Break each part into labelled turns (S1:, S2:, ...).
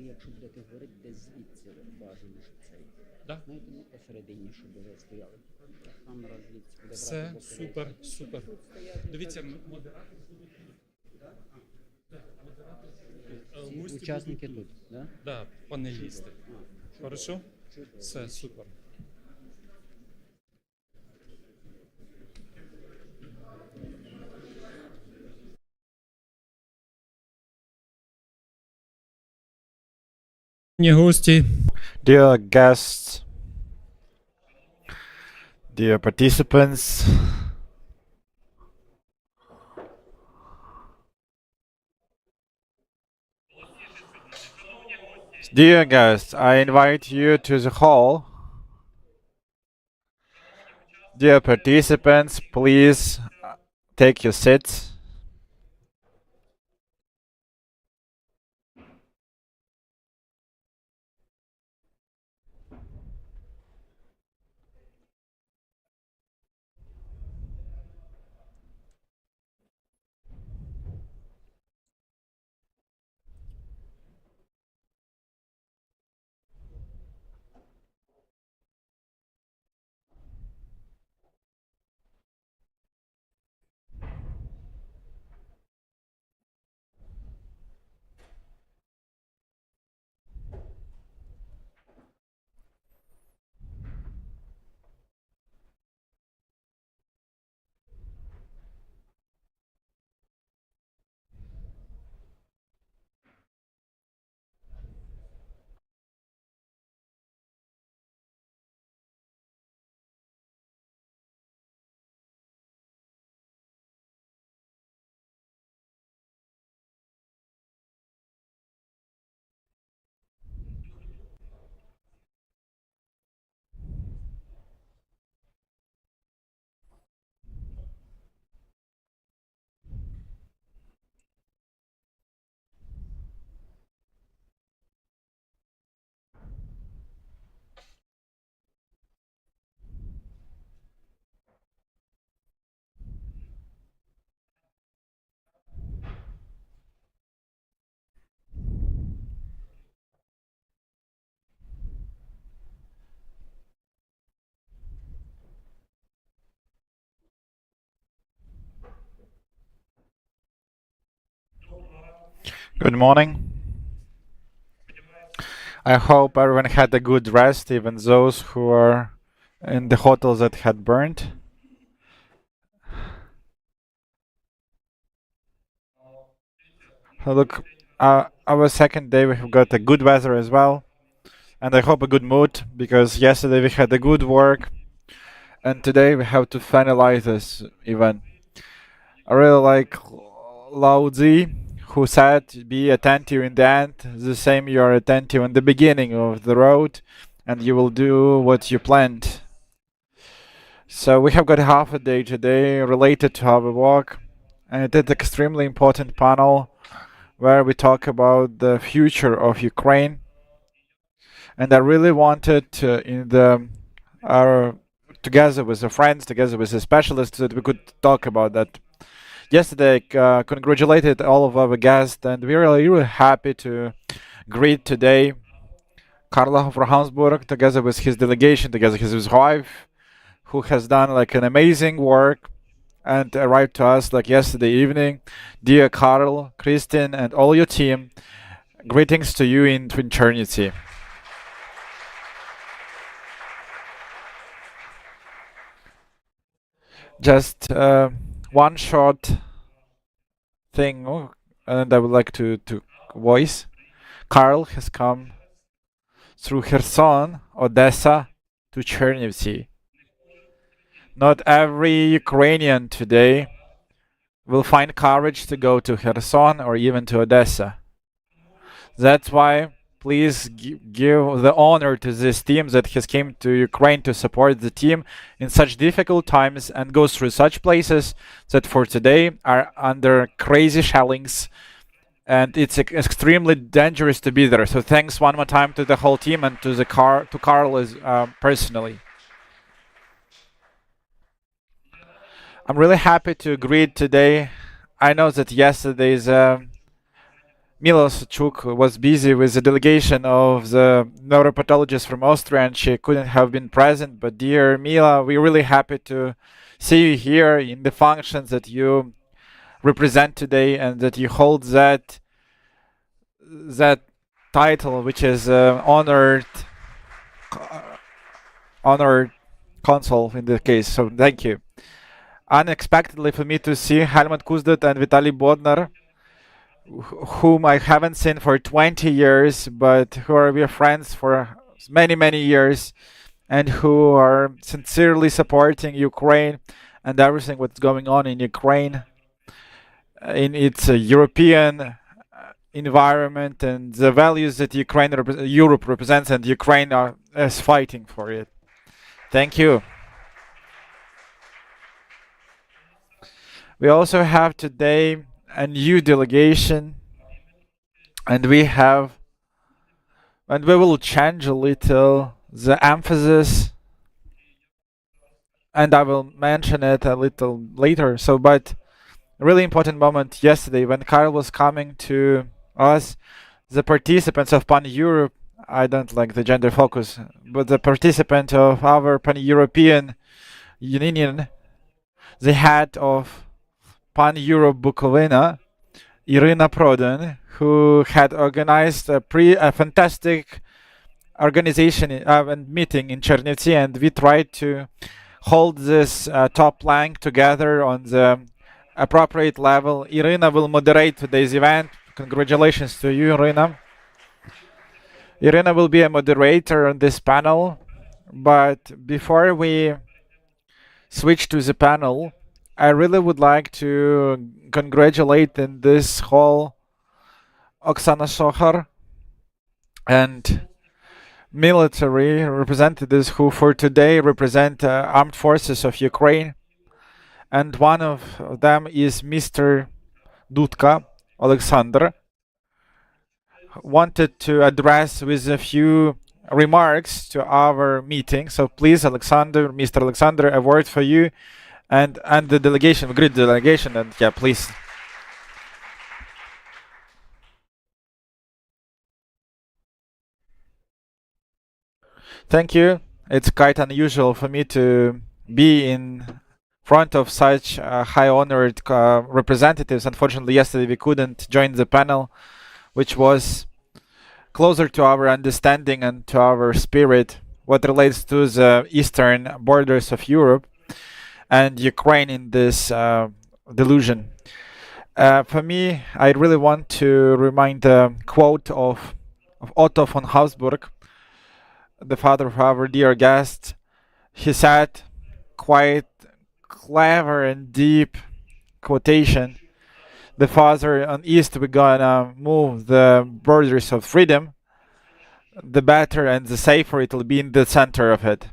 S1: якщо будете говорити, десь звідси бажано, щоб цей.
S2: Да?
S1: Знаєте, ну посередині, щоб ви стояли. Камера звідси буде
S2: Все,
S1: брати боки.
S2: супер, супер.
S1: Тут стояти.
S2: Дивіться, модератор
S1: Всі учасники тут, да?
S2: Да, панелісти. Хорошо? Все, супер. Гості,
S3: Dear guests, dear participants, dear guests, I invite you to the hall. Dear participants, please take your seats. Good morning. I hope everyone had a good rest, even those who are in the hotels that had burned. So look, our second day we have got a good weather as well, and I hope a good mood, because yesterday we had a good work, and today we have to finalize this event. I really like Lao Tzu, who said, be attentive in the end, the same you are attentive in the beginning of the road, and you will do what you planned. So we have got half a day today related to our work, and it is an extremely important panel where we talk about the future of Ukraine. And I really wanted to, together with the friends, together with the specialists, that we could talk about that. Yesterday, I congratulated all of our guests, and we're really happy to greet today Karl von Habsburg together with his delegation, together with his wife, who has done like an amazing work and arrived to us like yesterday evening. Dear Karl, Kristin, and all your team, greetings to you in Chernivtsi. Just one short thing, and I would like to voice. Karl has come through Kherson, Odessa, to Chernivtsi. Not every Ukrainian today will find courage to go to Kherson or even to Odessa. That's why please give the honor to this team that has came to Ukraine to support the team in such difficult times and goes through such places that for today are under crazy shellings, and it's extremely dangerous to be there. So thanks one more time to the whole team and to Karl as personally. I'm really happy to greet today. I know that yesterday's Milos Chuk was busy with the delegation of the neuropathologist from Austria and she couldn't have been present. But dear Mila, we're really happy to see you here in the functions that you represent today and that you hold that title, which is honored consul in the case. So thank you. Unexpectedly for me to see Helmut Kuzdet and Vitaly Bodnar, whom I haven't seen for 20 years, but who are we are friends for many years, and who are sincerely supporting Ukraine and everything what's going on in Ukraine, in its European environment and the values that Europe represents, and Ukraine is fighting for it. Thank you. We also have today a new delegation, and we will change a little the emphasis, and I will mention it a little later. So, but a really important moment yesterday when Karl was coming to us, the participants of Pan-Europe, I don't like the gender focus, but the participant of our Pan-European Union, the head of Pan-Europe Bukovina, Irina Prodan, who had organized a fantastic organization and meeting in Chernivtsi, and we tried to hold this top plank together on the appropriate level. Irina will moderate today's event. Congratulations to you, Irina. Irina will be a moderator on this panel, but before we switch to the panel, I really would like to congratulate in this hall Oksana Sohar and military representatives who for today represent armed forces of Ukraine, and one of them is Mr. Dudka Alexander. Wanted to address with a few remarks to our meeting. So please, Alexander, Mr. Alexander, a word for you and the delegation, great delegation, and yeah, please. Thank you. It's quite unusual for me to be in front of such high honored representatives. Unfortunately, yesterday we couldn't join the panel, which was closer to our understanding and to our spirit, what relates to the eastern borders of Europe and Ukraine in this delusion. For me, I really want to remind a quote of Otto von Habsburg, the father of our dear guest. He said, quite clever and deep quotation, the farther on east we're gonna move the borders of freedom, the better and the safer it'll be in the center of it.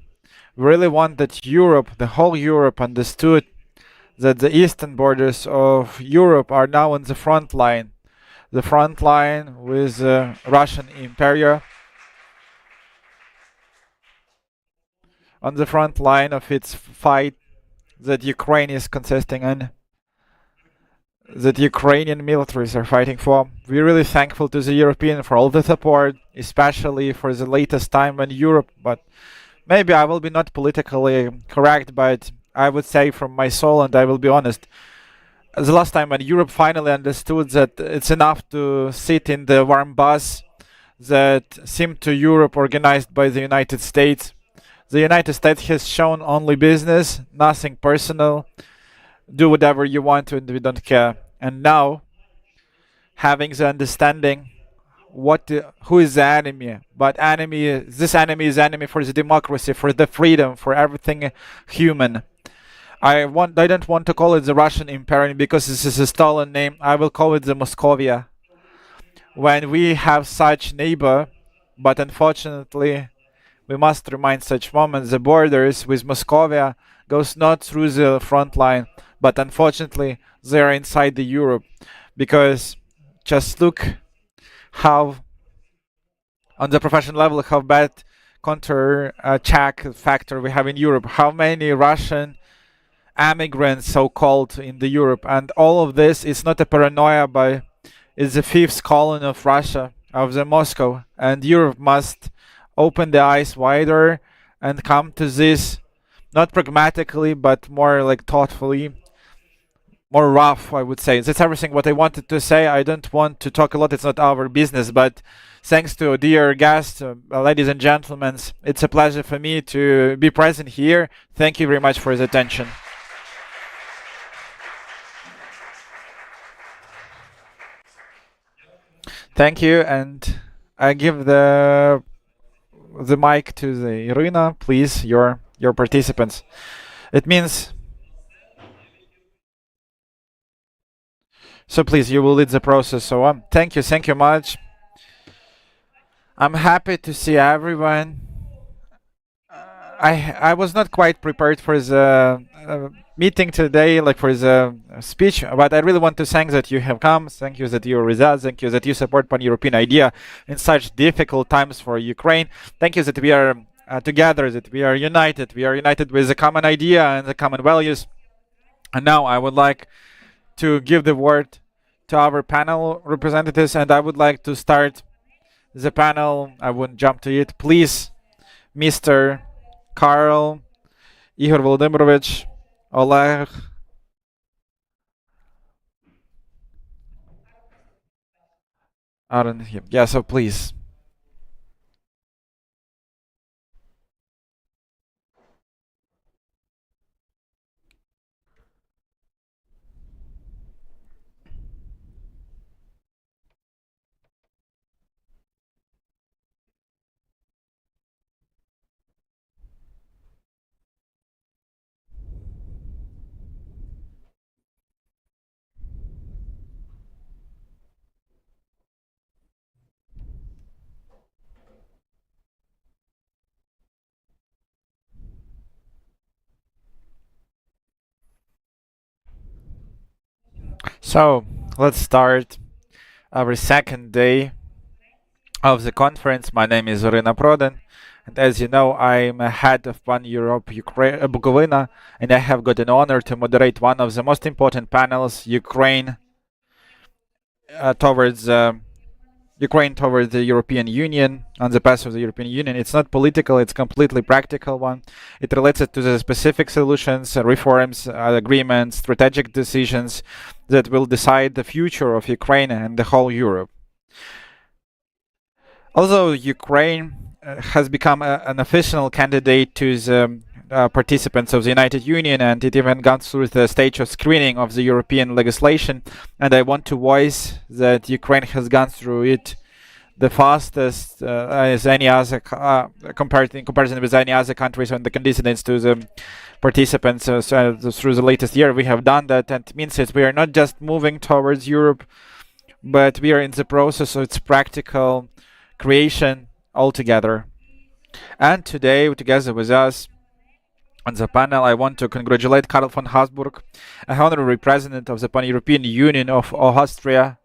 S3: We really want that Europe, the whole Europe, understood that the eastern borders of Europe are now on the front line with Russian Empire, on the front line of its fight that Ukraine is consisting in, that Ukrainian militaries are fighting for. We're really thankful to the European for all the support, especially for the latest time when Europe, but maybe I will be not politically correct, but I would say from my soul, and I will be honest, the last time when Europe finally understood that it's enough to sit in the warm bus that seemed to Europe organized by the United States. The United States has shown only business, nothing personal. Do whatever you want and we don't care. And now, having the understanding who is the enemy, but this enemy is enemy for the democracy, for the freedom, for everything human. I don't want to call it the Russian Empire because this is a stolen name. I will call it the Moscovia. When we have such neighbor, but unfortunately, we must remind such moments, the borders with Moscovia goes not through the front line, but unfortunately they are inside the Europe, because just look how on the professional level how bad counter check factor we have in Europe, how many Russian immigrants so-called in the Europe, and all of this is not a paranoia by is the fifth colony of Russia, of the Moscow, and Europe must open the eyes wider and come to this not pragmatically but more like thoughtfully, more rough, I would say. That's everything what I wanted to say. I don't want to talk a lot, it's not our business, but thanks to dear guests, ladies and gentlemen, it's a pleasure for me to be present here. Thank you very much for the attention. Thank you, and I give the mic to the Irina, please, your participants. It means, so please, you will lead the process. So thank you much. I'm happy to see everyone. I was not quite prepared for the meeting today, like for the speech, but I really want to thank that you have come. Thank you that you are with us. Thank you that you support pan-European idea in such difficult times for Ukraine. Thank you that we are together, that we are united. We are united with a common idea and the common values. And now I would like to give the word to our panel representatives, and I would like to start the panel. I wouldn't jump to it. Please, Mr. Karl, Igor Volodymyrovich, Oleg. I don't know. Yeah, so please. So let's start our second day of the conference. My name is Irina Prodan, and as you know, I'm a head of Pan-Europe Bukovina, and I have got an honor to moderate one of the most important panels, Ukraine towards the European Union, on the path of the European Union. It's not political, it's completely practical one. It relates to the specific solutions, reforms, agreements, strategic decisions that will decide the future of Ukraine and the whole Europe. Although Ukraine has become an official candidate to the participants of the United Union, and it even gone through the stage of screening of the European legislation, and I want to voice that Ukraine has gone through it the fastest as any other in comparison with any other countries and the candidates to the participants through the latest year. We have done that, and it means that we are not just moving towards Europe, but we are in the process of its practical creation altogether. And today, together with us on the panel, I want to congratulate Otto von Habsburg, a honorary president of the Pan-European Union of Austria,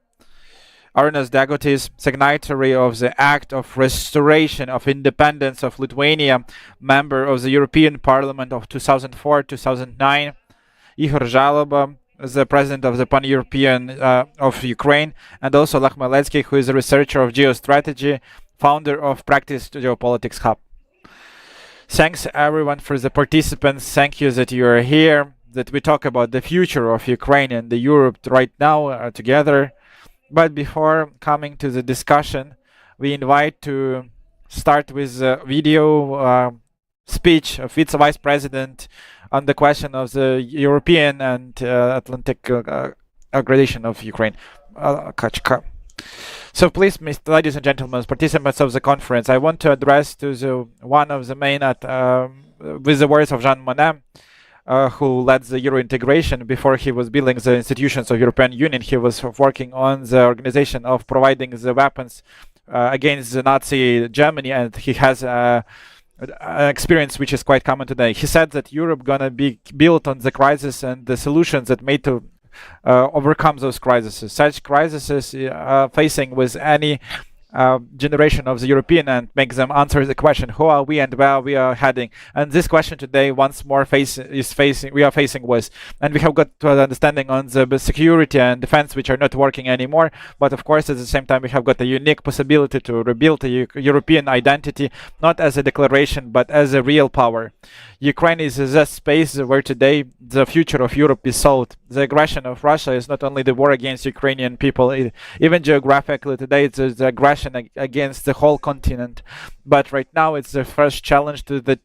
S3: Arnas Dagotis, signatory of the Act of Restoration of Independence of Lithuania, member of the European Parliament of 2004-2009, Ihor Zhaloba, the president of the Pan-European of Ukraine, and also Lech Maletsky, who is a researcher of geostrategy, founder of Practice Geopolitics Hub. Thanks everyone for the participants. Thank you that you are here, that we talk about the future of Ukraine and the Europe right now together. But before coming to the discussion, we invite to start with a video speech of its vice president on the question of the European and Atlantic aggregation of Ukraine. So please, ladies and gentlemen, participants of the conference, I want to address to the one of the main with the words of Jean Monnet, who led the Euro integration. Before he was building the institutions of European Union, he was working on the organization of providing the weapons against the Nazi Germany, and he has an experience which is quite common today. He said that Europe gonna be built on the crisis and the solutions that made to overcome those crises. Such crises facing with any generation of the European and make them answer the question, who are we and where we are heading? And this question today once more we are facing with, and we have got to an understanding on the security and defense which are not working anymore, but of course at the same time we have got a unique possibility to rebuild a European identity, not as a declaration but as a real power. Ukraine is the space where today the future of Europe is sold. The aggression of Russia is not only the war against Ukrainian people, even geographically today it's the aggression against the whole continent. But right now it's the first challenge to the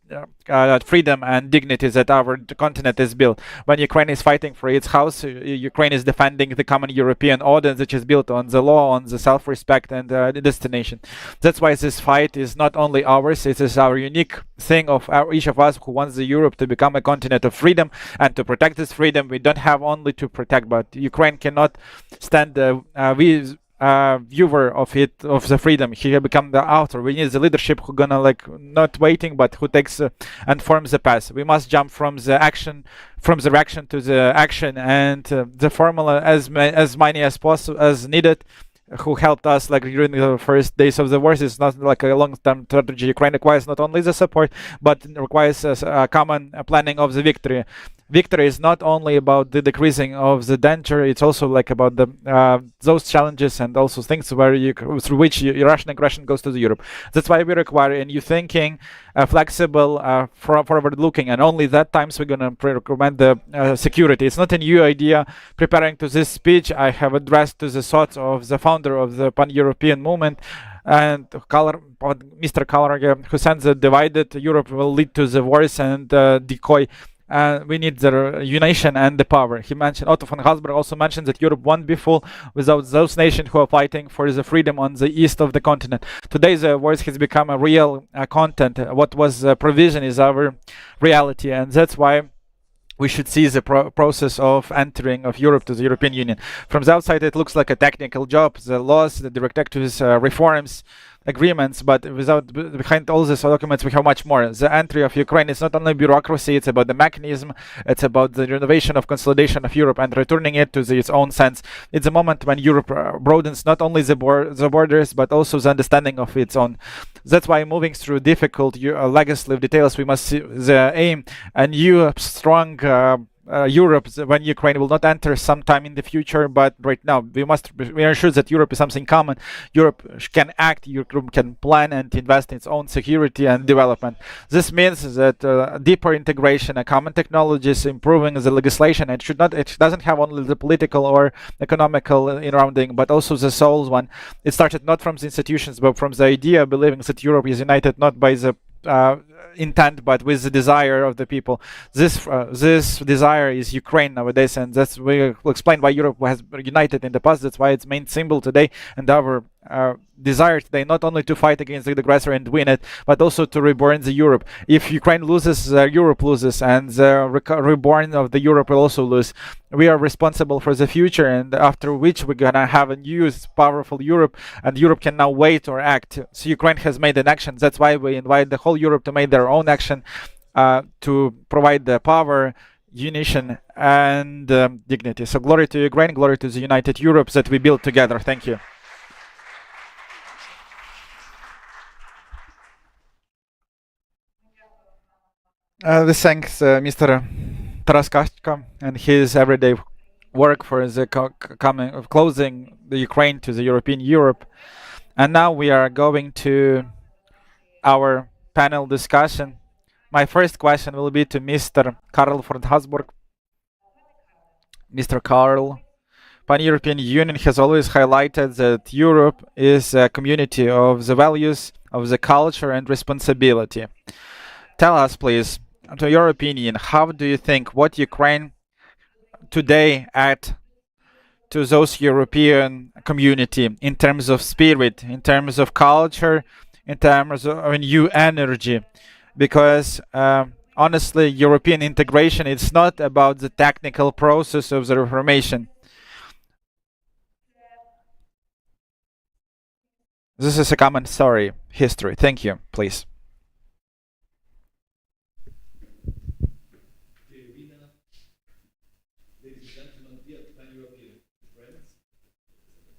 S3: freedom and dignity that our continent is built. When Ukraine is fighting for its house, Ukraine is defending the common European order which is built on the law, on the self-respect and destination. That's why this fight is not only ours, it is our unique thing of each of us who wants the Europe to become a continent of freedom. And to protect this freedom, we don't have only to protect, but Ukraine cannot stand viewer of the freedom. He has become the author. We need the leadership who gonna not waiting but who takes and forms the path. We must jump from the reaction to the action, and the formula as many as possible as needed who helped us during the first days of the war. It's not like a long-term strategy. Ukraine requires not only the support but requires a common planning of the victory. Victory is not only about the decreasing of the danger, it's also about the those challenges and also things through which Russian aggression goes to the Europe. That's why we require a new thinking, flexible, forward-looking, and only that times we're gonna recommend the security. It's not a new idea. Preparing to this speech, I have addressed to the thoughts of the founder of the Pan-European movement, and Mr. Kalarga, who said that divided Europe will lead to the wars and decoy. We need the unison and the power. He mentioned, Otto von Habsburg also mentioned that Europe won't be full without those nations who are fighting for the freedom on the east of the continent. Today the wars has become a real content. What was provision is our reality, and that's why we should see the process of entering of Europe to the European Union. From the outside it looks like a technical job, the laws, the directives, reforms, agreements, but behind all these documents we have much more. The entry of Ukraine is not only bureaucracy, it's about the mechanism, it's about the renovation of consolidation of Europe and returning it to its own sense. It's a moment when Europe broadens not only the borders but also the understanding of its own. That's why moving through difficult legislative details, we must see the aim a new strong Europe when Ukraine will not enter sometime in the future, but right now we are sure that Europe is something common. Europe can act, Europe can plan and invest in its own security and development. This means that deeper integration, common technologies, improving the legislation. It doesn't have only the political or economical surrounding, but also the soul one. It started not from the institutions, but from the idea, believing that Europe is united not by the intent but with the desire of the people. This desire is Ukraine nowadays, and that's we will explain why Europe has united in the past. That's why its main symbol today, and our desire today not only to fight against the aggressor and win it, but also to reborn the Europe. If Ukraine loses, Europe loses, and the reborn of the Europe will also lose. We are responsible for the future, and after which we're gonna have a new powerful Europe, and Europe can now wait or act. So Ukraine has made an action. That's why we invite the whole Europe to make their own action to provide the power, unison, and dignity. So glory to Ukraine, glory to the united Europe that we build together. Thank you. We thank Mr. Taraskashka and his everyday work for the closing the Ukraine to the European Europe. And now we are going to our panel discussion. My first question will be to Mr. Karl von Habsburg. Mr. Karl, Pan-European Union has always highlighted that Europe is a community of the values, of the culture and responsibility. Tell us, please, to your opinion, how do you think what Ukraine today add to those European community in terms of spirit, in terms of culture, in terms of new energy? Because honestly, European integration is not about the technical process of the Reformation. This is a common story, history. Thank you, please.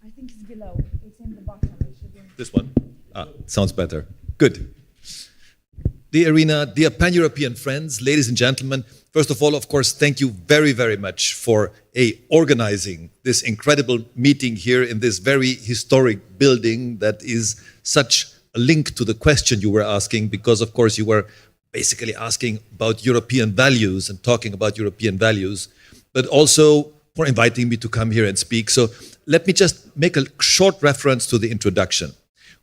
S4: I think it's below. It's in the bottom. It should be in This one? Sounds better. Good. Dear Irina, dear Pan-European friends, ladies and gentlemen, first of all, of course, thank you very, very much for organizing this incredible meeting here in this very historic building that is such a link to the question you were asking, because, of course, you were basically asking about European values and talking about European values, but also for inviting me to come here and speak. So let me just make a short reference to the introduction.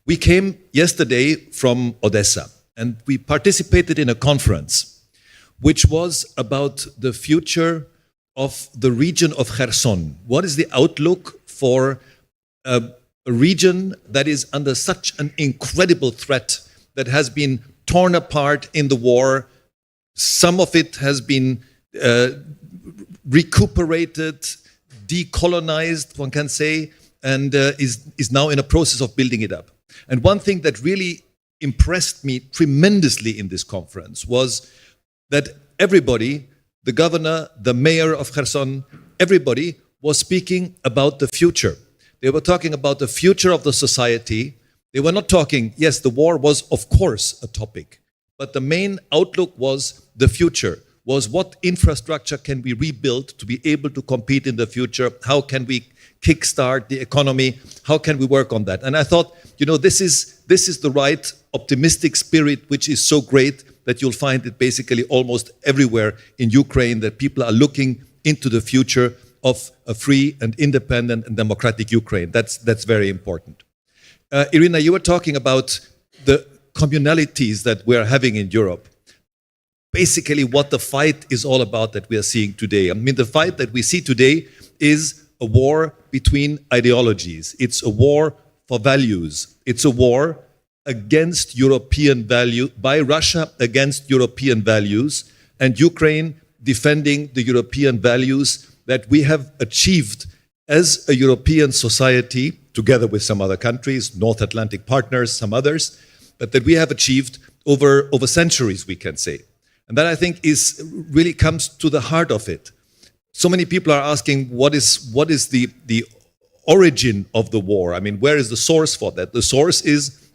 S4: We came yesterday from Odessa, and we participated in a conference which was about the future of the region of Kherson. What is the outlook for a region that is under such an incredible threat, that has been torn apart in the war? Some of it has been recuperated, decolonized, one can say, and is now in a process of building it up. And one thing that really impressed me tremendously in this conference was that everybody, the governor, the mayor of Kherson, everybody was speaking about the future. They were talking about the future of the society. They were not talking, yes, the war was of course a topic, but the main outlook was the future, was what infrastructure can we rebuild to be able to compete in the future? How can we kickstart the economy? How can we work on that? And I thought, you know, this is the right optimistic spirit, which is so great that you'll find it basically almost everywhere in Ukraine, that people are looking into the future of a free and independent and democratic Ukraine. That's very important. Irina, you were talking about the communalities that we're having in Europe. Basically what the fight is all about that we are seeing today. I mean, the fight that we see today is a war between ideologies. It's a war for values. It's a war against European value, by Russia against European values, and Ukraine defending the European values that we have achieved as a European society, together with some other countries, North Atlantic partners, some others, but that we have achieved over centuries, we can say. And that, I think, really comes to the heart of it. So many people are asking, what is the origin of the war? I mean, where is the source for that? The source is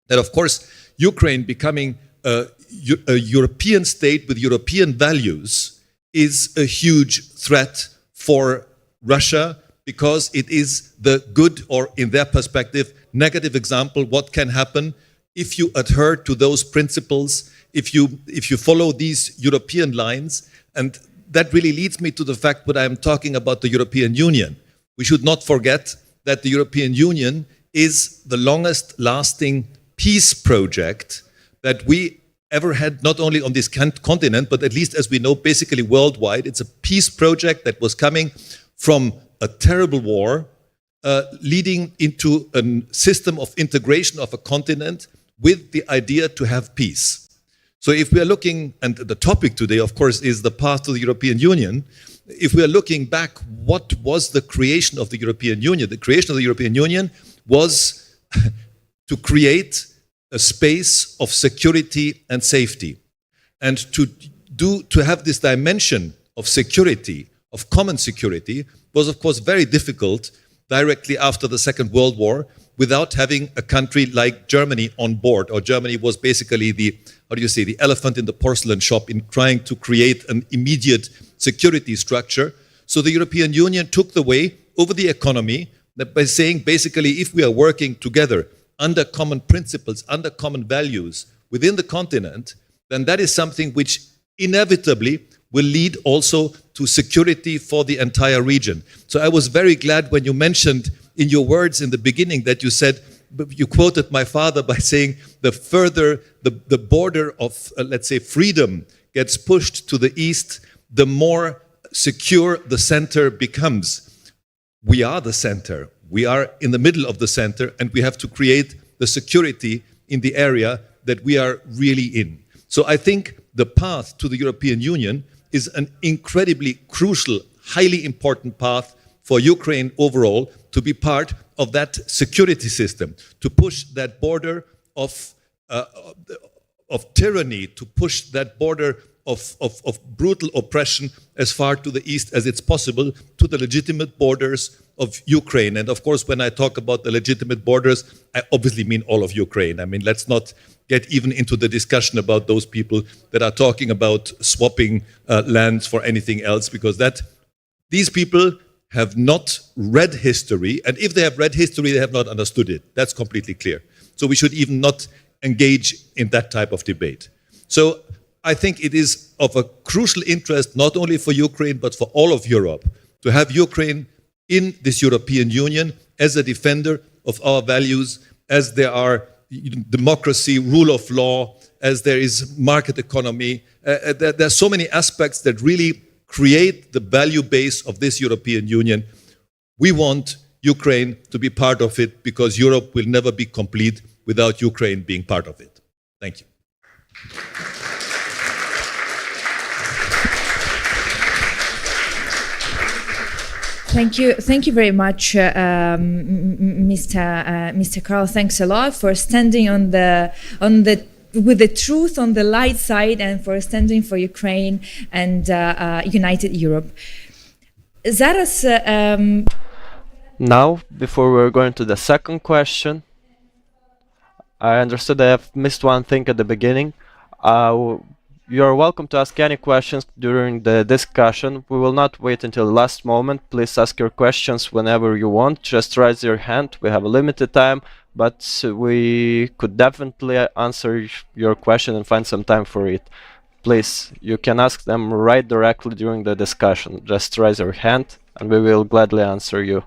S4: that, of course, Ukraine becoming a European state with European values is a huge threat for Russia, because it is the good, or in their perspective, negative example, what can happen if you adhere to those principles, if you follow these European lines. And that really leads me to the fact that I'm talking about the European Union. We should not forget that the European Union is the longest lasting peace project that we ever had, not only on this continent, but at least, as we know, basically worldwide. It's a peace project that was coming from a terrible war, leading into a system of integration of a continent with the idea to have peace. So if we are looking, and the topic today, of course, is the path to the European Union. If we are looking back, what was the creation of the European Union? The creation of the European Union was to create a space of security and safety. And to have this dimension of security, of common security, was of course very difficult directly after the Second World War, without having a country like Germany on board. Or Germany was basically the elephant in the porcelain shop in trying to create an immediate security structure. So the European Union took the way over the economy, that by saying basically, if we are working together under common principles, under common values within the continent, then that is something which inevitably will lead also to security for the entire region. So I was very glad when you mentioned in your words in the beginning that you said, you quoted my father by saying, the further the border of, let's say, freedom gets pushed to the east, the more secure the center becomes. We are the center. We are in the middle of the center, and we have to create the security in the area that we are really in. So I think the path to the European Union is an incredibly crucial, highly important path for Ukraine overall, to be part of that security system, to push that border of tyranny, to push that border of brutal oppression as far to the east as it's possible, to the legitimate borders of Ukraine. And of course, when I talk about the legitimate borders, I obviously mean all of Ukraine. I mean, let's not get even into the discussion about those people that are talking about swapping lands for anything else, because these people have not read history. And if they have read history, they have not understood it. That's completely clear. So we should even not engage in that type of debate. So I think it is of a crucial interest, not only for Ukraine, but for all of Europe, to have Ukraine in this European Union as a defender of our values, as there are democracy, rule of law, as there is market economy. There are so many aspects that really create the value base of this European Union. We want Ukraine to be part of it, because Europe will never be complete without Ukraine being part of it. Thank you.
S5: Thank you very much, Mr. Karl. Thanks a lot for standing with the truth on the light side, and for standing for Ukraine and united Europe.
S6: Now, before we're going to the second question, I understood I have missed one thing at the beginning. You are welcome to ask any questions during the discussion. We will not wait until the last moment. Please ask your questions whenever you want. Just raise your hand. We have a limited time, but we could definitely answer your question and find some time for it. Please, you can ask them right directly during the discussion. Just raise your hand and we will gladly answer you.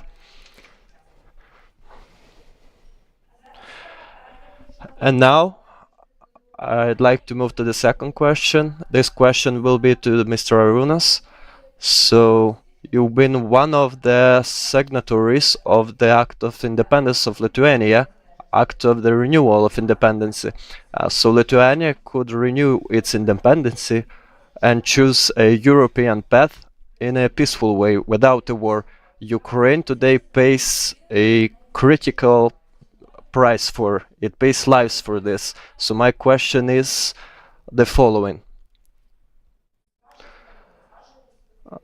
S6: And now, I'd like to move to the second question. This question will be to Mr. Arunas. So, you've been one of the signatories of the Act of Independence of Lithuania, Act of the Renewal of Independence. So Lithuania could renew its independence and choose a European path in a peaceful way, without a war. Ukraine today pays a critical price for it, pays lives for this. So my question is the following.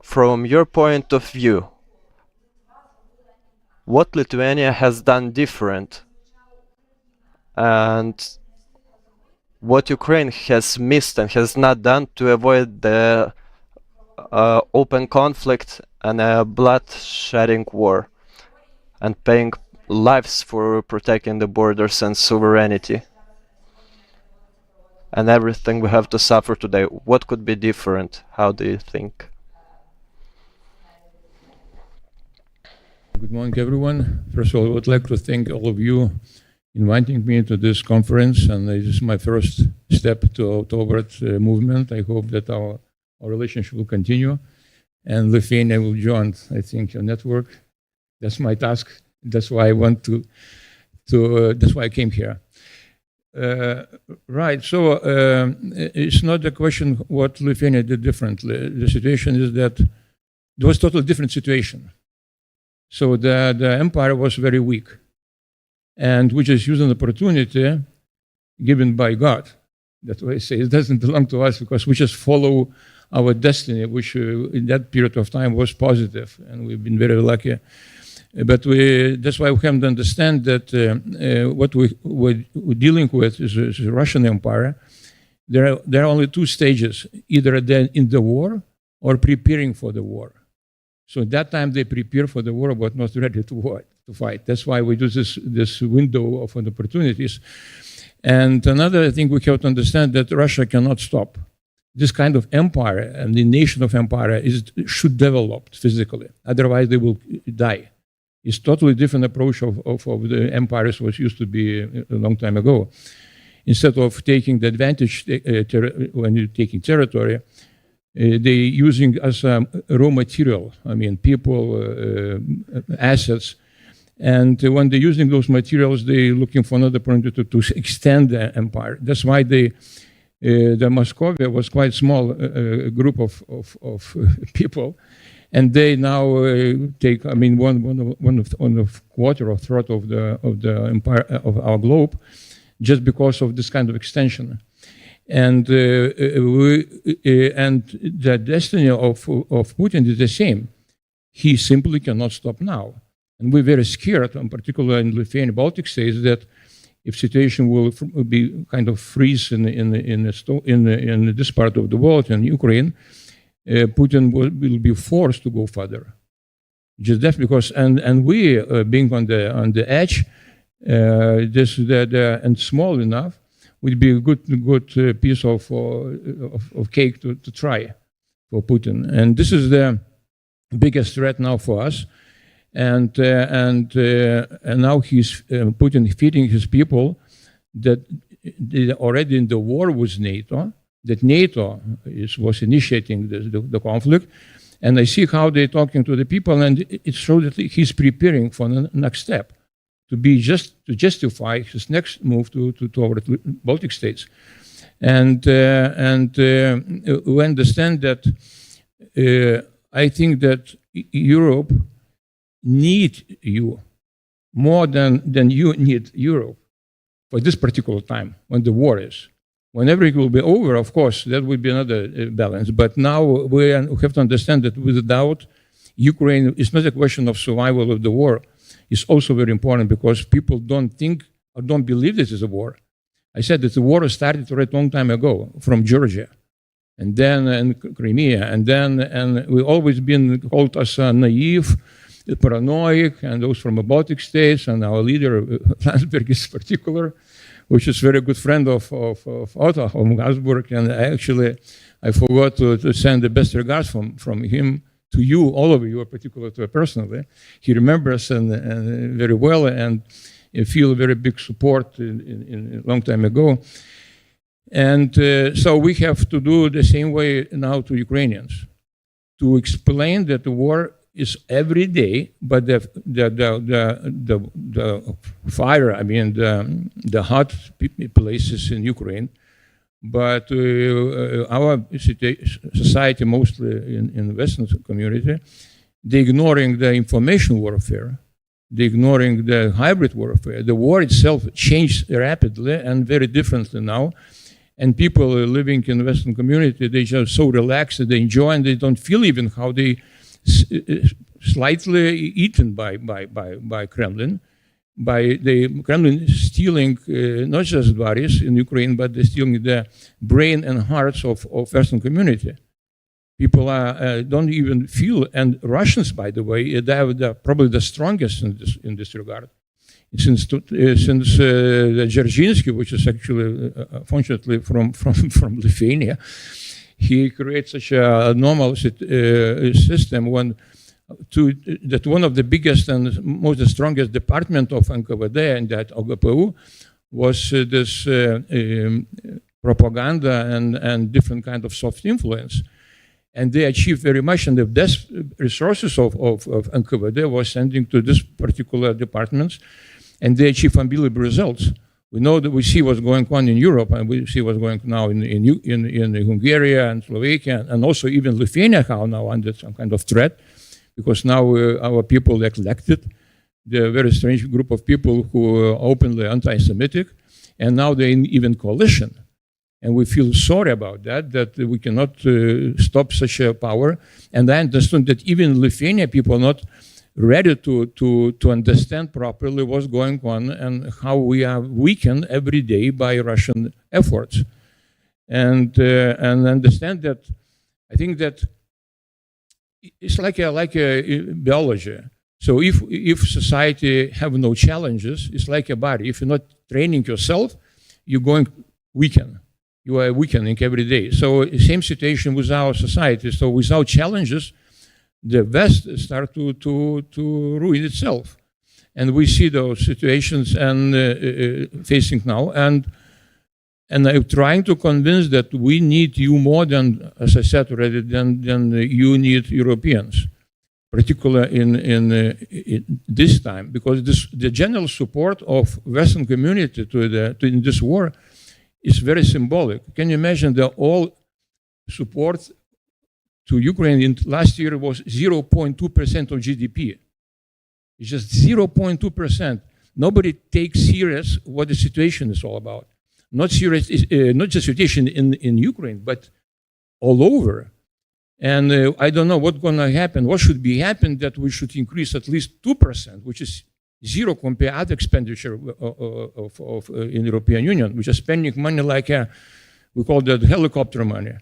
S6: From your point of view, what Lithuania has done different, and what Ukraine has missed and has not done to avoid the open conflict and a blood-shedding war, and paying lives for protecting the borders and sovereignty and everything we have to suffer today? What could be different? How do you think?
S7: Good morning, everyone. First of all, I would like to thank all of you inviting me to this conference, and this is my first step towards movement. I hope that our relationship will continue, and Lithuania will join, I think, your network. That's my task. That's why I want that's why I came here. Right, so it's not a question what Lithuania did differently. The situation is that there was a totally different situation. So the empire was very weak, and we just used an opportunity given by God. That's why I say it doesn't belong to us, because we just follow our destiny, which in that period of time was positive, and we've been very lucky. But that's why we have to understand that what we're dealing with is the Russian Empire. There are only two stages: either they're in the war or preparing for the war. So at that time they prepare for the war, but not ready to fight. That's why we do this window of opportunities. And another thing we have to understand, that Russia cannot stop. This kind of empire and the nation of empire should develop physically, otherwise they will die. It's totally different approach of the empires was used to be a long time ago. Instead of taking the advantage when you're taking territory, they using as a raw material. I mean, people, assets, and when they're using those materials, they're looking for another opportunity to extend the empire. That's why the Moscovia was quite small group of people. And they now take, I mean, one of quarter or third of the empire of our globe, just because of this kind of extension. And and the destiny of Putin is the same. He simply cannot stop now. And we're very scared, in particular in Lithuania, Baltic states, that if situation will be kind of freeze in this part of the world, in Ukraine, Putin will be forced to go further. Just that because, and we being on the edge, and small enough, would be a good piece of cake to try for Putin. And this is the biggest threat now for us. And now he's Putin feeding his people that they already in the war with NATO, that NATO was initiating the conflict. And I see how they're talking to the people, and it shows that he's preparing for the next step to justify his next move toward Baltic states. And we understand that I think that Europe need you more than you need Europe for this particular time when the war is. Whenever it will be over, of course, that will be another balance. But now we have to understand that without Ukraine, it's not a question of survival of the war. It's also very important because people don't think or don't believe this is a war. I said that the war started already a long time ago from Georgia, and then Crimea, and we always been called as naive, paranoid, and those from the Baltic states, and our leader Landsberg is particular, which is a very good friend of Otto von Habsburg, and I forgot to send the best regards from him to you, all of you, particularly to personally. He remembers and very well, and feel very big support in a long time ago. And so we have to do the same way now to Ukrainians, to explain that the war is every day, but the fire, I mean the hot places in Ukraine, but our society, mostly in the Western community, they're ignoring the information warfare, they're ignoring the hybrid warfare. The war itself changed rapidly and very differently now. And people living in the Western community, they just so relaxed, they enjoy, and they don't feel even how they slightly eaten by Kremlin, by the Kremlin stealing not just varies in Ukraine, but they're stealing the brain and hearts of Western community. People don't even feel, and Russians, by the way, they are probably the strongest in this regard. Since Dzerzhinsky, which is actually fortunately from Lithuania, he creates such a normal system that one of the biggest and most strongest department of NKVD and that OGPU was this propaganda and different kind of soft influence. And they achieved very much, and the best resources of NKVD was sending to this particular departments, and they achieve unbelievable results. We know that we see what's going on in Europe, and we see what's going on now in Hungary and Slovakia, and also even Lithuania are now under some kind of threat, because now our people elected the very strange group of people who are openly anti-Semitic, and now they're in even coalition. And we feel sorry about that we cannot stop such a power. And I understand that even Lithuania people are not ready to understand properly what's going on and how we are weakened every day by Russian efforts. And understand that, I think that it's like a biology. So if society have no challenges, it's like a body. If you're not training yourself, you're going weaken. You are weakening every day. So same situation with our society. So without challenges, the West start to ruin itself. And we see those situations and facing now. And I'm trying to convince that we need you more than, as I said already, than you need Europeans, particularly in this time, because the general support of Western community in this war is very symbolic. Can you imagine that all support to Ukraine in last year was 0.2% of GDP? It's just 0.2%. Nobody takes serious what the situation is all about. Not serious, not just situation in Ukraine, but all over. And I don't know what's going to happen. What should be happen that we should increase at least 2%, which is zero compared to other expenditure in the European Union, which is spending money like we call that helicopter money.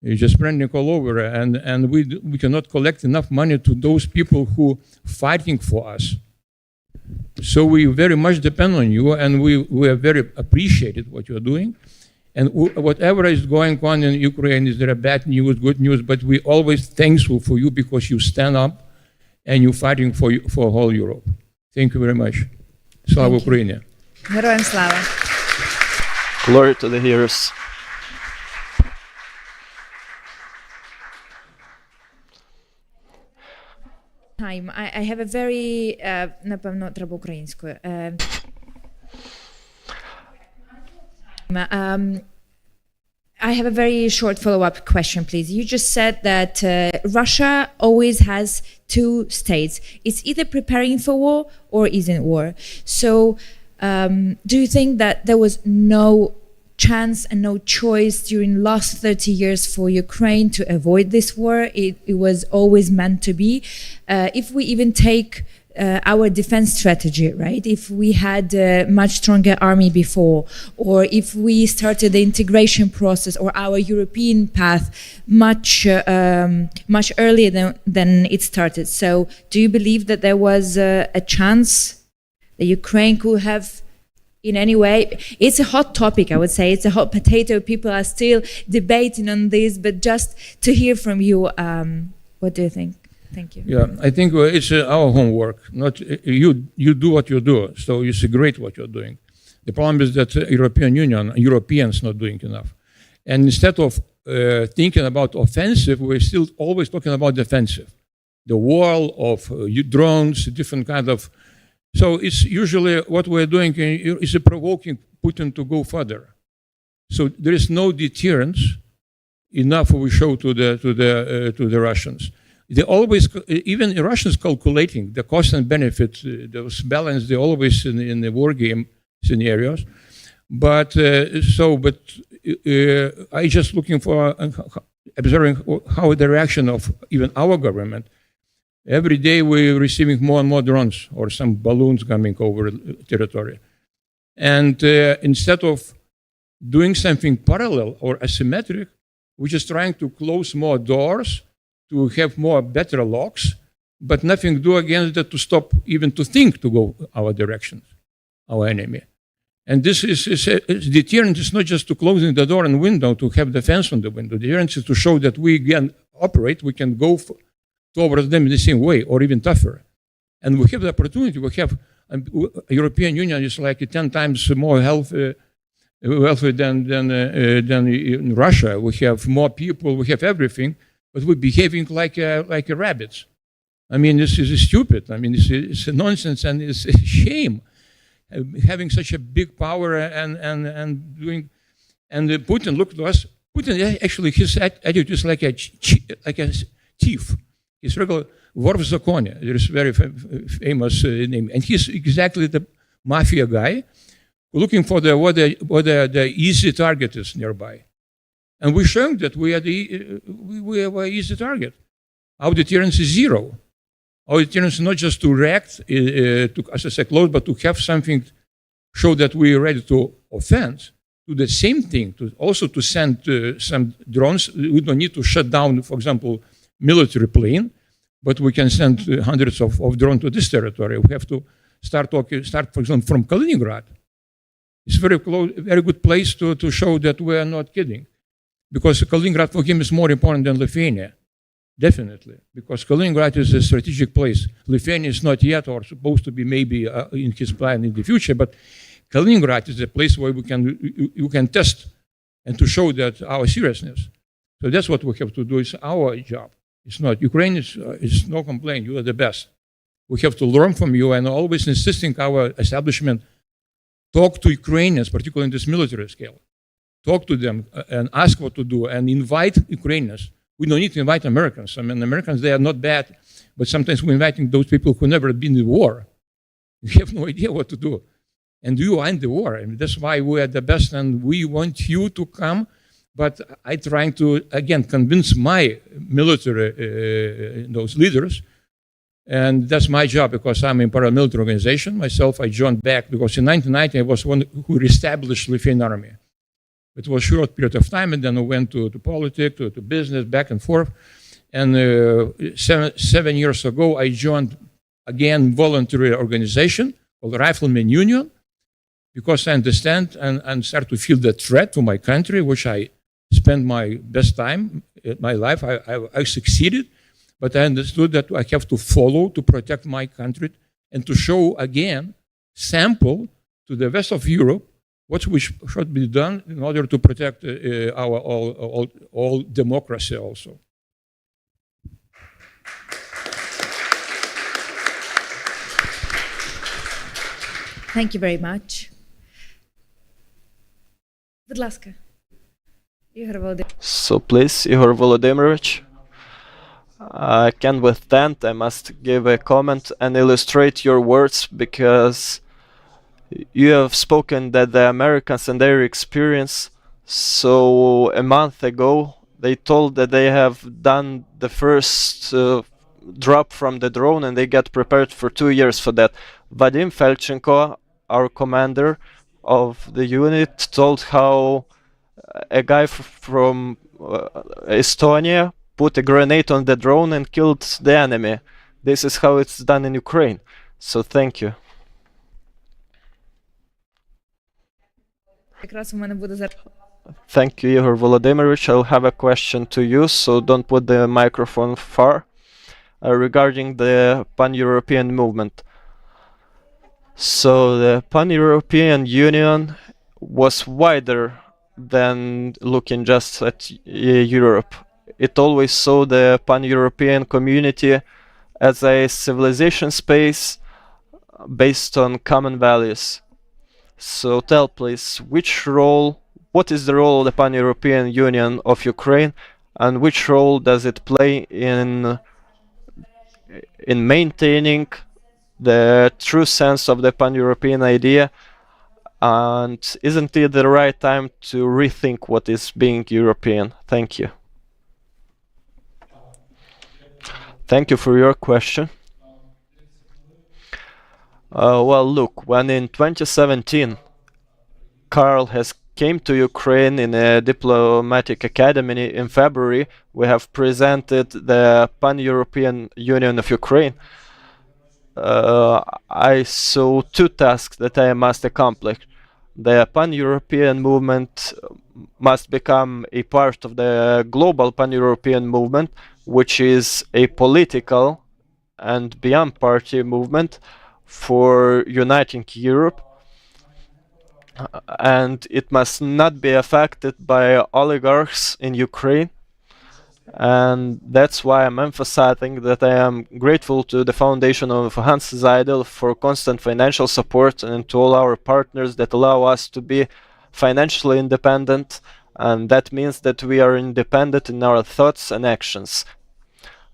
S7: It's just spending all over, and we cannot collect enough money to those people who fighting for us. So we very much depend on you, and we are very appreciated what you're doing. And whatever is going on in Ukraine, is there bad news, good news, but we always thankful for you because you stand up and you're fighting for whole Europe. Thank you very much. Slava Ukraini.
S5: Героям слава.
S6: Glory to the heroes.
S5: Time. I have a very, напевно, треба українською. I have a very short follow-up question, please. You just said that Russia always has two states. It's either preparing for war or is in war. So do you think that there was no chance and no choice during last 30 years for Ukraine to avoid this war? It was always meant to be. If we even take our defense strategy, right? If we had a much stronger army before, or if we started the integration process or our European path much earlier than it started. So do you believe that there was a chance that Ukraine could have in any way? It's a hot topic, I would say. It's a hot potato. People are still debating on this, but just to hear from you, what do you think? Thank you.
S7: Yeah, I think it's our homework. Not you do what you do. So it's great what you're doing. The problem is that European Union, Europeans not doing enough. And instead of thinking about offensive, we're still always talking about defensive. The wall of drones, different kind of. So it's usually what we're doing is provoking Putin to go further. So there is no deterrence enough we show to the Russians. They always, even the Russians calculating the cost and benefit, those balance, they always in the war game scenarios. But I just looking for observing how the reaction of even our government. Every day we're receiving more and more drones or some balloons coming over territory. And instead of doing something parallel or asymmetric, we're just trying to close more doors, to have more better locks, but nothing do against that to stop even to think to go our direction, our enemy. And this is deterrent is not just to closing the door and window to have defense on the window. Deterrent is to show that we can operate, we can go towards them in the same way or even tougher. And we have the opportunity, we have European Union is like 10 times more wealthy than in Russia. We have more people, we have everything, but we're behaving like rabbits. I mean, this is stupid. I mean, it's a nonsense and it's a shame having such a big power and doing. And Putin looked to us. Putin actually his attitude is like a thief. He's regular Wor v Zakone. There is very famous name, and he's exactly the mafia guy looking for what the easy target is nearby. And we're showing that we are an easy target. Our deterrence is zero. Our deterrence is not just to react, as I said, close, but to have something show that we are ready to offend. Do the same thing, also to send some drones. We don't need to shut down, for example, military plane, but we can send hundreds of drones to this territory. We have to start, for example, from Kaliningrad. It's very close, very good place to show that we are not kidding. Because Kaliningrad for him is more important than Lithuania, definitely. Because Kaliningrad is a strategic place. Lithuania is not yet, or supposed to be maybe in his plan in the future, but Kaliningrad is a place where you can test and to show that our seriousness. So that's what we have to do. It's our job. It's not. Ukraine is no complaint. You are the best. We have to learn from you and always insisting our establishment talk to Ukrainians, particularly in this military scale. Talk to them and ask what to do and invite Ukrainians. We don't need to invite Americans. I mean, Americans, they are not bad, but sometimes we're inviting those people who never been in war. You have no idea what to do. And you end the war. And that's why we are the best, and we want you to come But I trying to, again, convince my military, those leaders, and that's my job because I'm in paramilitary organization. Myself, I joined back because in 1990, I was one who reestablished Lithuanian army. It was a short period of time, and then I went to politics, to business, back and forth. And 7 years ago, I joined, again, voluntary organization called Rifleman Union, because I understand and start to feel the threat to my country, which I spent my best time in my life. I succeeded, but I understood that I have to follow to protect my country and to show, again, sample to the rest of Europe what which should be done in order to protect our all democracy also.
S5: Thank you very much. Будь ласка, Ігор Володимирович.
S6: So please, Igor Volodymyrovich. I can't withstand. I must give a comment and illustrate your words because you have spoken that the Americans and their experience. So a month ago, they told that they have done the first drop from the drone and they get prepared for 2 years for that. Vadim Felchenko, our commander of the unit, told how a guy from Estonia put a grenade on the drone and killed the enemy. This is how it's done in Ukraine. So thank you.
S5: Якраз у мене буде зараз.
S6: Thank you, Igor Volodymyrovich. I'll have a question to you, so don't put the microphone far. Regarding the pan-European movement. So the pan-European Union was wider than looking just at Europe. It always saw the pan-European community as a civilization space based on common values. So tell please, what is the role of the pan-European Union of Ukraine, and which role does it play in maintaining the true sense of the pan-European idea, and isn't it the right time to rethink what is being European? Thank you. Thank you for your question. Well, look, when in 2017 Karl has came to Ukraine in a diplomatic academy in February, we have presented the Pan-European Union of Ukraine. I saw two tasks that I must accomplish. The Pan-European movement must become a part of the global Pan-European movement, which is a political and beyond party movement for uniting Europe. And it must not be affected by oligarchs in Ukraine. And that's why I'm emphasizing that I am grateful to the foundation of Hanns Seidel for constant financial support, and to all our partners that allow us to be financially independent. And that means that we are independent in our thoughts and actions.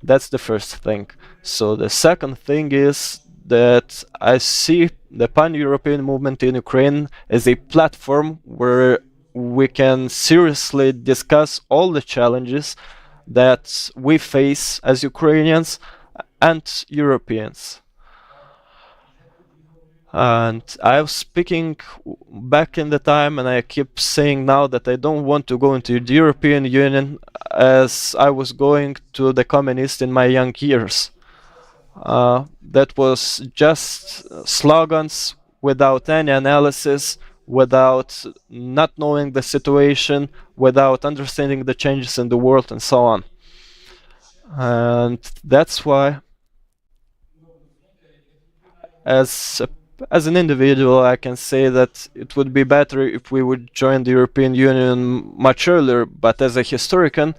S6: That's the first thing. So the second thing is that I see the pan-European movement in Ukraine as a platform where we can seriously discuss all the challenges that we face as Ukrainians and Europeans. And I was speaking back in the time, and I keep saying now that I don't want to go into the European Union as I was going to the communist in my young years. That was just slogans without any analysis, without not knowing the situation, without understanding the changes in the world, and so on. And that's why, as an individual, I can say that it would be better if we would join the European Union much earlier, but as a historian,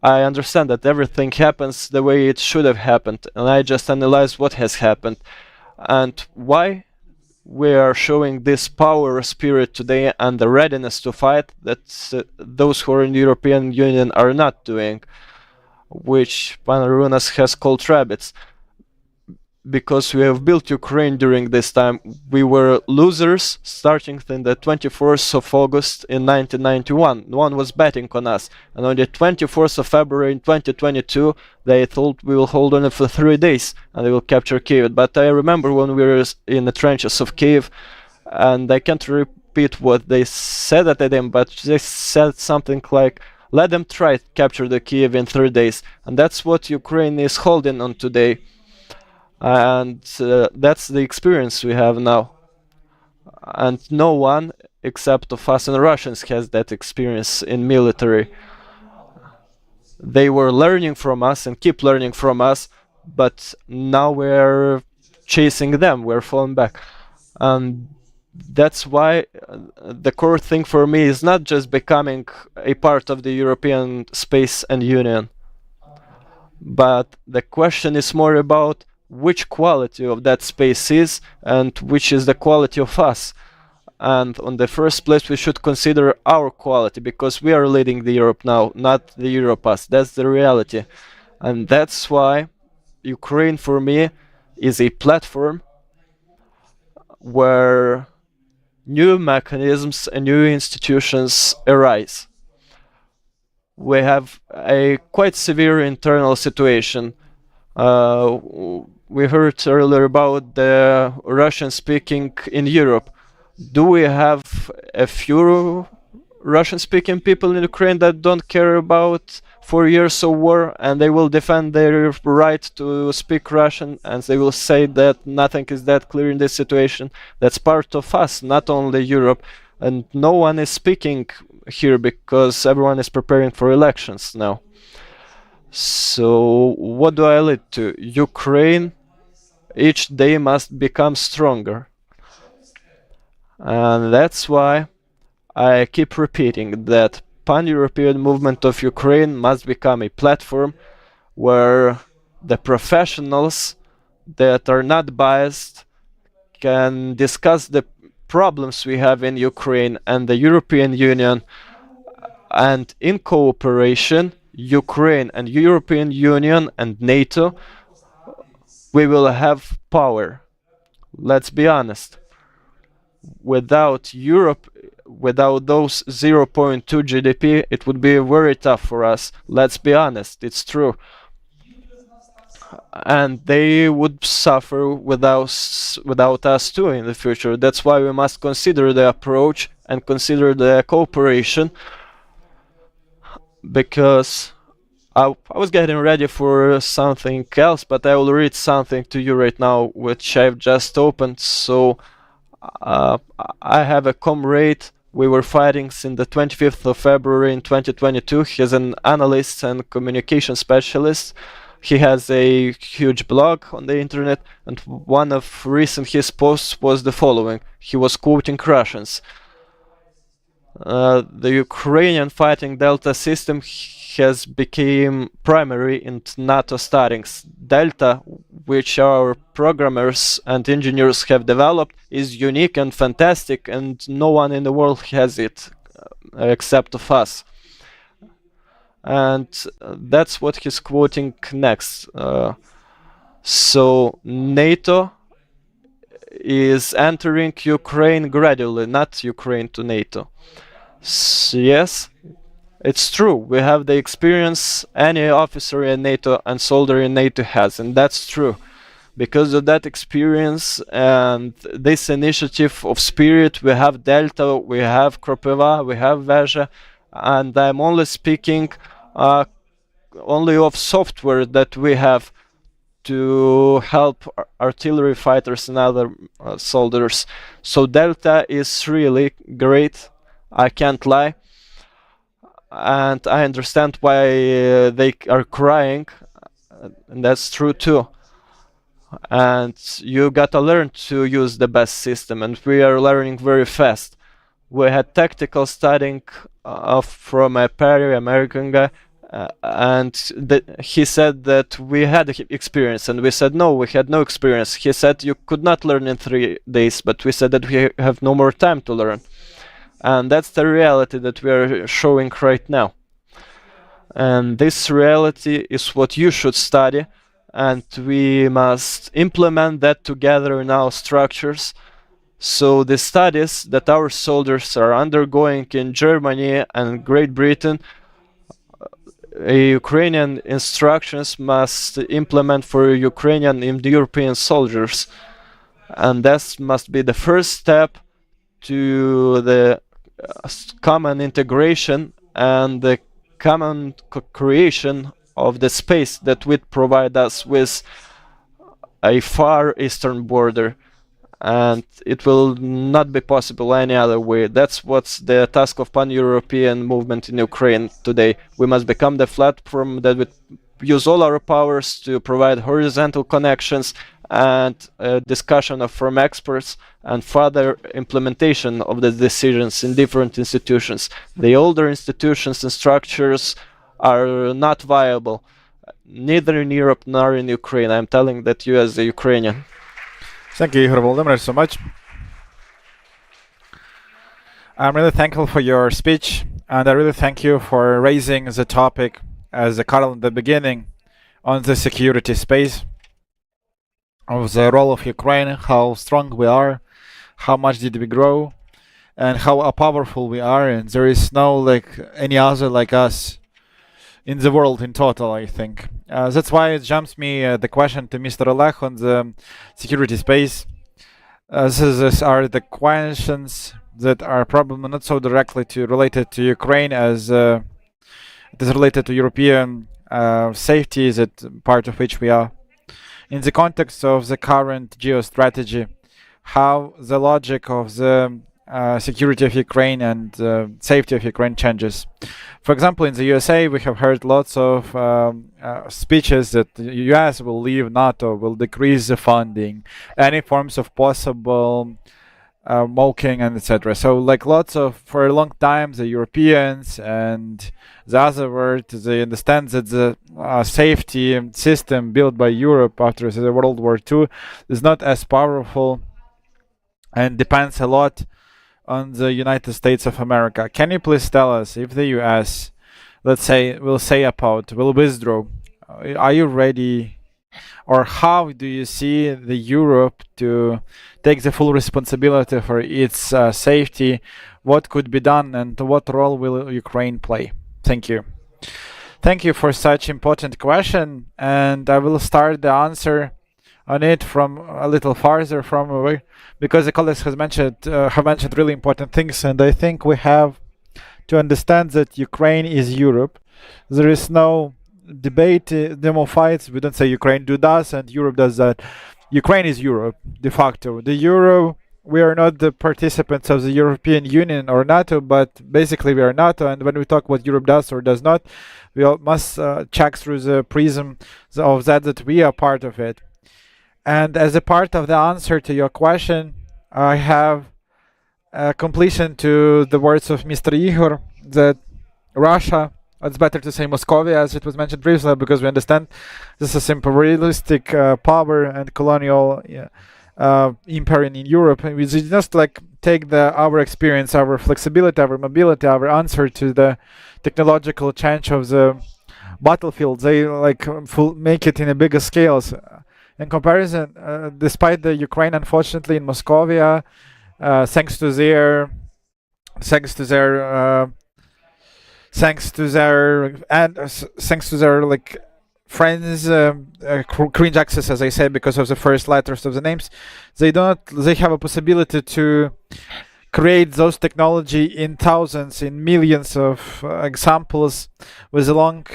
S6: I understand that everything happens the way it should have happened, and I just analyze what has happened and why we are showing this power spirit today and the readiness to fight that those who are in the European Union are not doing, which Paneuroonas has called rabbits. because we have built Ukraine during this time. We were losers starting in the 24th of August in 1991. No one was betting on us. And on the 24th of February in 2022, they thought we will hold on for 3 days and they will capture Kiev. But I remember when we were in the trenches of Kiev, and I can't repeat what they said at the time, but they said something like, let them try to capture the Kiev in 3 days. And that's what Ukraine is holding on today. And that's the experience we have now. And no one except of us and Russians has that experience in military. They were learning from us and keep learning from us, but now we're chasing them, we're falling back. And that's why the core thing for me is not just becoming a part of the European space and union, but the question is more about which quality of that space is and which is the quality of us. And on the first place, we should consider our quality, because we are leading the Europe now, not the Europe us. That's the reality. And that's why Ukraine for me is a platform where new mechanisms and new institutions arise. We have a quite severe internal situation. We heard earlier about the Russian speaking in Europe. Do we have a few Russian speaking people in Ukraine that don't care about 4 years of war, and they will defend their right to speak Russian, and they will say that nothing is that clear in this situation? That's part of us, not only Europe. And no one is speaking here because everyone is preparing for elections now. So what do I lead to? Ukraine each day must become stronger. And that's why I keep repeating that pan-European movement of Ukraine must become a platform where the professionals that are not biased can discuss the problems we have in Ukraine and the European Union, and in cooperation, Ukraine and European Union and NATO, we will have power. Let's be honest. Without Europe, without those 0.2 GDP, it would be very tough for us. Let's be honest, it's true. And they would suffer without us too in the future. That's why we must consider the approach and consider the cooperation, because I was getting ready for something else, but I will read something to you right now which I've just opened. So I have a comrade. We were fighting since the 25th of February in 2022. He's an analyst and communication specialist. He has a huge blog on the internet, and one of recent his posts was the following. He was quoting Russians. The Ukrainian fighting Delta system has become primary in NATO studies. Delta, which our programmers and engineers have developed, is unique and fantastic, and no one in the world has it except of us. And that's what he's quoting next. So NATO is entering Ukraine gradually, not Ukraine to NATO. Yes, it's true. We have the experience any officer in NATO and soldier in NATO has, and that's true. Because of that experience and this initiative of spirit, we have Delta, we have Kropyva, we have Veja, and I'm only speaking only of software that we have to help artillery fighters and other soldiers. So Delta is really great, I can't lie, and I understand why they are crying, and that's true too. And you gotta learn to use the best system, and we are learning very fast. We had tactical studying from a American guy, and he said that we had experience, and we said no, we had no experience. He said you could not learn in 3 days, but we said that we have no more time to learn. And that's the reality that we are showing right now. And this reality is what you should study, and we must implement that together in our structures. So the studies that our soldiers are undergoing in Germany and Great Britain, Ukrainian instructions must implement for Ukrainian and European soldiers. And that must be the first step to the common integration and the common creation of the space that would provide us with a far eastern border, and it will not be possible any other way. That's what's the task of pan-European movement in Ukraine today. We must become the platform that would use all our powers to provide horizontal connections and discussion from experts and further implementation of the decisions in different institutions. The older institutions and structures are not viable, neither in Europe nor in Ukraine. I'm telling that you as a Ukrainian.
S3: Thank you, Yuriy Volodymyr, so much. I'm really thankful for your speech, and I really thank you for raising the topic, as Karl in the beginning, on the security space, of the role of Ukraine, how strong we are, how much did we grow, and how powerful we are, and there is no any other like us in the world in total, I think. That's why it jumps me the question to Mr. Oleg on the security space. These are the questions that are probably not so directly related to Ukraine as it is related to European safety, that part of which we are. In the context of the current geostrategy, how the logic of the security of Ukraine and safety of Ukraine changes. For example, in the USA, we have heard lots of speeches that the US will leave NATO, will decrease the funding, any forms of possible mocking and etc. So lots of, for a long time, the Europeans and the other world, they understand that the safety system built by Europe after the World War II is not as powerful and depends a lot on the United States of America. Can you please tell us if the US, let's say, will withdraw, are you ready, or how do you see the Europe to take the full responsibility for its safety? What could be done, and what role will Ukraine play? Thank you. Thank you for such important question, and I will start the answer on it from a little farther from away, because the colleagues have mentioned really important things, and I think we have to understand that Ukraine is Europe. There is no debate, demo fights. We don't say Ukraine do this and Europe does that. Ukraine is Europe de facto. The Euro, we are not the participants of the European Union or NATO, but basically we are NATO, and when we talk what Europe does or does not, we all must check through the prism of that we are part of it. And as a part of the answer to your question, I have a completion to the words of Mr. Igor that Russia, it's better to say Moscovia as it was mentioned previously, because we understand this is imperialistic power and colonial empire in Europe. And we just take our experience, our flexibility, our mobility, our answer to the technological change of the battlefield. They make it in a bigger scales. In comparison, despite the Ukraine, unfortunately, in Moscovia, thanks to their friends, cringe access, as I said, because of the first letters of the names, they have a possibility to create those technology in thousands, in millions of examples with a long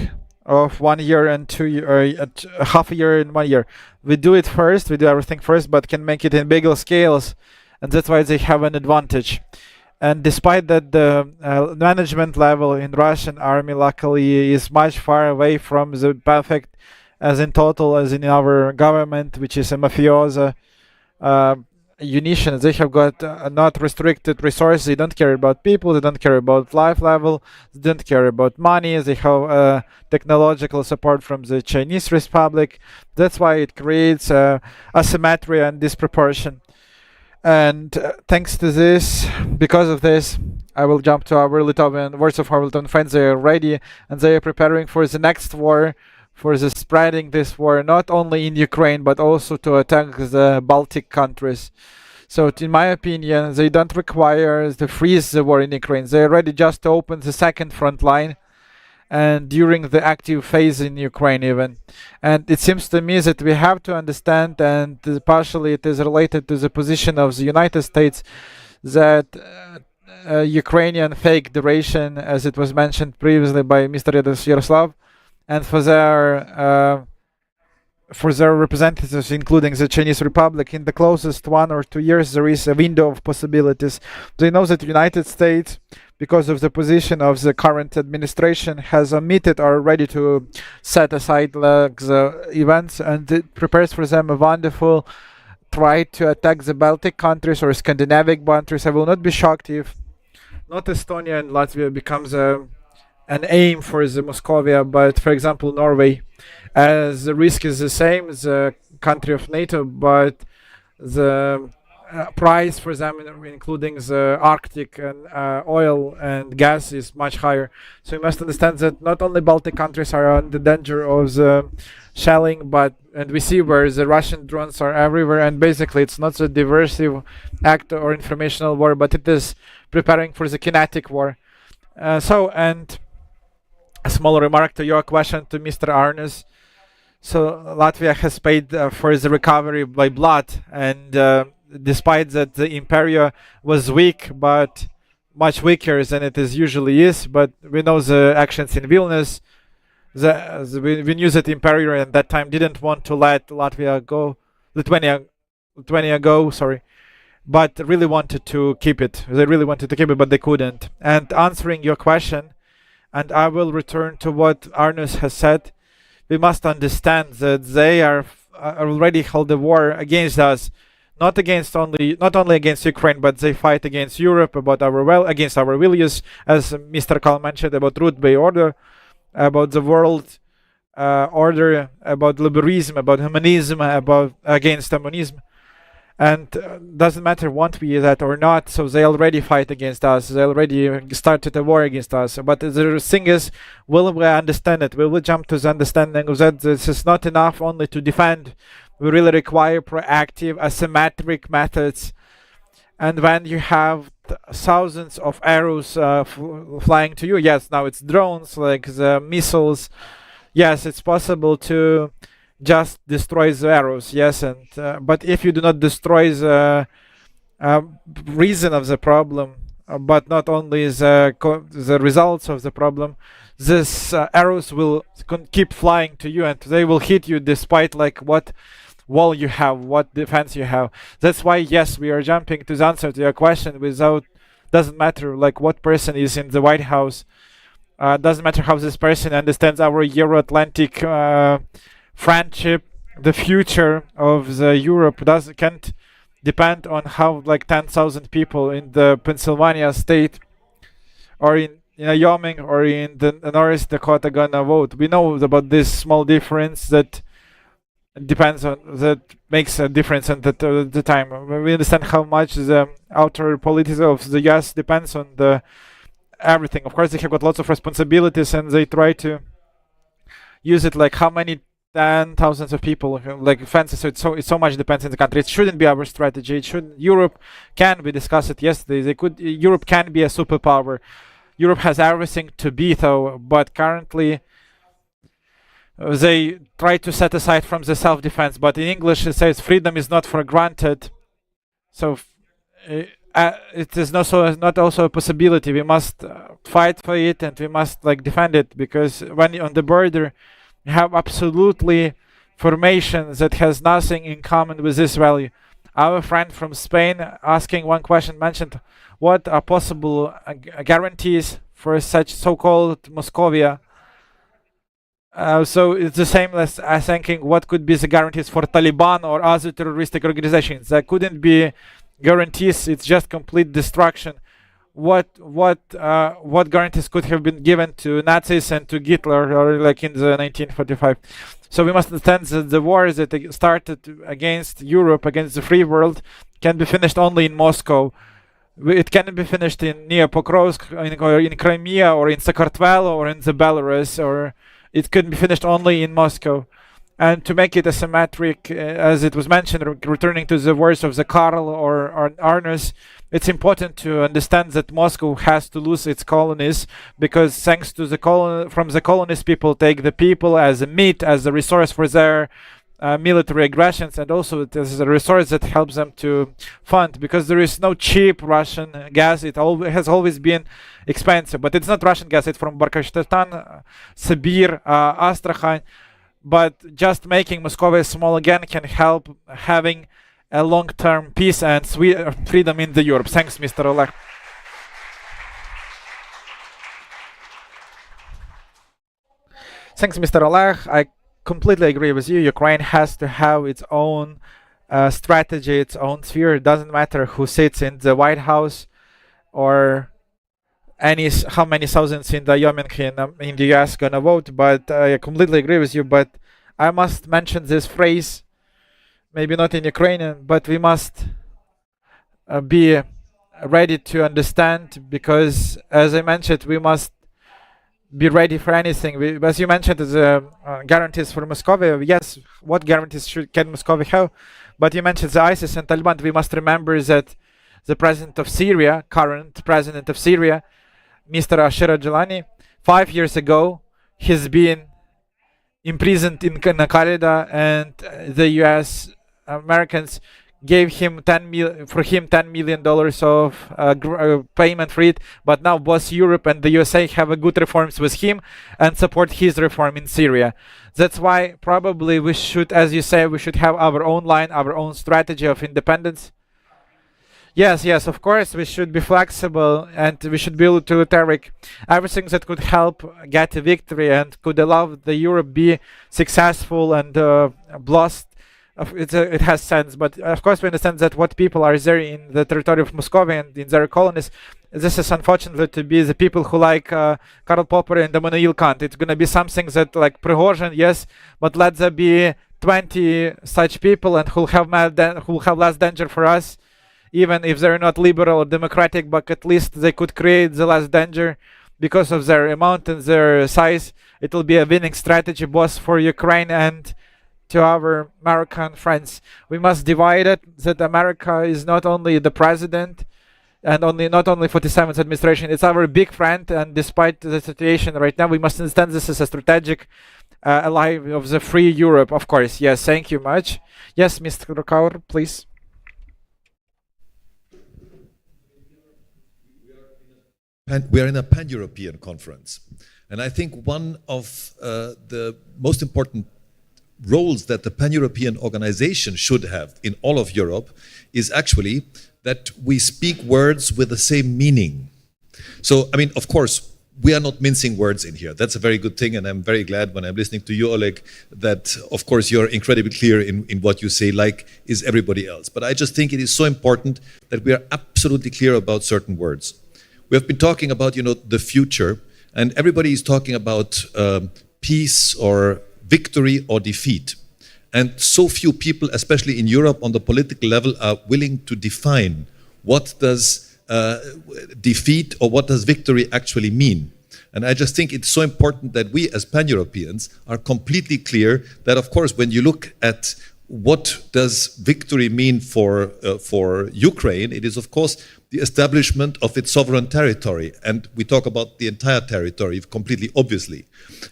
S3: of 1 year and 2 year, half a year and 1 year. We do it first, we do everything first, but can make it in bigger scales, and that's why they have an advantage. And despite that, the management level in Russian army luckily is much far away from the perfect as in total as in our government, which is a mafioso unition. They have got not restricted resources. They don't care about people, they don't care about life level, they don't care about money. They have technological support from the Chinese Republic. That's why it creates asymmetry and disproportion. And thanks to this, because of this, I will jump to our Lithuanian words of our Lithuanian friends. They are ready and they are preparing for the next war for the spreading this war not only in Ukraine but also to attack the Baltic countries. So in my opinion, they don't require to freeze the war in Ukraine. They are ready just to open the second front line and during the active phase in Ukraine even. And it seems to me that we have to understand, and partially it is related to the position of the United States, that Ukrainian fake duration, as it was mentioned previously by Mr. Yaroslav, and for their representatives, including the Chinese Republic, in the closest 1 or 2 years, there is a window of possibilities. They know that the United States, because of the position of the current administration, has omitted or ready to set aside the events, and it prepares for them a wonderful try to attack the Baltic countries or Scandinavian countries. I will not be shocked if not Estonia and Latvia becomes an aim for the Moscovia, but for example Norway, as the risk is the same as a country of NATO, but the price for them, including the Arctic and oil and gas, is much higher. So you must understand that not only Baltic countries are under danger of the shelling, and we see where the Russian drones are everywhere, and basically it's not a diversive act or informational war, but it is preparing for the kinetic war. And a small remark to your question to Mr. Arnes. So Latvia has paid for the recovery by blood, and despite that the Imperia was weak, but much weaker than it usually is, but we know the actions in Vilnius. We knew that Imperia at that time didn't want to let Latvia go, Lithuania go, sorry, but really wanted to keep it. They really wanted to keep it, but they couldn't. And answering your question, and I will return to what Arnus has said, we must understand that they are already held a war against us, not only against Ukraine, but they fight against Europe, against our values, as Mr. Kal mentioned, about root-based order, about the world order, about liberalism, about humanism, against communism. And doesn't matter want we that or not, so they already fight against us, they already started a war against us. But the thing is, will we understand it? Will we jump to the understanding of that this is not enough only to defend? We really require proactive, asymmetric methods. And when you have thousands of arrows flying to you, yes, now it's drones, like the missiles, yes, it's possible to just destroy the arrows, yes, and but if you do not destroy the reason of the problem, but not only the results of the problem, these arrows will keep flying to you, and they will hit you despite like what wall you have, what defense you have. That's why, yes, we are jumping to the answer to your question without, doesn't matter like what person is in the White House, doesn't matter how this person understands our Euro-Atlantic friendship. The future of the Europe can't depend on how like 10,000 people in the Pennsylvania state or in Wyoming or in the North Dakota gonna vote. We know about this small difference that makes a difference at the time. We understand how much the outer politics of the US depends on the everything. Of course, they have got lots of responsibilities, and they try to use it like how many 10,000s of people like fences. So it so much depends on the country. It shouldn't be our strategy. It shouldn't. Europe can. We discussed it yesterday. Europe can be a superpower. Europe has everything to be, though, but currently they try to set aside from the self-defense. But in English it says freedom is not for granted. So it is not also a possibility. We must fight for it, and we must like defend it, because when on the border you have absolutely formation that has nothing in common with this value. Our friend from Spain asking one question mentioned what are possible guarantees for such so-called Moscovia. So it's the same as thinking what could be the guarantees for Taliban or other terroristic organizations. There couldn't be guarantees. It's just complete destruction. What guarantees could have been given to Nazis and to Hitler, or like in the 1945? So we must understand that the war that started against Europe, against the free world, can be finished only in Moscow. It cannot be finished near Pokrovsk, or in Crimea, or in Sakartvelo, or in the Belarus, or it could be finished only in Moscow. And to make it asymmetric, as it was mentioned, returning to the words of the Karl or Arnus, it's important to understand that Moscow has to lose its colonies, because thanks to from the colonies, people take the people as a meat, as a resource for their military aggressions, and also it is a resource that helps them to fund, because there is no cheap Russian gas. It has always been expensive, but it's not Russian gas. It's from Bashkortostan, Sibir, Astrakhan. But just making Moscow small again can help having a long-term peace and freedom in the Europe. Thanks, Mr. Oleg. Thanks, Mr. Oleg. I completely agree with you. Ukraine has to have its own strategy, its own sphere. It doesn't matter who sits in the White House or how many thousands in Wyoming in the US gonna vote, but I completely agree with you. But I must mention this phrase, maybe not in Ukrainian, but we must be ready to understand, because as I mentioned, we must be ready for anything. As you mentioned, the guarantees for Moscow. Yes, what guarantees can Moscow have? But you mentioned the ISIS and Taliban. We must remember that the president of Syria, current president of Syria, Mr. Ashir Jalani, 5 years ago, he's been imprisoned in Canada, and the US Americans gave him $10 million of payment for it. But now both Europe and the USA have a good reforms with him and support his reform in Syria. That's why probably we should, as you say, we should have our own line, our own strategy of independence. Yes, of course, we should be flexible and we should be utilitarian. Everything that could help get a victory and could allow the Europe be successful and blessed, it has sense. But of course, we understand that what people are there in the territory of Moscow and in their colonies, this is unfortunately to be the people who like Karl Popper and Immanuel Kant. It's going to be something that like Prigozhin, yes, but let there be 20 such people and who'll have less danger for us. Even if they're not liberal or democratic, but at least they could create the less danger because of their amount and their size. It will be a winning strategy both for Ukraine and to our American friends. We must divide it, that America is not only the president and not only 47th administration, it's our big friend, and despite the situation right now, we must understand this is a strategic ally of the free Europe, of course. Yes, thank you much. Yes, Mr. Kaur, please.
S4: We are in a pan-European conference. And I think one of the most important roles that the pan-European organization should have in all of Europe is actually that we speak words with the same meaning. So, I mean, of course, we are not mincing words in here. That's a very good thing, and I'm very glad when I'm listening to you, Oleg, that, of course, you're incredibly clear in what you say, like is everybody else. But I just think it is so important that we are absolutely clear about certain words. We have been talking about, the future, and everybody is talking about peace or victory or defeat. And so few people, especially in Europe on the political level, are willing to define what does defeat or what does victory actually mean. And I just think it's so important that we as pan-Europeans are completely clear that, of course, when you look at what does victory mean for Ukraine, it is, of course, the establishment of its sovereign territory. And we talk about the entire territory completely obviously.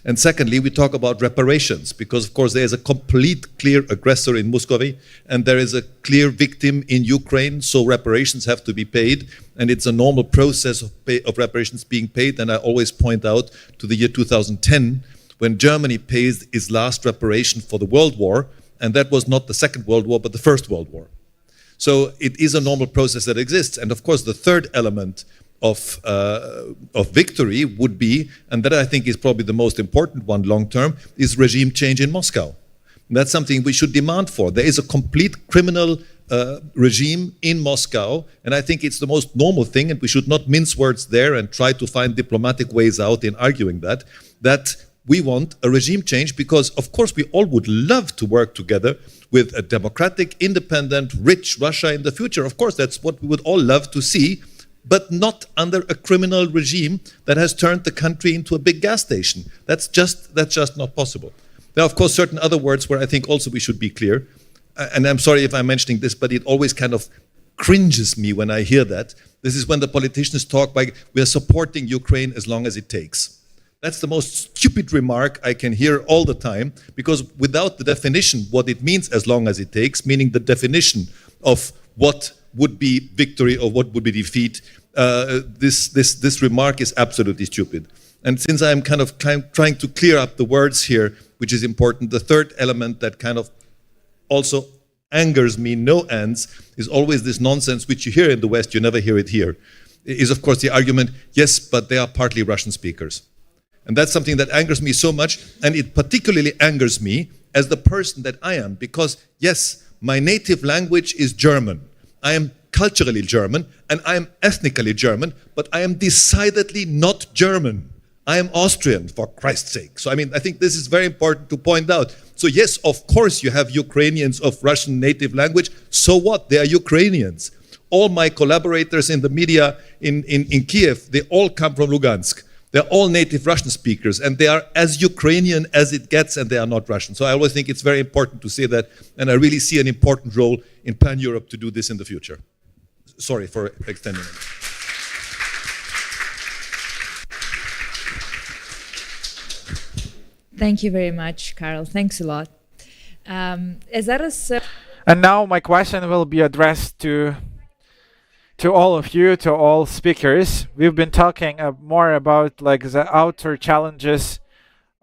S4: And secondly, we talk about reparations, because, of course, there is a complete clear aggressor in Muscovy, and there is a clear victim in Ukraine, so reparations have to be paid. And it's a normal process of reparations being paid. And I always point out to the year 2010, when Germany paid its last reparation for the World War, and that was not the Second World War, but the First World War. So it is a normal process that exists. And of course, the third element of victory would be, and that I think is probably the most important one long-term, is regime change in Moscow. And that's something we should demand for. There is a complete criminal regime in Moscow, and I think it's the most normal thing, and we should not mince words there and try to find diplomatic ways out in arguing that we want a regime change, because, of course, we all would love to work together with a democratic, independent, rich Russia in the future. Of course, that's what we would all love to see. but not under a criminal regime that has turned the country into a big gas station. That's just not possible. There are, of course, certain other words where I think also we should be clear. And I'm sorry if I'm mentioning this, but it always kind of cringes me when I hear that. This is when the politicians talk like, we are supporting Ukraine as long as it takes. That's the most stupid remark I can hear all the time, because without the definition, what it means as long as it takes, meaning the definition of what would be victory or what would be defeat, this remark is absolutely stupid. And since I'm kind of trying to clear up the words here, which is important, the third element that kind of also angers me no ends is always this nonsense which you hear in the West, you never hear it here, is of course the argument, yes, but they are partly Russian speakers. And that's something that angers me so much, and it particularly angers me as the person that I am, because yes, my native language is German. I am culturally German, and I am ethnically German, but I am decidedly not German. I am Austrian, for Christ's sake. So, I mean, I think this is very important to point out. So, yes, of course, you have Ukrainians of Russian native language. So what? They are Ukrainians. All my collaborators in the media in Kiev, they all come from Lugansk. They're all native Russian speakers, and they are as Ukrainian as it gets, and they are not Russian. So I always think it's very important to say that, and I really see an important role in Pan-Europe to do this in the future. Sorry for extending it.
S5: Thank you very much, Karl. Thanks a lot.
S3: And now my question will be addressed to all of you, to all speakers. We've been talking more about like the outer challenges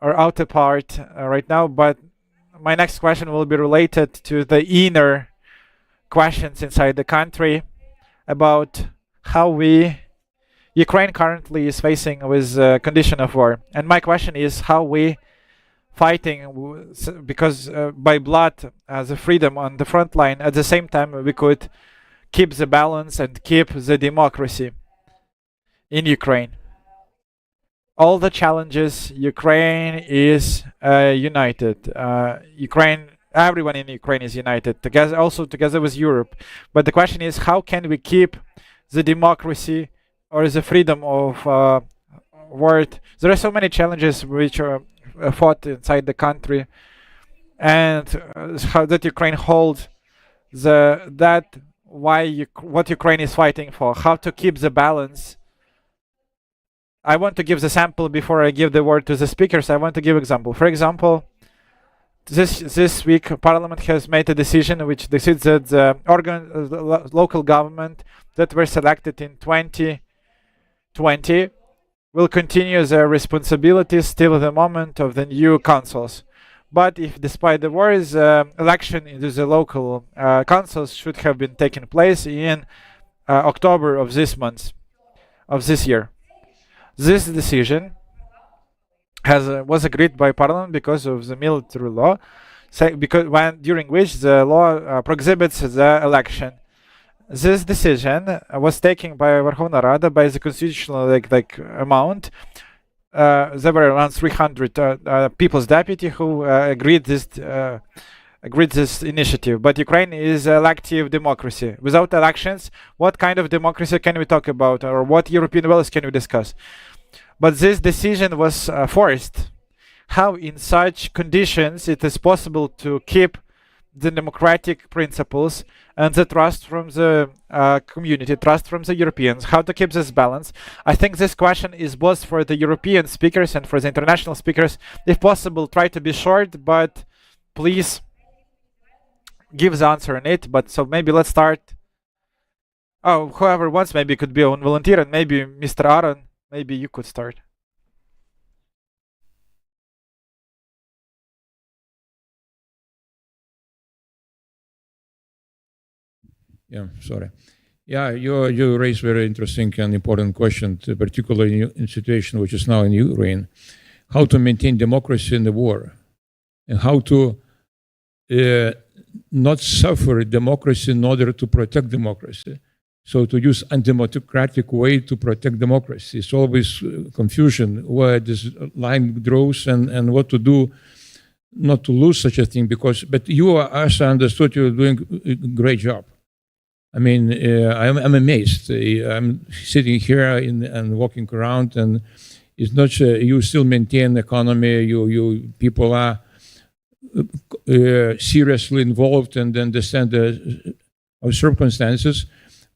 S3: or outer part right now, but my next question will be related to the inner questions inside the country about how Ukraine currently is facing with the condition of war. And my question is how we fighting, because by blood as a freedom on the front line, at the same time we could keep the balance and keep the democracy in Ukraine. All the challenges, Ukraine is united. Everyone in Ukraine is united, together with Europe. But the question is, how can we keep the democracy or the freedom of word? There are so many challenges which are fought inside the country, and how that Ukraine holds what Ukraine is fighting for, how to keep the balance. I want to give the sample before I give the word to the speakers. I want to give example. For example, this week Parliament has made a decision which decides that the local government that were selected in 2020 will continue their responsibilities till the moment of the new councils. But if despite the wars, election into the local councils should have been taken place in October of this year. This decision was agreed by Parliament because of the military law, during which the law prohibits the election. This decision was taken by Verkhovna Rada by the constitutional amount. There were around 300 people's deputy who agreed this initiative. But Ukraine is an elective democracy. Without elections, what kind of democracy can we talk about, or what European values can we discuss? But this decision was forced. How in such conditions it is possible to keep the democratic principles and the trust from the community, trust from the Europeans, how to keep this balance? I think this question is both for the European speakers and for the international speakers. If possible, try to be short, but please give the answer on it. But so maybe let's start. Oh, whoever wants, maybe could be on volunteer, and maybe Mr. Aaron, maybe you could start.
S7: Yeah, sorry. Yeah, you raise very interesting and important question, particularly in situation which is now in Ukraine, how to maintain democracy in the war, and how to not suffer democracy in order to protect democracy. So to use undemocratic way to protect democracy. It's always confusion where this line draws and what to do not to lose such a thing. But you, as I understood, you're doing a great job. I mean, I'm amazed. I'm sitting here and walking around, and it's not you still maintain the economy. You people are seriously involved and understand the circumstances,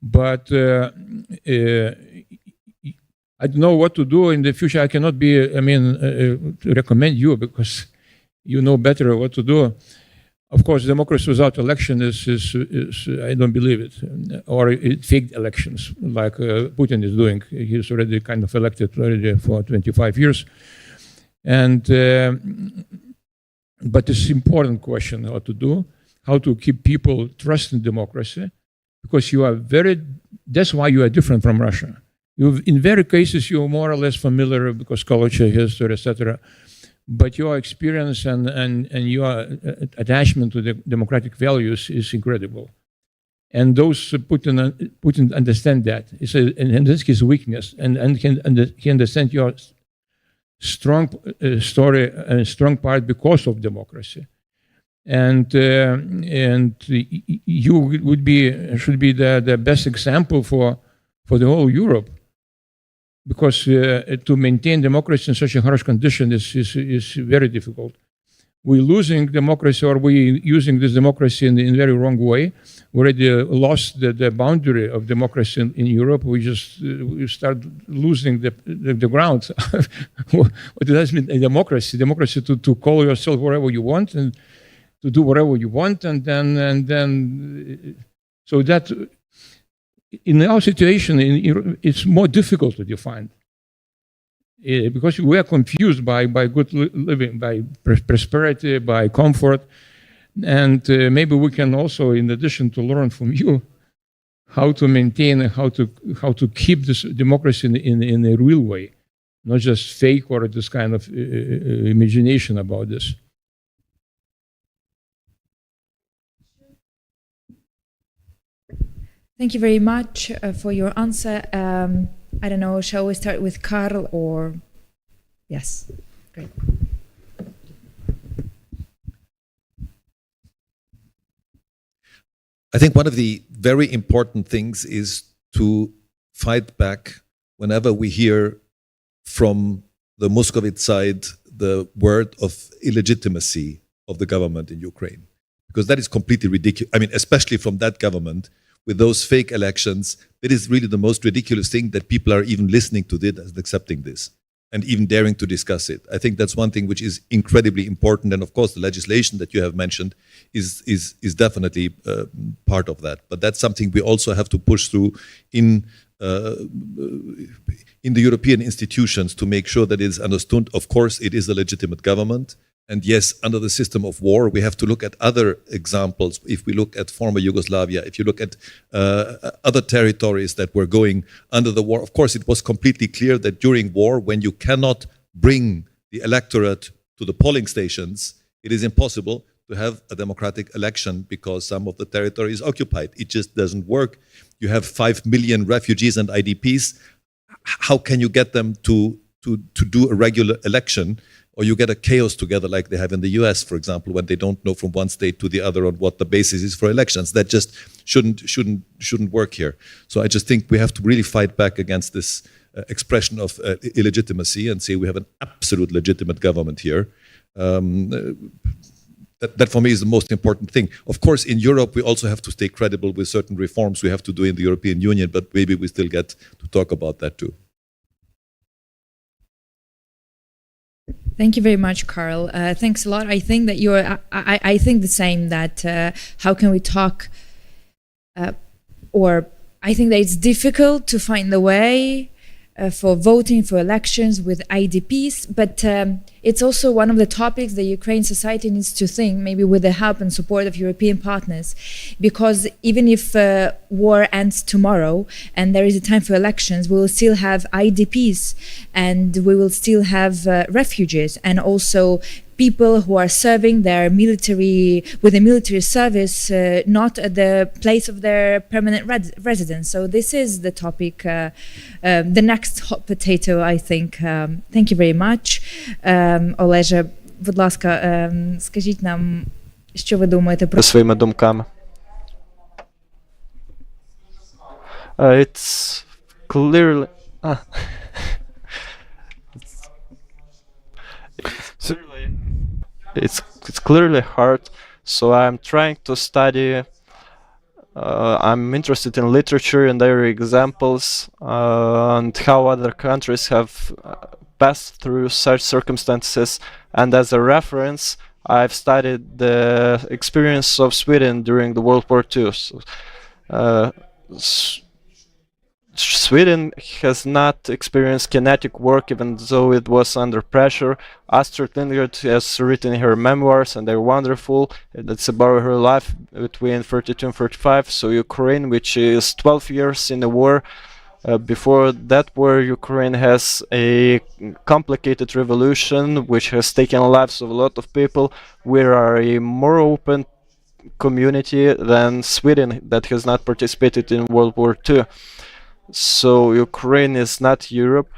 S7: but I don't know what to do in the future. I cannot be. I mean, recommend you because you know better what to do. Of course, democracy without election is I don't believe it, or fake elections like Putin is doing. He's already kind of elected already for 25 years, and but it's an important question how to do, how to keep people trust in democracy, because you are that's why you are different from Russia. In very cases, you're more or less familiar because culture, history, etc. But your experience and your attachment to the democratic values is incredible. And those Putin understand that. And that's his weakness. And he understands your strong story and strong part because of democracy. And you should be the best example for the whole Europe. Because to maintain democracy in such a harsh condition is very difficult. We're losing democracy, or we're using this democracy in a very wrong way. We already lost the boundary of democracy in Europe. We start losing the ground. What does mean democracy? Democracy to call yourself wherever you want and to do whatever you want, and then so that. In our situation, it's more difficult to define because we are confused by good living, by prosperity, by comfort, and maybe we can also, in addition, to learn from you how to maintain and how to keep this democracy in a real way, not just fake or this kind of imagination about this.
S5: Thank you very much for your answer. I don't know, shall we start with Karl or... Yes, great.
S4: I think one of the very important things is to fight back whenever we hear from the Muscovite side the word of illegitimacy of the government in Ukraine. Because that is completely ridiculous. I mean, especially from that government, with those fake elections, it is really the most ridiculous thing that people are even listening to this and accepting this and even daring to discuss it. I think that's one thing which is incredibly important. And of course, the legislation that you have mentioned is definitely part of that. But that's something we also have to push through in the European institutions to make sure that it is understood. Of course, it is a legitimate government. And yes, under the system of war, we have to look at other examples. If we look at former Yugoslavia, if you look at other territories that were going under the war, of course, it was completely clear that during war, when you cannot bring the electorate to the polling stations, it is impossible to have a democratic election because some of the territory is occupied. It just doesn't work. You have 5 million refugees and IDPs. How can you get them to do a regular election? Or you get a chaos together like they have in the US, for example, when they don't know from one state to the other on what the basis is for elections. That just shouldn't work here. So I just think we have to really fight back against this expression of illegitimacy and say we have an absolute legitimate government here. That for me is the most important thing. Of course, in Europe, we also have to stay credible with certain reforms we have to do in the European Union, but maybe we still get to talk about that too.
S5: Thank you very much, Karl. Thanks a lot. I think that you're. I think the same. That how can we talk, or I think that it's difficult to find the way for voting for elections with IDPs, but it's also one of the topics that Ukraine society needs to think, maybe with the help and support of European partners, because even if war ends tomorrow and there is a time for elections, we will still have IDPs and we will still have refugees and also people who are serving their military with a military service not at the place of their permanent residence. So this is the topic, the next hot potato, I think. Thank you very much. Олеже, будь ласка, скажіть нам, що ви думаєте про
S6: Своїми думками. It's clearly.
S3: So,
S6: It's clearly hard. So I'm trying to study. I'm interested in literature and their examples and how other countries have passed through such circumstances. And as a reference, I've studied the experience of Sweden during the World War II. So, Sweden has not experienced kinetic work, even though it was under pressure. Astrid Lindgren has written her memoirs, and they're wonderful. It's about her life between 32 and 35. So Ukraine, which is 12 years in the war, before that war, Ukraine has a complicated revolution, which has taken lives of a lot of people. We are a more open community than Sweden, that has not participated in World War II. So Ukraine is not Europe.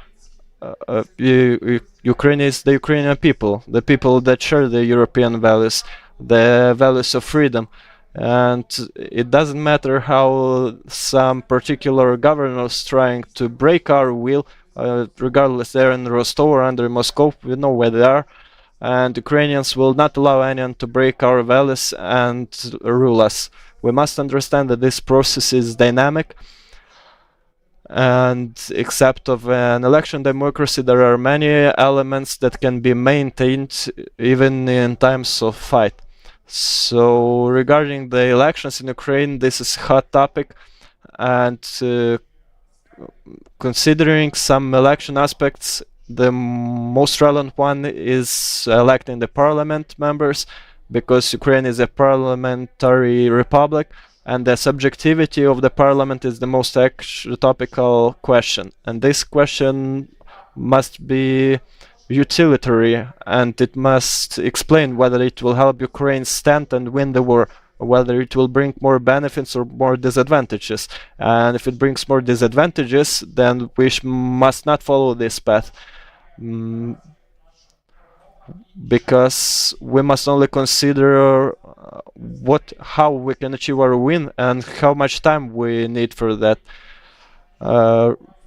S6: Ukraine is the Ukrainian people, the people that share the European values, the values of freedom. And it doesn't matter how some particular governors trying to break our will, regardless they're in Rostov or under Moscow, we know where they are. And Ukrainians will not allow anyone to break our values and rule us. We must understand that this process is dynamic. And except of an election democracy, there are many elements that can be maintained even in times of fight. So regarding the elections in Ukraine, this is a hot topic, and considering some election aspects, the most relevant one is electing the parliament members, because Ukraine is a parliamentary republic. And the subjectivity of the parliament is the most topical question. And this question must be utilitarian, and it must explain whether it will help Ukraine stand and win the war, or whether it will bring more benefits or more disadvantages. And if it brings more disadvantages, then we must not follow this path. Because we must only consider how we can achieve our win and how much time we need for that.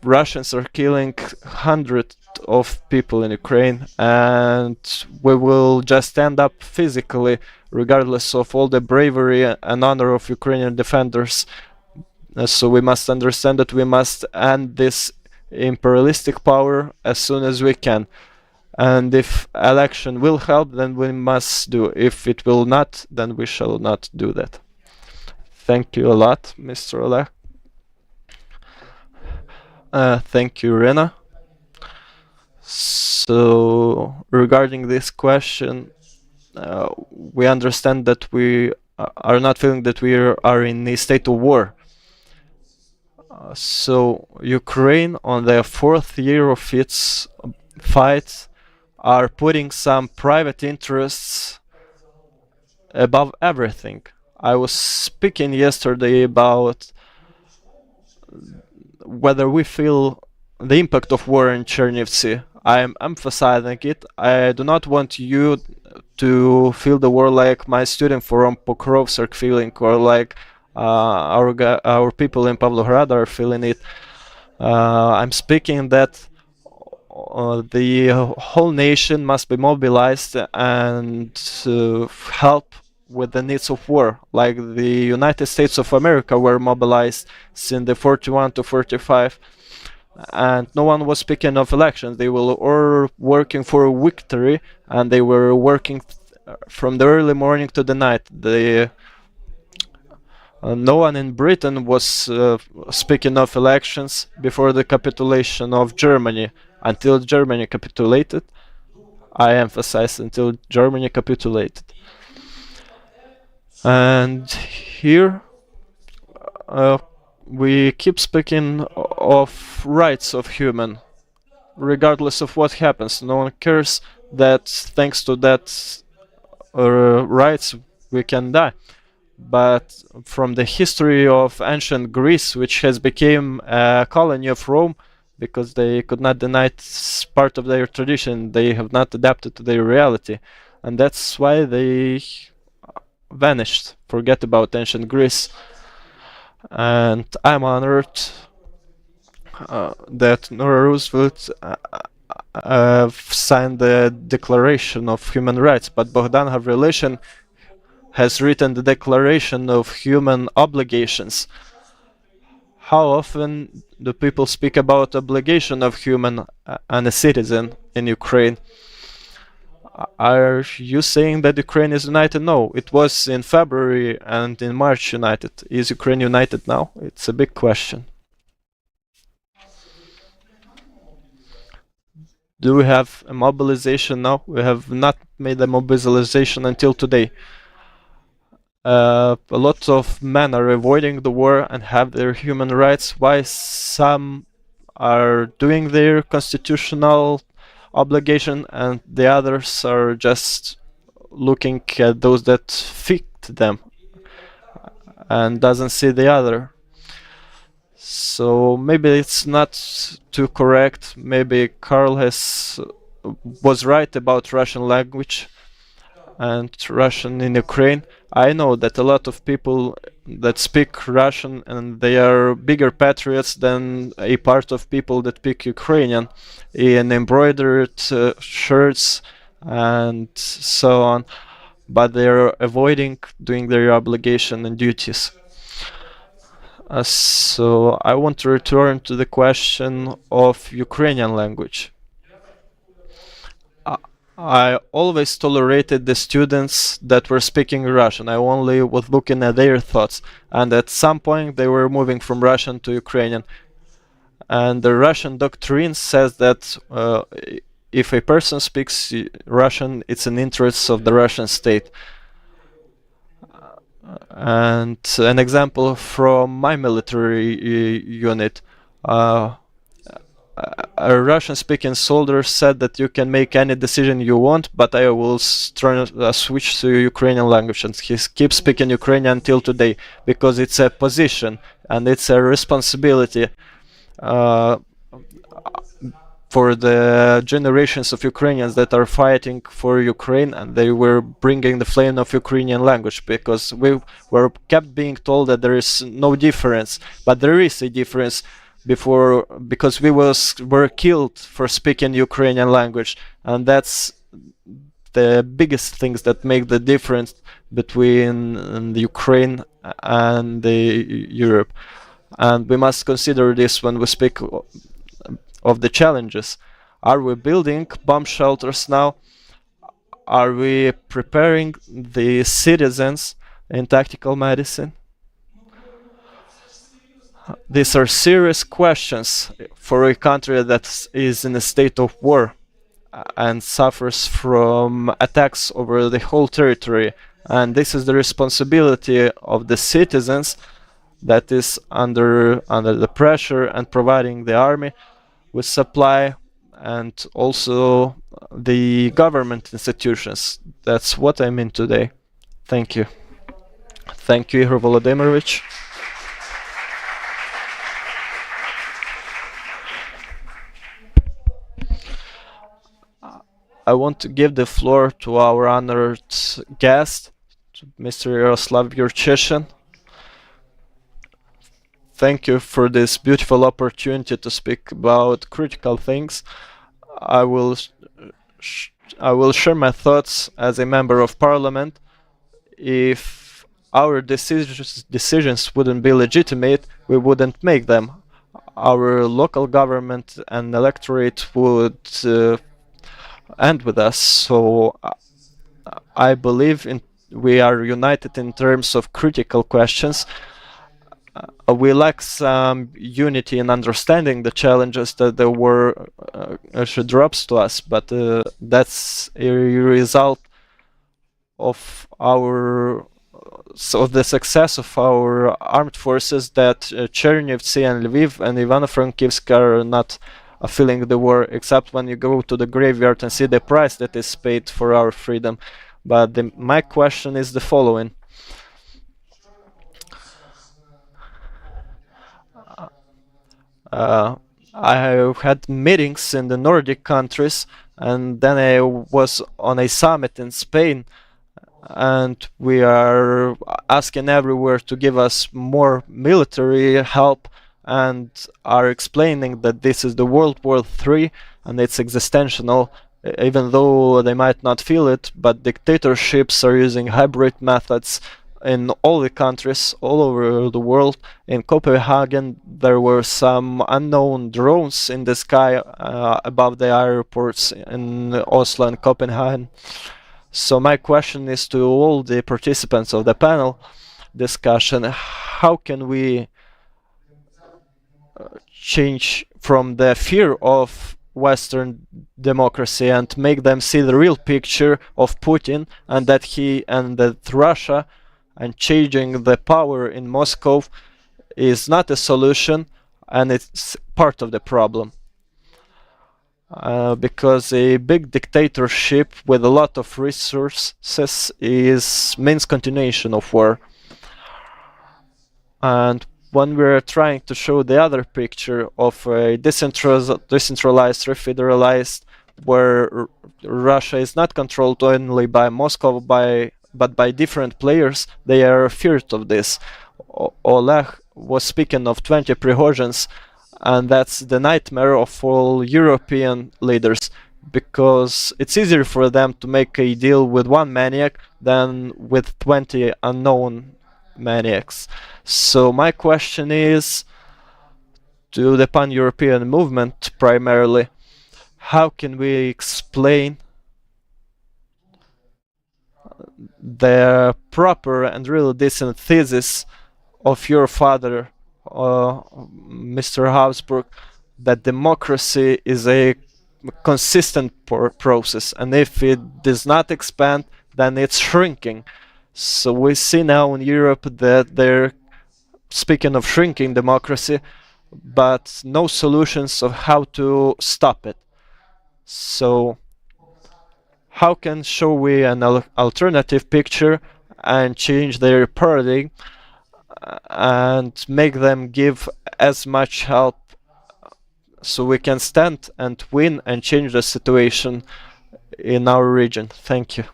S6: Russians are killing hundreds of people in Ukraine, and we will just stand up physically, regardless of all the bravery and honor of Ukrainian defenders. So we must understand that we must end this imperialistic power as soon as we can. And if election will help, then we must do. If it will not, then we shall not do that. Thank you a lot, Mr. Oleg. Thank you, Rena. So regarding this question, we understand that we are not feeling that we are in a state of war. So Ukraine, on the 4th year of its fight, are putting some private interests above everything. I was speaking yesterday about whether we feel the impact of war in Chernivtsi. I am emphasizing it. I do not want you to feel the war like my student from Pokrovsk are feeling, or like our people in Pavlograd are feeling it. I'm speaking that the whole nation must be mobilized and help with the needs of war, like the United States of America were mobilized since the 41 to 45, and no one was speaking of elections. They were all working for a victory, and they were working from the early morning to the night. No one in Britain was speaking of elections before the capitulation of Germany. Until Germany capitulated, I emphasize, until Germany capitulated. And here we keep speaking of rights of human, regardless of what happens. No one cares that thanks to that rights we can die. But from the history of ancient Greece, which has become a colony of Rome, because they could not deny it's part of their tradition, they have not adapted to their reality, and that's why they vanished. Forget about ancient Greece. And I'm honored that Nora Roosevelt signed the Declaration of Human Rights, but Bogdan Havrileshin has written the Declaration of Human Obligations. How often do people speak about obligation of human and a citizen in Ukraine? Are you saying that Ukraine is united? No, it was in February and in March united. Is Ukraine united now? It's a big question. Do we have a mobilization now? We have not made a mobilization until today. A lot of men are avoiding the war and have their human rights. Why some are doing their constitutional obligation and the others are just looking at those that fit them and doesn't see the other? So maybe it's not too correct. Maybe Karl was right about Russian language and Russian in Ukraine. I know that a lot of people that speak Russian and they are bigger patriots than a part of people that speak Ukrainian in embroidered shirts and so on, but they are avoiding doing their obligation and duties. So I want to return to the question of Ukrainian language. I always tolerated the students that were speaking Russian. I only was looking at their thoughts, and at some point they were moving from Russian to Ukrainian. And the Russian doctrine says that if a person speaks Russian, it's an interest of the Russian state. And an example from my military unit. A Russian-speaking soldier said that you can make any decision you want, but I will switch to Ukrainian language, and he keeps speaking Ukrainian until today because it's a position and it's a responsibility for the generations of Ukrainians that are fighting for Ukraine, and they were bringing the flame of Ukrainian language because we were kept being told that there is no difference, but there is a difference. Because we were killed for speaking Ukrainian language, and that's the biggest things that make the difference between the Ukraine and Europe. And we must consider this when we speak of the challenges. Are we building bomb shelters now? Are we preparing the citizens in tactical medicine? These are serious questions for a country that is in a state of war and suffers from attacks over the whole territory. And this is the responsibility of the citizens that is under the pressure and providing the army with supply and also the government institutions. That's what I mean today. Thank you. Thank you, Ihor Volodymyrovich. I want to give the floor to our honored guest, Mr. Yaroslav Yurcheshin. Thank you for this beautiful opportunity to speak about critical things. I will share my thoughts as a member of parliament. If our decisions wouldn't be legitimate, we wouldn't make them. Our local government and electorate would end with us. So I believe we are united in terms of critical questions. We lack some unity in understanding the challenges that the war drops to us, but that's a result of the success of our armed forces that Chernivtsi and Lviv and Ivano-Frankivsk are not feeling the war, except when you go to the graveyard and see the price that is paid for our freedom. But my question is the following. I have had meetings in the Nordic countries, and then I was on a summit in Spain, and we are asking everywhere to give us more military help and are explaining that this is the World War III and it's existential, even though they might not feel it, but dictatorships are using hybrid methods in all the countries all over the world. In Copenhagen, there were some unknown drones in the sky above the airports in Oslo and Copenhagen. So my question is to all the participants of the panel discussion: how can we change from the fear of Western democracy and make them see the real picture of Putin, and that Russia and changing the power in Moscow is not a solution and it's part of the problem? Because a big dictatorship with a lot of resources means continuation of war. And when we're trying to show the other picture of a decentralized, refederalized, where Russia is not controlled only by Moscow, but by different players, they are afraid of this. Oleg was speaking of 20 Prigozhins, and that's the nightmare of all European leaders, because it's easier for them to make a deal with one maniac than with 20 unknown maniacs. So my question is to the pan-European movement primarily: how can we explain the proper and really decent thesis of your father, Mr. Habsburg, that democracy is a consistent process, and if it does not expand, then it's shrinking? So we see now in Europe that they're speaking of shrinking democracy, but no solutions of how to stop it. So how can show we an alternative picture and change their paradigm and make them give as much help so we can stand and win and change the situation in our region? Thank you.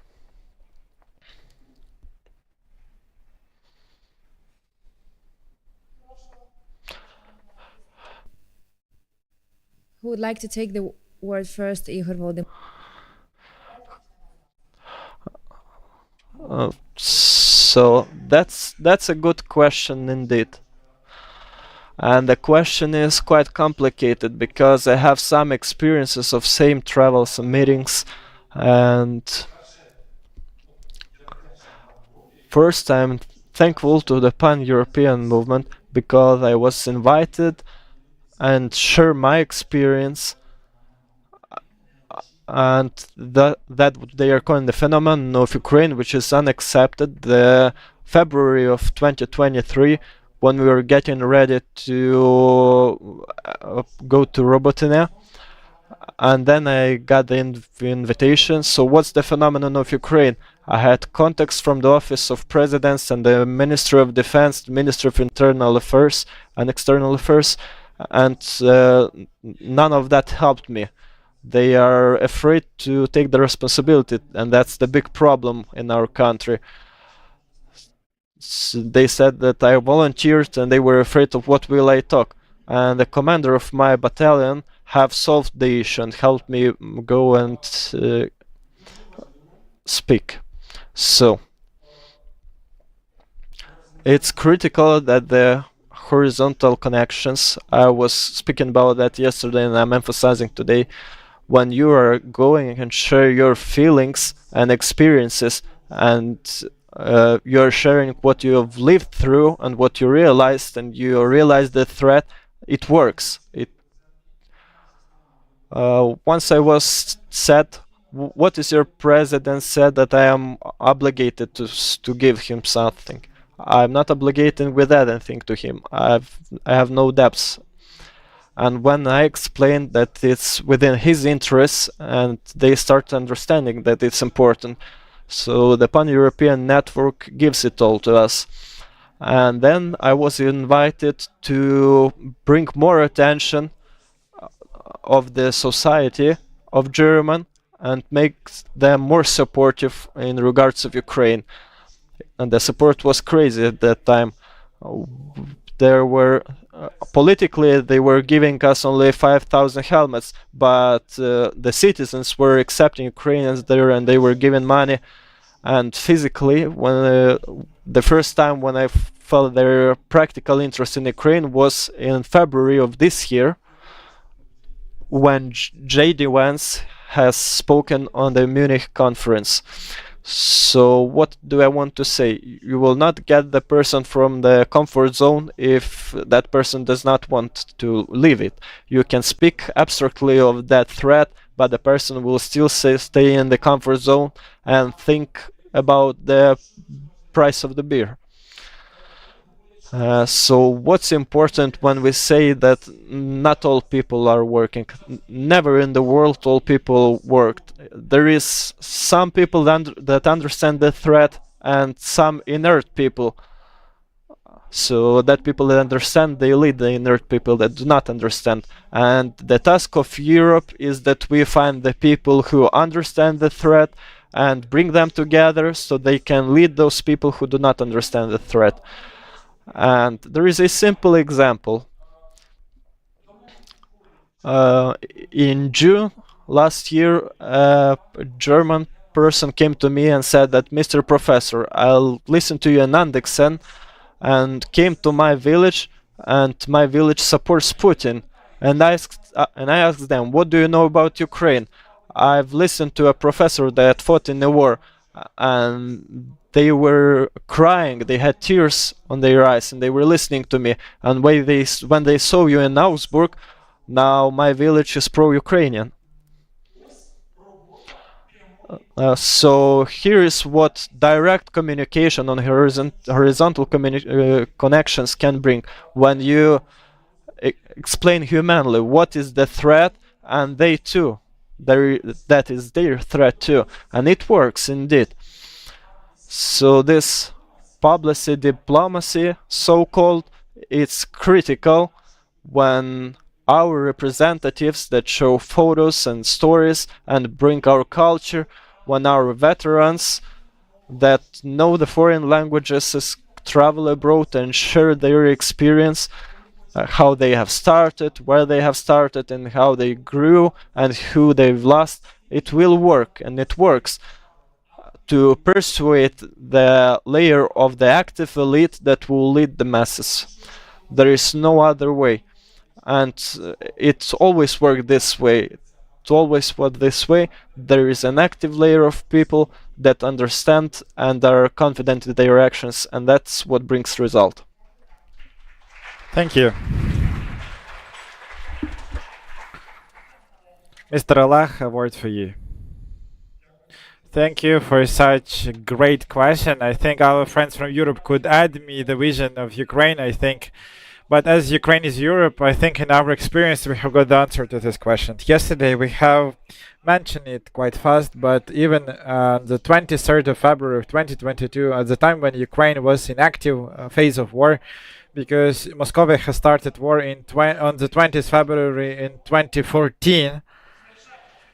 S5: Who would like to take the word first? Ihor Volodymyr.
S6: So that's a good question indeed. And the question is quite complicated because I have some experiences of same travels and meetings. And first, I'm thankful to the pan-European movement because I was invited and share my experience, and that they are calling the phenomenon of Ukraine, which is unaccepted. The February of 2023, when we were getting ready to go to Robotyne, and then I got the invitation. So what's the phenomenon of Ukraine? I had contacts from the Office of Presidents and the Ministry of Defense, the Ministry of Internal Affairs and External Affairs, and none of that helped me. They are afraid to take the responsibility, and that's the big problem in our country. So they said that I volunteered and they were afraid of what will I talk. And the commander of my battalion have solved the issue and helped me go and speak. So it's critical that the horizontal connections, I was speaking about that yesterday and I'm emphasizing today, when you are going and share your feelings and experiences, and you're sharing what you have lived through and what you realized, and you realize the threat, it works. Once I was said, what is your president said that I am obligated to give him something. I'm not obligated with anything to him. I have no debts. And when I explained that it's within his interests, and they start understanding that it's important, so the pan-European network gives it all to us. And then I was invited to bring more attention of the society of German and make them more supportive in regards of Ukraine. And the support was crazy at that time. there were politically they were giving us only 5,000 helmets, but the citizens were accepting Ukrainians there and they were giving money. And physically, when the first time when I felt their practical interest in Ukraine was in February of this year, when J.D. Vance has spoken on the Munich conference. So what do I want to say? You will not get the person from the comfort zone if that person does not want to leave it. You can speak abstractly of that threat, but the person will still stay in the comfort zone and think about the price of the beer. So what's important when we say that not all people are working? Never in the world all people worked. There is some people that understand the threat and some inert people. So that people that understand, they lead the inert people that do not understand. And the task of Europe is that we find the people who understand the threat and bring them together so they can lead those people who do not understand the threat. And there is a simple example. In June last year, a German person came to me and said that, Mr. Professor, I'll listen to you in Andexen, and came to my village, and my village supports Putin. And I asked them, what do you know about Ukraine? I've listened to a professor that fought in the war, and they were crying, they had tears on their eyes, and they were listening to me. And when they saw you in Augsburg, now my village is pro-Ukrainian. So here is what direct communication on horizontal connections can bring. When you explain humanly what is the threat, and they too, that is their threat too, and it works indeed. So this publicity diplomacy, so-called, it's critical when our representatives that show photos and stories and bring our culture, when our veterans that know the foreign languages travel abroad and share their experience, how they have started, where they have started, and how they grew, and who they've lost. It will work, and it works to persuade the layer of the active elite that will lead the masses. There is no other way. And it's always worked this way. It's always worked this way. There is an active layer of people that understand and are confident in their actions, and that's what brings result.
S3: Thank you. Mr. Oleg, a word for you. Thank you for such a great question. I think our friends from Europe could add me the vision of Ukraine, I think. But as Ukraine is Europe, I think in our experience we have got the answer to this question. Yesterday we have mentioned it quite fast, but even the 23rd of February of 2022, at the time when Ukraine was in active phase of war, because Moscow has started war on the 20th February in 2014.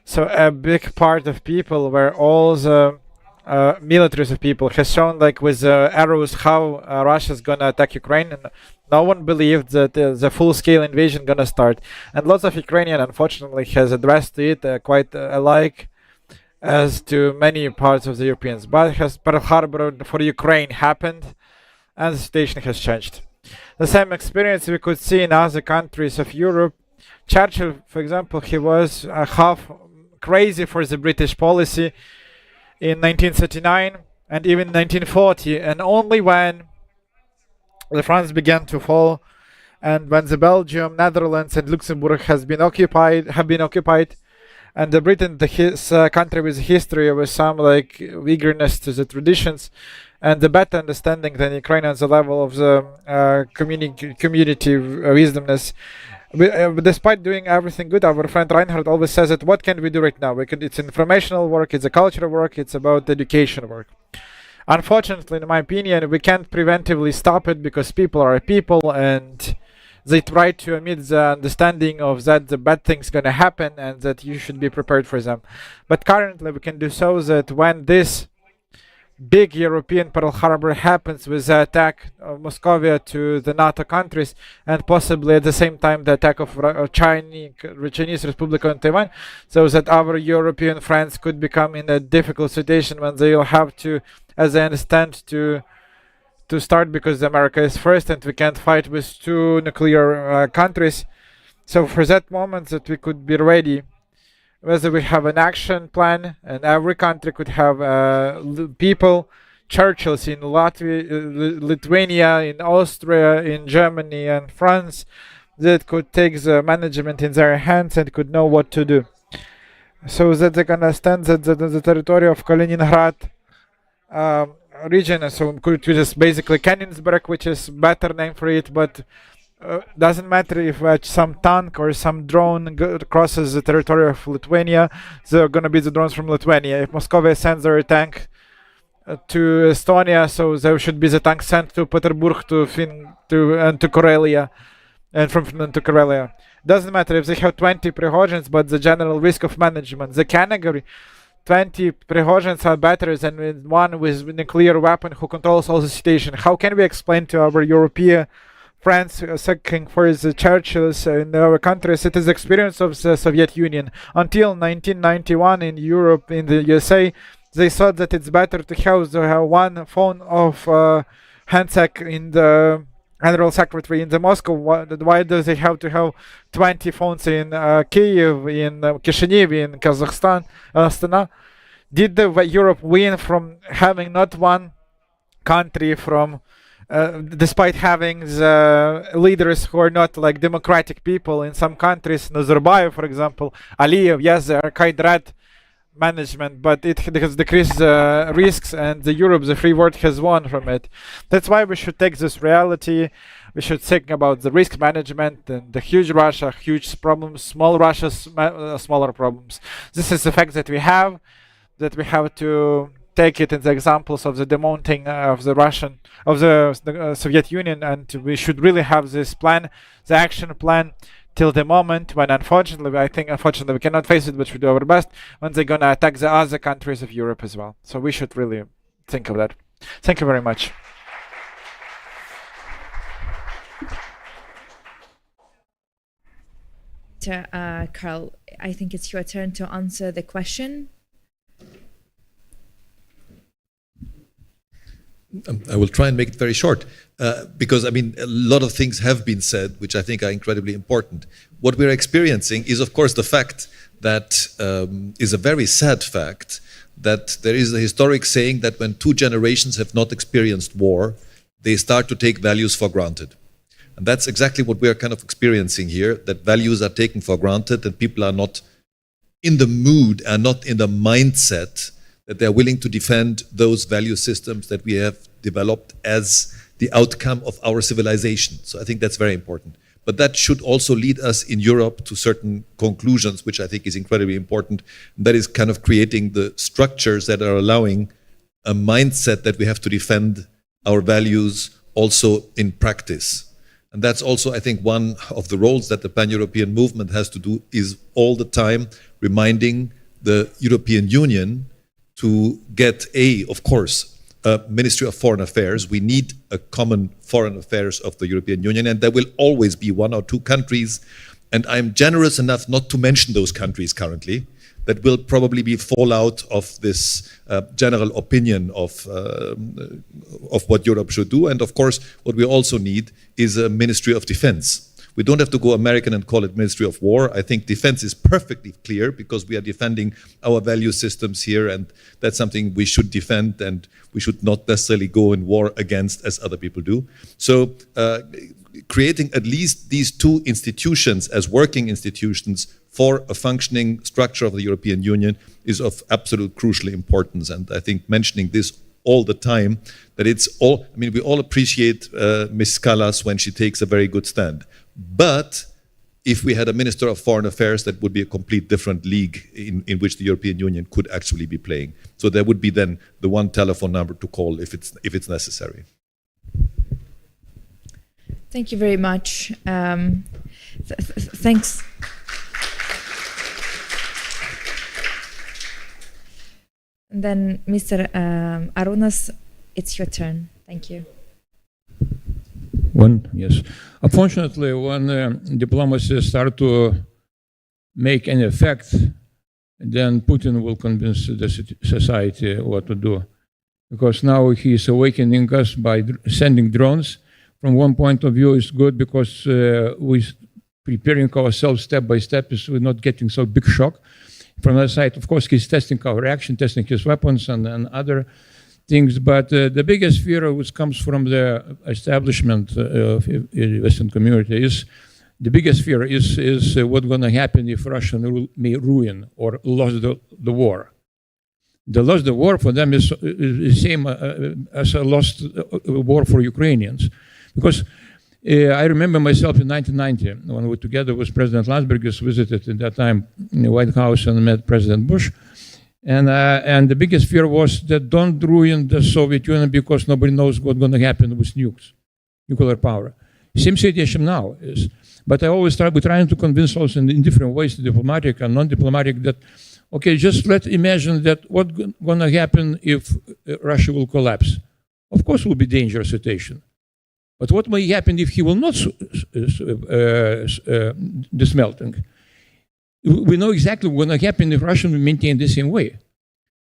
S3: So a big part of people were all the militaries of people has shown like with arrows how Russia's gonna attack Ukraine, and no one believed that the full-scale invasion gonna start. And lots of Ukrainian, unfortunately, has addressed it quite alike as to many parts of the Europeans. But has Pearl Harbor for Ukraine happened, and the situation has changed. The same experience we could see in other countries of Europe. Churchill, for example, he was half crazy for the British policy in 1939 and even 1940, and only when the France began to fall, and when the Belgium, Netherlands, and Luxembourg have been occupied, and the Britain, his country with history with some like eagerness to the traditions, and the better understanding than Ukraine on the level of the community wisdomness. Despite doing everything good, our friend Reinhard always says that what can we do right now? It's informational work, it's a cultural work, it's about education work. Unfortunately, in my opinion, we can't preventively stop it because people are people and they try to omit the understanding of that the bad things gonna happen and that you should be prepared for them. But currently we can do so that when this big European Pearl Harbor happens with the attack of Moscovia to the NATO countries, and possibly at the same time the attack of Chinese Republic on Taiwan, so that our European friends could become in a difficult situation when they will have to, as I understand, to start, because America is first and we can't fight with two nuclear countries. So for that moment that we could be ready, whether we have an action plan, and every country could have people, churches in Latvia, Lithuania, in Austria, in Germany and France, that could take the management in their hands and could know what to do. So that they can understand that the territory of Kaliningrad region, so could just basically Königsberg, which is better name for it, but doesn't matter if some tank or some drone crosses the territory of Lithuania, they're gonna be the drones from Lithuania. If Moscow sends their tank to Estonia, so there should be the tank sent to Petersburg, to Karelia, and from Finland to Karelia. Doesn't matter if they have 20 Prigozhins, but the general risk of management, the category, 20 Prigozhins are better than one with nuclear weapon who controls all the situation. How can we explain to our European friends seeking for the churches in our countries? It is the experience of the Soviet Union. Until 1991 in Europe, in the USA, they thought that it's better to have one phone of Hansak in the General Secretary in the Moscow. Why do they have to have 20 phones in Kiev, in Kishinev, in Kazakhstan, Astana? Did Europe win from having not one country from, despite having the leaders who are not like democratic people in some countries, Nazarbayev, for example, Aliyev, yes, they are quite red management, but it has decreased risks, and the Europe, the free world, has won from it. That's why we should take this reality. We should think about the risk management and the huge Russia, huge problems, small Russia, smaller problems. This is the fact that we have to take it in the examples of the demounting of the Soviet Union, and we should really have this plan, the action plan, till the moment when unfortunately we cannot face it, but we do our best, when they're gonna attack the other countries of Europe as well. So we should really think of that. Thank you very much.
S5: Karl, I think it's your turn to answer the question.
S4: I will try and make it very short, because I mean a lot of things have been said which I think are incredibly important. What we're experiencing is, of course, the fact that is a very sad fact that there is a historic saying that when two generations have not experienced war, they start to take values for granted. And that's exactly what we are kind of experiencing here, that values are taken for granted and people are not in the mood, are not in the mindset that they're willing to defend those value systems that we have developed as the outcome of our civilization. So I think that's very important. But that should also lead us in Europe to certain conclusions, which I think is incredibly important. And that is kind of creating the structures that are allowing a mindset that we have to defend our values also in practice. And that's also, I think, one of the roles that the pan-European movement has to do, is all the time reminding the European Union to get of course, a Ministry of Foreign Affairs. We need a common foreign affairs of the European Union, and there will always be one or two countries, and I'm generous enough not to mention those countries currently, that will probably be fallout of this general opinion of what Europe should do. And of course, what we also need is a Ministry of Defense. We don't have to go American and call it Ministry of War. I think defense is perfectly clear, because we are defending our value systems here, and that's something we should defend, and we should not necessarily go in war against as other people do. So creating at least these two institutions as working institutions for a functioning structure of the European Union is of absolute crucial importance. And I think mentioning this all the time, that it's all, I mean, we all appreciate Ms. Kallas when she takes a very good stand. But if we had a Minister of Foreign Affairs, that would be a complete different league in which the European Union could actually be playing. So there would be then the one telephone number to call if it's necessary.
S5: Thank you very much. Thanks. And then Mr. Arunas, it's your turn. Thank you.
S7: Yes. Unfortunately, when diplomacy starts to make an effect, then Putin will convince the society what to do. Because now he is awakening us by sending drones. From one point of view, it's good because we're preparing ourselves step by step, so we're not getting so big shock. From the other side, of course, he's testing our reaction, testing his weapons and other things. But the biggest fear which comes from the establishment of the Western community is the biggest fear is what's going to happen if Russia may ruin or lose the war. The lost the war for them is the same as a lost war for Ukrainians. Because I remember myself in 1990 when we together with President Landsbergis visited at that time in the White House and met President Bush. And the biggest fear was that don't ruin the Soviet Union because nobody knows what's going to happen with nukes, nuclear power. Same situation now is. But I always we're trying to convince also in different ways, diplomatic and non-diplomatic, that, okay, just let's imagine that what's going to happen if Russia will collapse. Of course, it will be a dangerous situation. But what may happen if he will not dismelting? We know exactly what's going to happen if Russia will maintain the same way.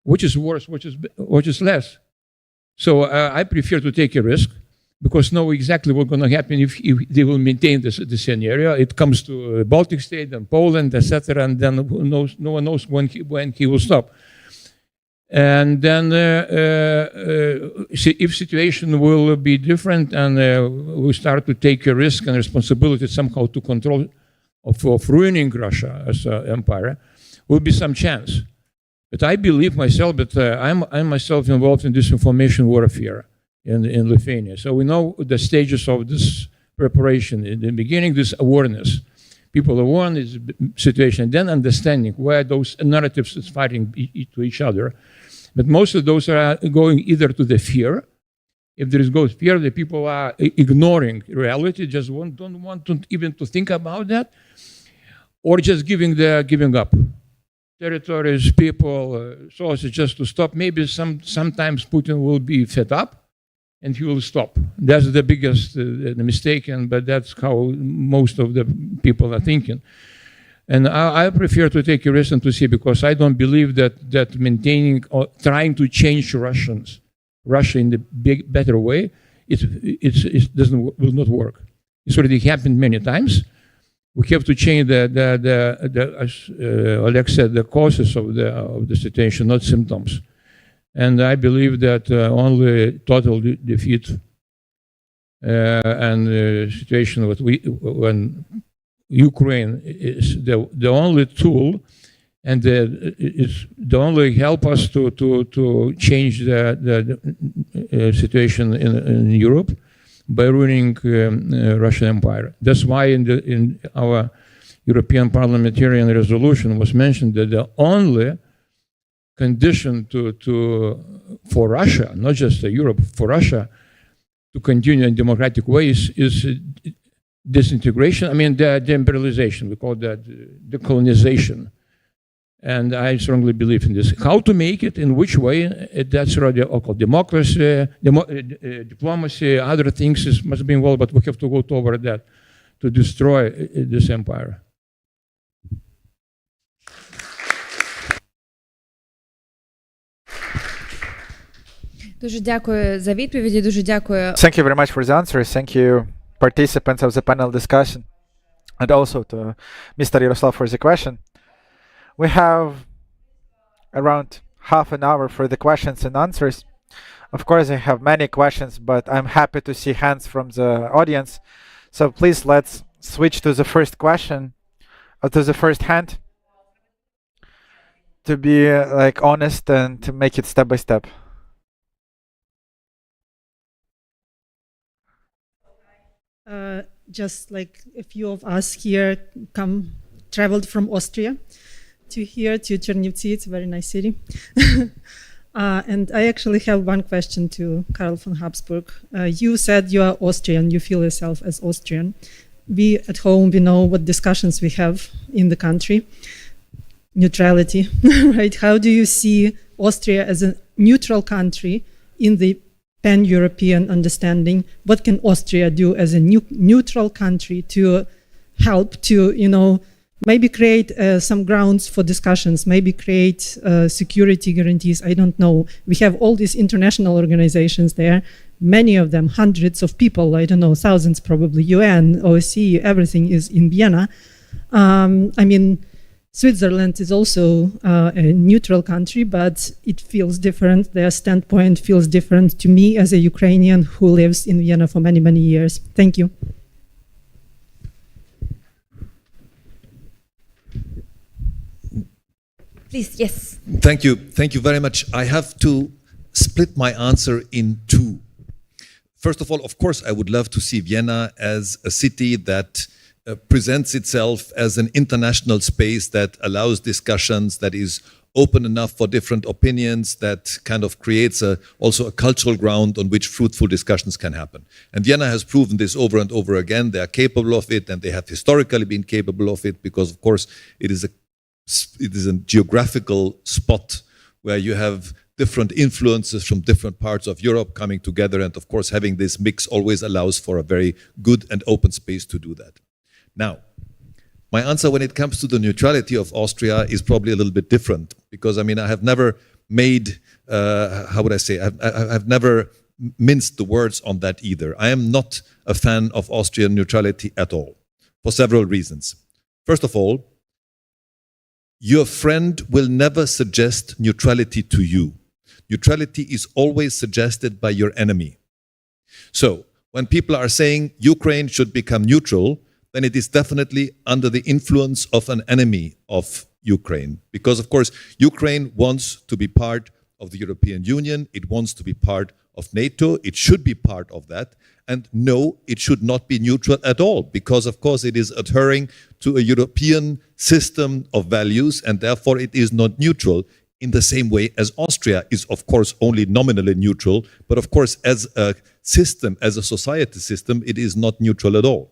S7: Which is worse, which is less. So I prefer to take a risk because know exactly what's going to happen if they will maintain the scenario. It comes to Baltic state and Poland, etc., and then no one knows when he will stop. And then if situation will be different and we start to take a risk and responsibility somehow to control of ruining Russia as an empire, will be some chance. But I believe myself that I'm myself involved in this information warfare in Lithuania. So we know the stages of this preparation. In the beginning, this awareness. People are warned is situation, then understanding where those narratives is fighting to each other. But most of those are going either to the fear. If there is fear, the people are ignoring reality, just don't want to even to think about that, or just giving up. Territories, people, sources just to stop. Maybe sometimes Putin will be fed up and he will stop. That's the biggest mistake, but that's how most of the people are thinking. And I prefer to take a risk and to see, because I don't believe that maintaining or trying to change Russia in the better way, it will not work. It's already happened many times. We have to change as Oleg said, the causes of the situation, not symptoms. And I believe that only total defeat and situation when Ukraine is the only tool and it's the only help us to change the situation in Europe by ruining Russian Empire. That's why in our European parliamentarian resolution was mentioned that the only condition for Russia, not just Europe, for Russia to continue in democratic ways is disintegration. I mean, the imperialization. We call that decolonization. And I strongly believe in this. How to make it, in which way, that's already called democracy, diplomacy, other things must be involved, but we have to go toward that to destroy this empire.
S5: Дуже дякую за відповіді, дуже дякую.
S3: Thank you very much for the answers. Thank you, participants of the panel discussion, and also to Mr. Yaroslav for the question. We have around half an hour for the questions and answers. Of course, I have many questions, but I'm happy to see hands from the audience. So please, let's switch to the first question, or to the first hand, to be like honest and to make it step by step.
S8: Just like a few of us here traveled from Austria to here to Chernivtsi. It's a very nice city. And I actually have one question to Karl von Habsburg. You said you are Austrian, you feel yourself as Austrian. We at home, we know what discussions we have in the country. Neutrality, right? How do you see Austria as a neutral country in the pan-European understanding? What can Austria do as a neutral country to help to, maybe create some grounds for discussions, maybe create security guarantees? I don't know. We have all these international organizations there, many of them, hundreds of people, I don't know, thousands probably, UN, OSCE, everything is in Vienna. Switzerland is also a neutral country, but it feels different. Their standpoint feels different to me as a Ukrainian who lives in Vienna for many, many years. Thank you.
S5: Please, yes.
S4: Thank you. Thank you very much. I have to split my answer in two. First of all, of course, I would love to see Vienna as a city that presents itself as an international space that allows discussions, that is open enough for different opinions, that kind of creates also a cultural ground on which fruitful discussions can happen. And Vienna has proven this over and over again. They are capable of it, and they have historically been capable of it because, of course, it is a geographical spot where you have different influences from different parts of Europe coming together, and of course having this mix always allows for a very good and open space to do that. Now, my answer when it comes to the neutrality of Austria is probably a little bit different, because I have never made, I've never minced the words on that either. I am not a fan of Austrian neutrality at all, for several reasons. First of all, your friend will never suggest neutrality to you. Neutrality is always suggested by your enemy. So, when people are saying Ukraine should become neutral, then it is definitely under the influence of an enemy of Ukraine. Because, of course, Ukraine wants to be part of the European Union, it wants to be part of NATO, it should be part of that. And no, it should not be neutral at all, because, of course, it is adhering to a European system of values, and therefore it is not neutral in the same way as Austria is, of course, only nominally neutral. But, of course, as a system, as a society system, it is not neutral at all.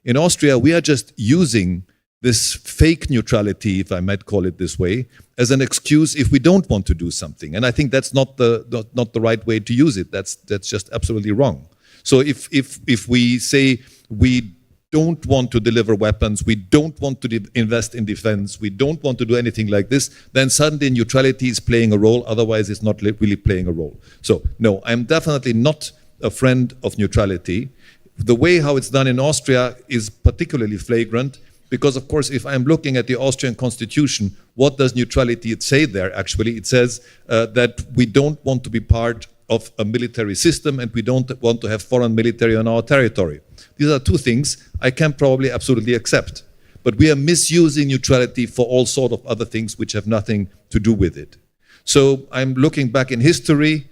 S4: In Austria, we are just using this fake neutrality, if I might call it this way, as an excuse if we don't want to do something. And I think that's not the right way to use it. That's just absolutely wrong. So if we say we don't want to deliver weapons, we don't want to invest in defense, we don't want to do anything like this, then suddenly neutrality is playing a role, otherwise it's not really playing a role. So no, I'm definitely not a friend of neutrality. The way how it's done in Austria is particularly flagrant, because of course if I'm looking at the Austrian constitution, what does neutrality say there actually? It says that we don't want to be part of a military system and we don't want to have foreign military on our territory. These are two things I can probably absolutely accept. But we are misusing neutrality for all sorts of other things which have nothing to do with it. So I'm looking back in history.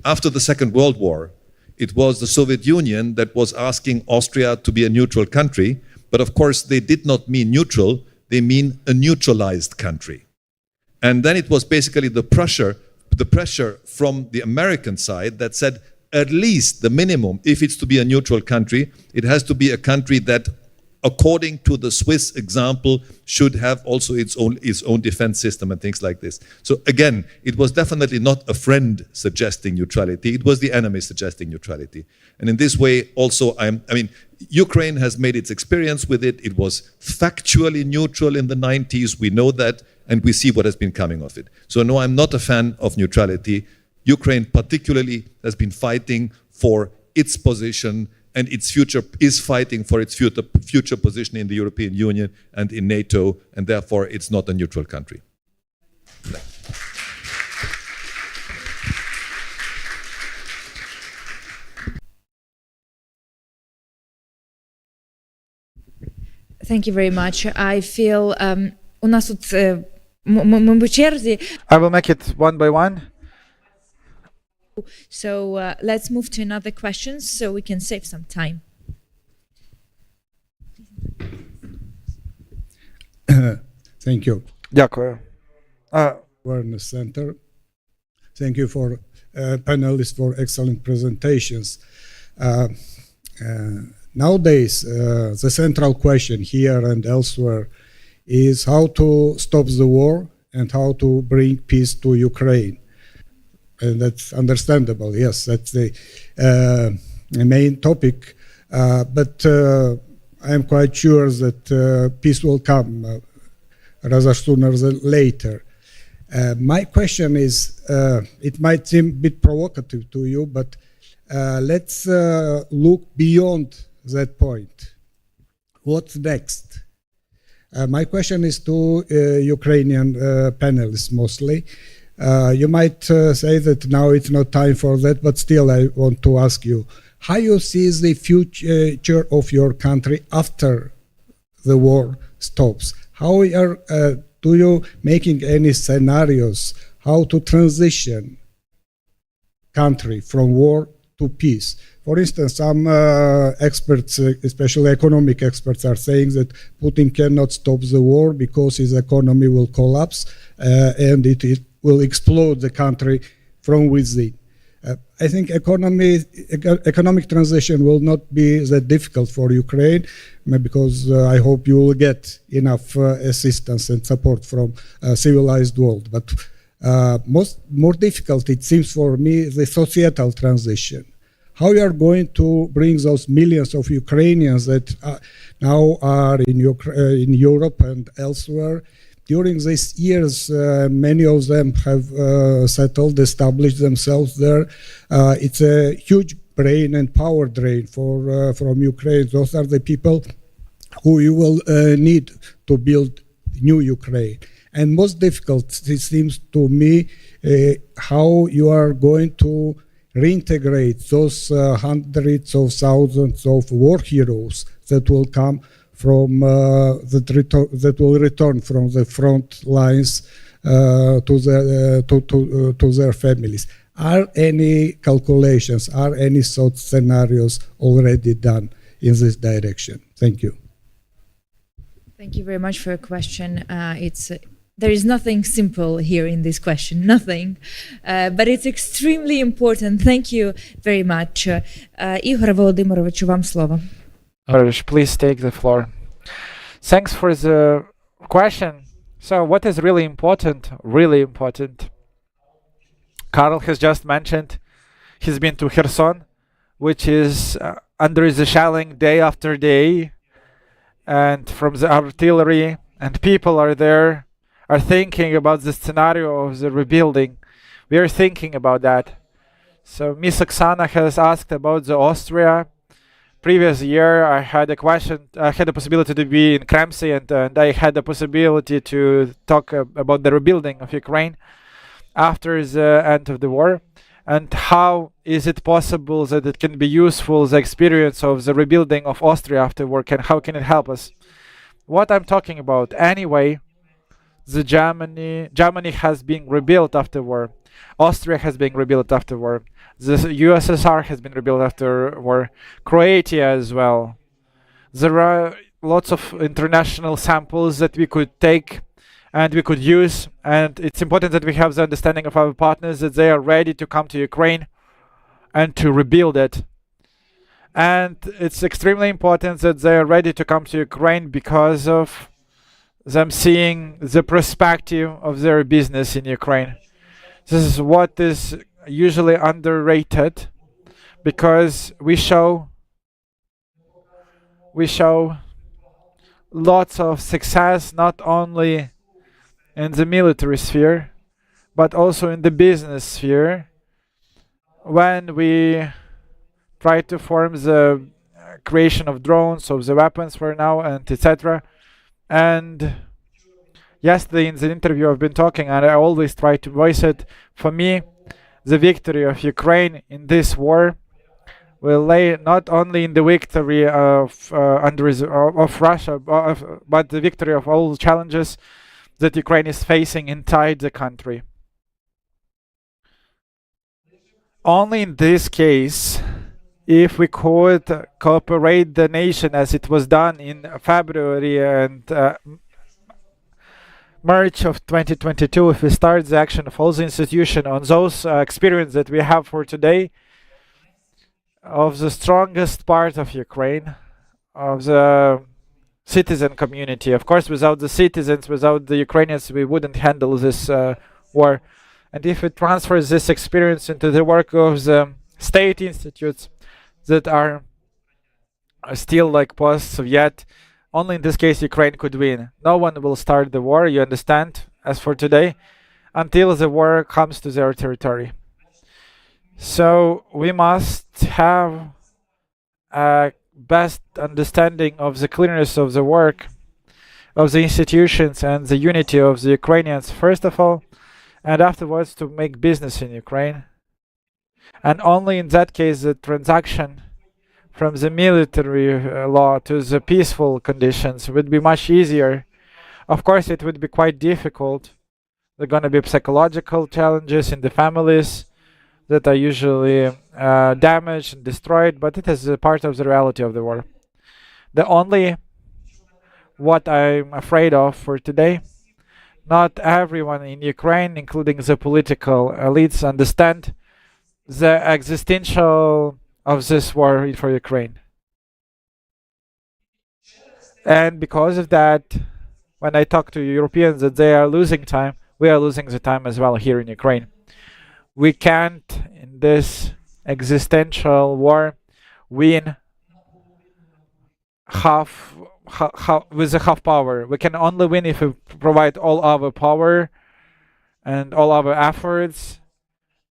S4: After the Second World War, it was the Soviet Union that was asking Austria to be a neutral country. But of course, they did not mean neutral, they mean a neutralized country. And then it was basically the pressure from the American side that said, at least the minimum, if it's to be a neutral country, it has to be a country that, according to the Swiss example, should have also its own defense system and things like this. So again, it was definitely not a friend suggesting neutrality, it was the enemy suggesting neutrality. And in this way also, Ukraine has made its experience with it. It was factually neutral in the 90s, we know that, and we see what has been coming of it. So no, I'm not a fan of neutrality. Ukraine particularly has been fighting for its position, and its future is fighting for its future position in the European Union and in NATO, and therefore it's not a neutral country.
S5: Thank you very much. I feel у нас тут ми по черзі.
S3: I will make it one by one.
S5: So let's move to another question so we can save some time.
S9: Thank you.
S3: Дякую.
S9: Awareness Center. Thank you for panelists for excellent presentations. Nowadays, the central question here and elsewhere is how to stop the war and how to bring peace to Ukraine. And that's understandable. Yes, that's the main topic. But I'm quite sure that peace will come rather sooner than later. My question is, it might seem a bit provocative to you, but let's look beyond that point. What's next? My question is to Ukrainian panelists mostly. You might say that now it's not time for that, but still I want to ask you, how you see the future of your country after the war stops? How do you making any scenarios how to transition country from war to peace? For instance, some experts, especially economic experts, are saying that Putin cannot stop the war because his economy will collapse and it will explode the country from within. I think economic transition will not be that difficult for Ukraine because I hope you will get enough assistance and support from a civilized world. But more difficult, it seems for me, the societal transition. How you are going to bring those millions of Ukrainians that now are in Europe and elsewhere. During these years, many of them have settled, established themselves there. It's a huge brain and power drain from Ukraine. Those are the people who you will need to build new Ukraine. And most difficult, it seems to me, how you are going to reintegrate those hundreds of thousands of war heroes that will come from that will return from the front lines to their families. Are any calculations, are any thought scenarios already done in this direction? Thank you.
S5: Thank you very much for your question. There is nothing simple here in this question, nothing, but it's extremely important. Thank you very much. Ігоре Володимировичу, вам слово.
S3: Please take the floor. Thanks for the question. So what is really important? Really important. Karl has just mentioned he's been to Kherson, which is under the shelling day after day, and from the artillery, and people are there, are thinking about the scenario of the rebuilding. We are thinking about that. So Miss Oksana has asked about the Austria. Previous year I had a question, I had the possibility to be in Chernivtsi, and I had the possibility to talk about the rebuilding of Ukraine after the end of the war, and how is it possible that it can be useful, the experience of the rebuilding of Austria after war, and how can it help us? What I'm talking about anyway, the Germany has been rebuilt after war. Austria has been rebuilt after war. The USSR has been rebuilt after war. Croatia as well. There are lots of international samples that we could take and we could use, and it's important that we have the understanding of our partners that they are ready to come to Ukraine and to rebuild it. And it's extremely important that they are ready to come to Ukraine because of them seeing the perspective of their business in Ukraine. This is what is usually underrated, because we show lots of success not only in the military sphere but also in the business sphere when we try to form the creation of drones, of the weapons for now, and etc. And yesterday in the interview I've been talking, and I always try to voice it, for me the victory of Ukraine in this war will lay not only in the victory of Russia, but the victory of all the challenges that Ukraine is facing inside the country. Only in this case, if we could cooperate the nation as it was done in February and March of 2022, if we start the action of all the institutions on those experience that we have for today, of the strongest part of Ukraine, of the citizen community. Of course, without the citizens, without the Ukrainians, we wouldn't handle this war. And if it transfers this experience into the work of the state institutes that are still like post-Soviet, only in this case Ukraine could win. No one will start the war, you understand, as for today, until the war comes to their territory. So we must have a best understanding of the clearness of the work of the institutions and the unity of the Ukrainians, first of all, and afterwards to make business in Ukraine. And only in that case the transaction from the military law to the peaceful conditions would be much easier. Of course, it would be quite difficult. There are going to be psychological challenges in the families that are usually damaged and destroyed, but it is a part of the reality of the war. The only what I'm afraid of for today, not everyone in Ukraine, including the political elites, understand the existential of this war for Ukraine. And because of that, when I talk to Europeans that they are losing time, we are losing the time as well here in Ukraine. We can't, in this existential war, win with a half power. We can only win if we provide all our power and all our efforts,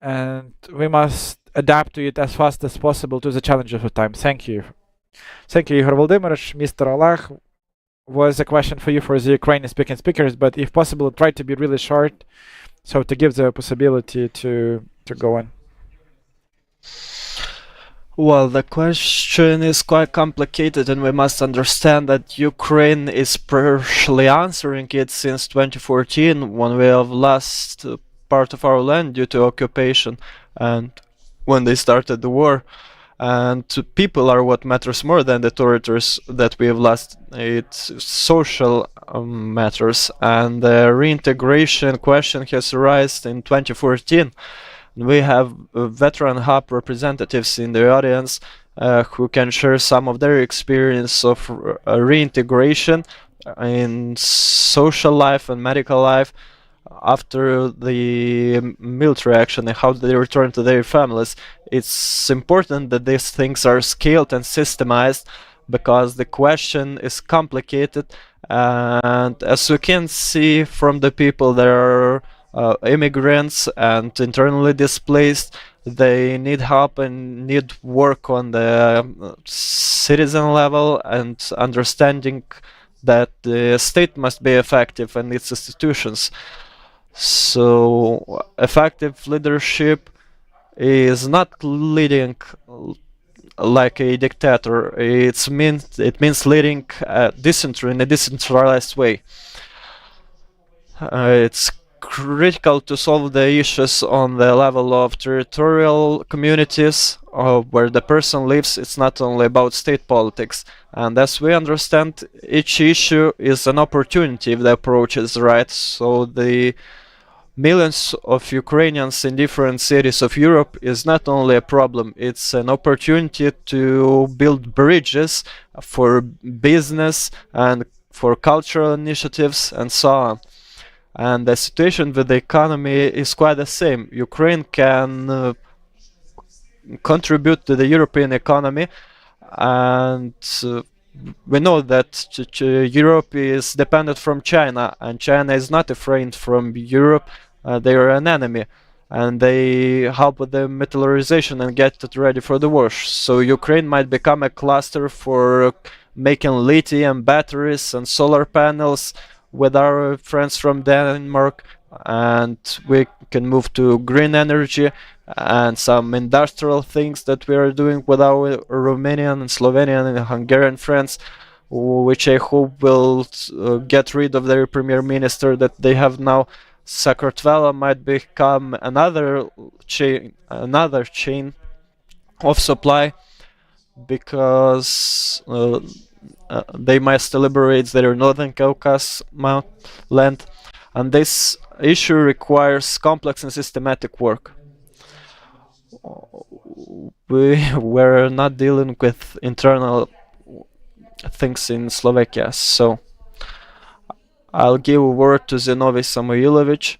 S3: and we must adapt to it as fast as possible to the challenges of time. Thank you. Thank you, Igor Volodymyrovich. Mr. Oleg, was a question for you for the Ukrainian speaking speakers, but if possible, try to be really short, so to give the possibility to go on.
S6: Well, the question is quite complicated, and we must understand that Ukraine is partially answering it since 2014, when we have lost part of our land due to occupation and when they started the war. And people are what matters more than the territories that we have lost. It's social matters, and the reintegration question has arisen in 2014. We have veteran hub representatives in the audience who can share some of their experience of reintegration in social life and medical life after the military action and how they return to their families. It's important that these things are scaled and systemized, because the question is complicated, and as you can see from the people that are immigrants and internally displaced, they need help and need work on the citizen level and understanding that the state must be effective and its institutions. So effective leadership is not leading like a dictator. It means leading in a decentralized way. It's critical to solve the issues on the level of territorial communities where the person lives. It's not only about state politics. And as we understand, each issue is an opportunity if the approach is right. So the millions of Ukrainians in different cities of Europe is not only a problem, it's an opportunity to build bridges for business and for cultural initiatives and so on. And the situation with the economy is quite the same. Ukraine can contribute to the European economy, and we know that Europe is dependent from China, and China is not a friend from Europe. They are an enemy, and they help with the militarization and get it ready for the war. So Ukraine might become a cluster for making lithium batteries and solar panels with our friends from Denmark, and we can move to green energy and some industrial things that we are doing with our Romanian and Slovenian and Hungarian friends, which I hope will get rid of their premier minister that they have now. Sakartvelo might become another chain of supply, because they must liberate their Northern Caucasus land, and this issue requires complex and systematic work. We're not dealing with internal things in Slovakia. So I'll give a word to Zinovi Samoilovich,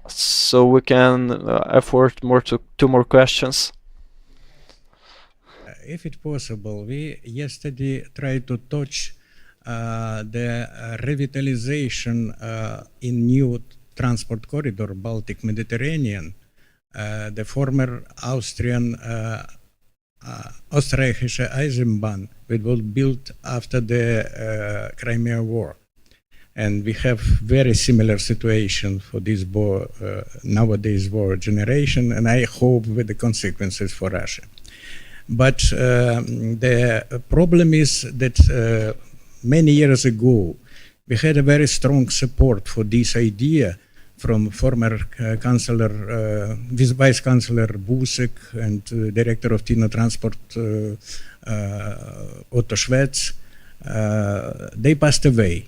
S6: so we can afford more to 2 more questions.
S10: If it's possible, we yesterday tried to touch the revitalization in new transport corridor, Baltic Mediterranean, the former Austrian Österreichische Eisenbahn, which was built after the Crimea War. And we have very similar situation for this nowadays war generation, and I hope with the consequences for Russia. But the problem is that many years ago, we had a very strong support for this idea from former Vice Chancellor Busek and Director of Tino Transport Otto Schwetz. They passed away.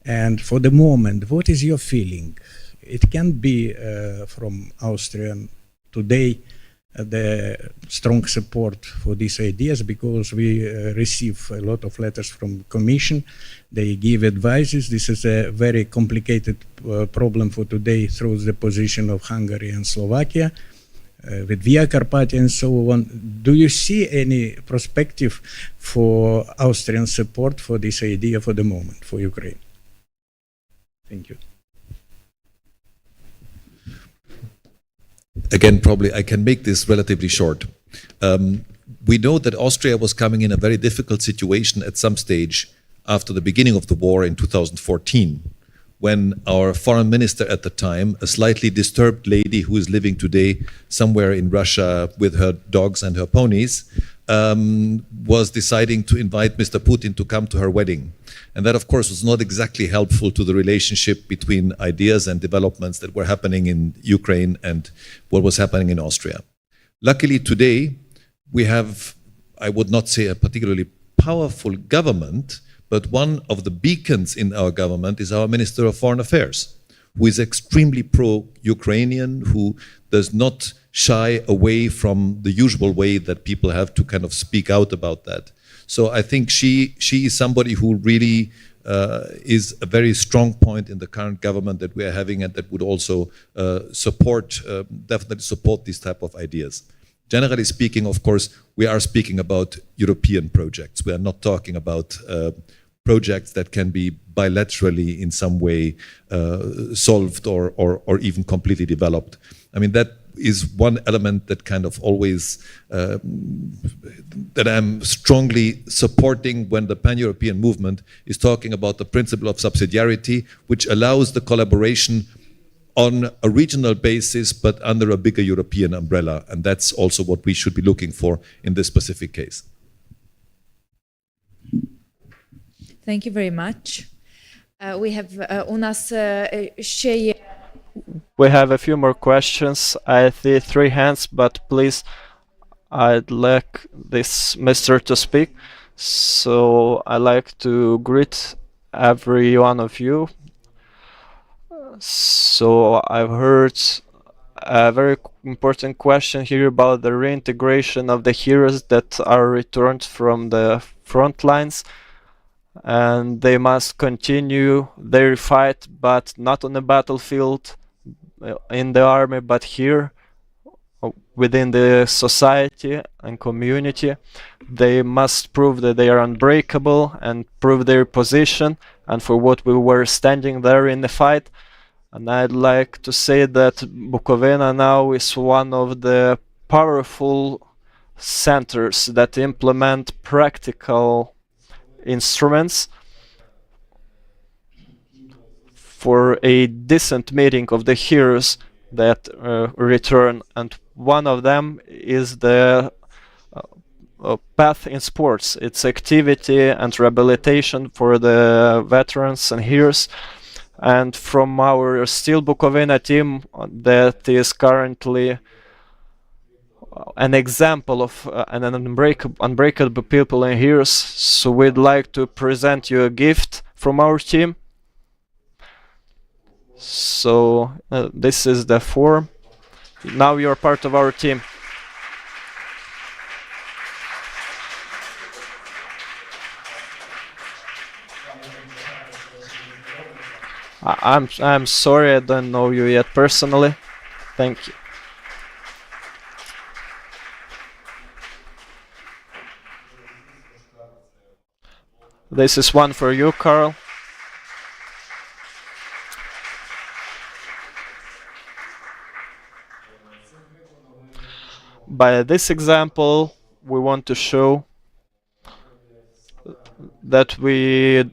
S10: And for the moment, what is your feeling? It can be from Austria today the strong support for these ideas, because we receive a lot of letters from Commission. They give advices. This is a very complicated problem for today through the position of Hungary and Slovakia with Via Carpathia and so on. Do you see any perspective for Austrian support for this idea for the moment for Ukraine? Thank you.
S4: Again, probably I can make this relatively short. We know that Austria was coming in a very difficult situation at some stage after the beginning of the war in 2014, when our foreign minister at the time, a slightly disturbed lady who is living today somewhere in Russia with her dogs and her ponies, was deciding to invite Mr. Putin to come to her wedding. And that, of course, was not exactly helpful to the relationship between ideas and developments that were happening in Ukraine and what was happening in Austria. Luckily, today, we have, I would not say a particularly powerful government, but one of the beacons in our government is our Minister of Foreign Affairs, who is extremely pro-Ukrainian, who does not shy away from the usual way that people have to kind of speak out about that. So I think she is somebody who really is a very strong point in the current government that we are having, and that would also definitely support these type of ideas. Generally speaking, of course, we are speaking about European projects. We are not talking about projects that can be bilaterally in some way solved or even completely developed. I mean, that is one element that kind of always, that I'm strongly supporting when the pan-European movement is talking about the principle of subsidiarity, which allows the collaboration on a regional basis, but under a bigger European umbrella. And that's also what we should be looking for in this specific case.
S5: Thank you very much. We have
S6: We have a few more questions. I see 3 hands, but please, I'd like this Mr. to speak. So I'd like to greet every one of you. So I've heard a very important question here about the reintegration of the heroes that are returned from the front lines. And they must continue their fight, but not on the battlefield, in the army, but here within the society and community. They must prove that they are unbreakable and prove their position and for what we were standing there in the fight. And I'd like to say that Bukovina now is one of the powerful centers that implement practical instruments for a decent meeting of the heroes that return, and one of them is the path in sports. It's activity and rehabilitation for the veterans and heroes. And from our Still Bukovina team, that is currently an example of an unbreakable people and heroes. So we'd like to present you a gift from our team. So this is the form. Now you're part of our team. I'm sorry, I don't know you yet personally. Thank you. This is one for you, Carl. By this example, we want to show that we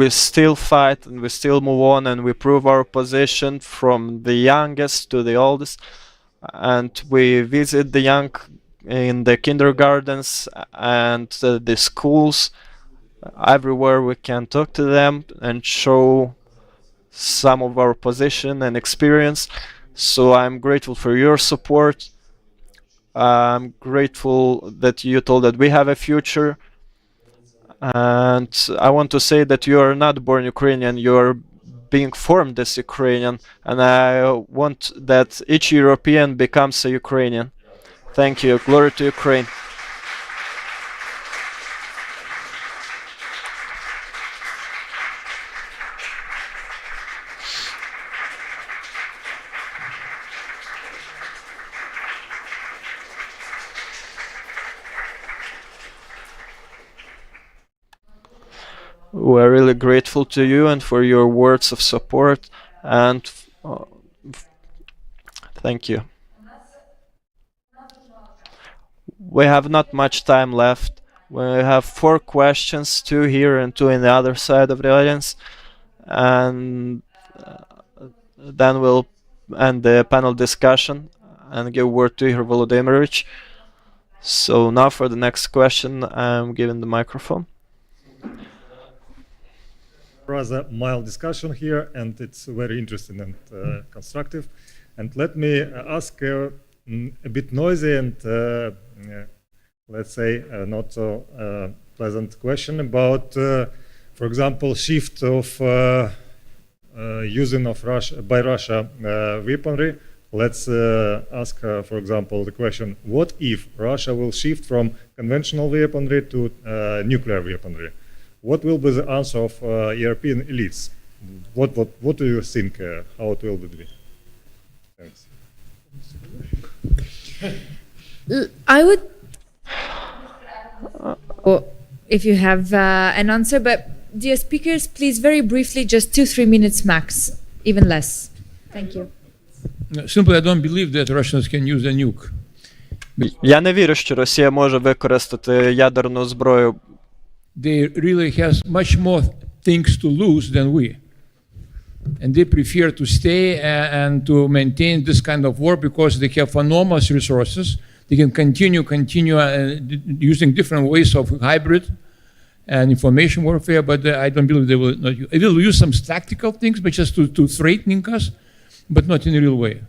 S6: still fight and we still move on and we prove our position from the youngest to the oldest, and we visit the young in the kindergartens and the schools. Everywhere we can talk to them and show some of our position and experience. So I'm grateful for your support. I'm grateful that you told that we have a future. And I want to say that you are not born Ukrainian, you are being formed as Ukrainian. And I want that each European becomes a Ukrainian. Thank you. Glory to Ukraine. We're really grateful to you and for your words of support, and thank you. We have not much time left. We have 4 questions, 2 here and 2 in the other side of the audience, and then we'll end the panel discussion and give word to Yuriy Volodymyrovich. So now for the next question, I'm giving the microphone.
S11: Rather mild discussion here, and it's very interesting and constructive. And let me ask a bit noisy and let's say not so pleasant question about, for example, shift of using of by Russia weaponry. Let's ask, for example, the question: what if Russia will shift from conventional weaponry to nuclear weaponry? What will be the answer of European elites? What do you think? How it will be? Thanks.
S5: I would, if you have an answer, but dear speakers, please very briefly, just 2-3 minutes max, even less. Thank you.
S7: Simply, I don't believe that Russians can use a nuke.
S6: Я не вірю, що Росія може використати ядерну зброю.
S7: They really has much more things to lose than we. And they prefer to stay and to maintain this kind of war because they have enormous resources. They can continue using different ways of hybrid and information warfare, but I don't believe they will not use. They will use some tactical things, but just to threatening us, but not in a real way.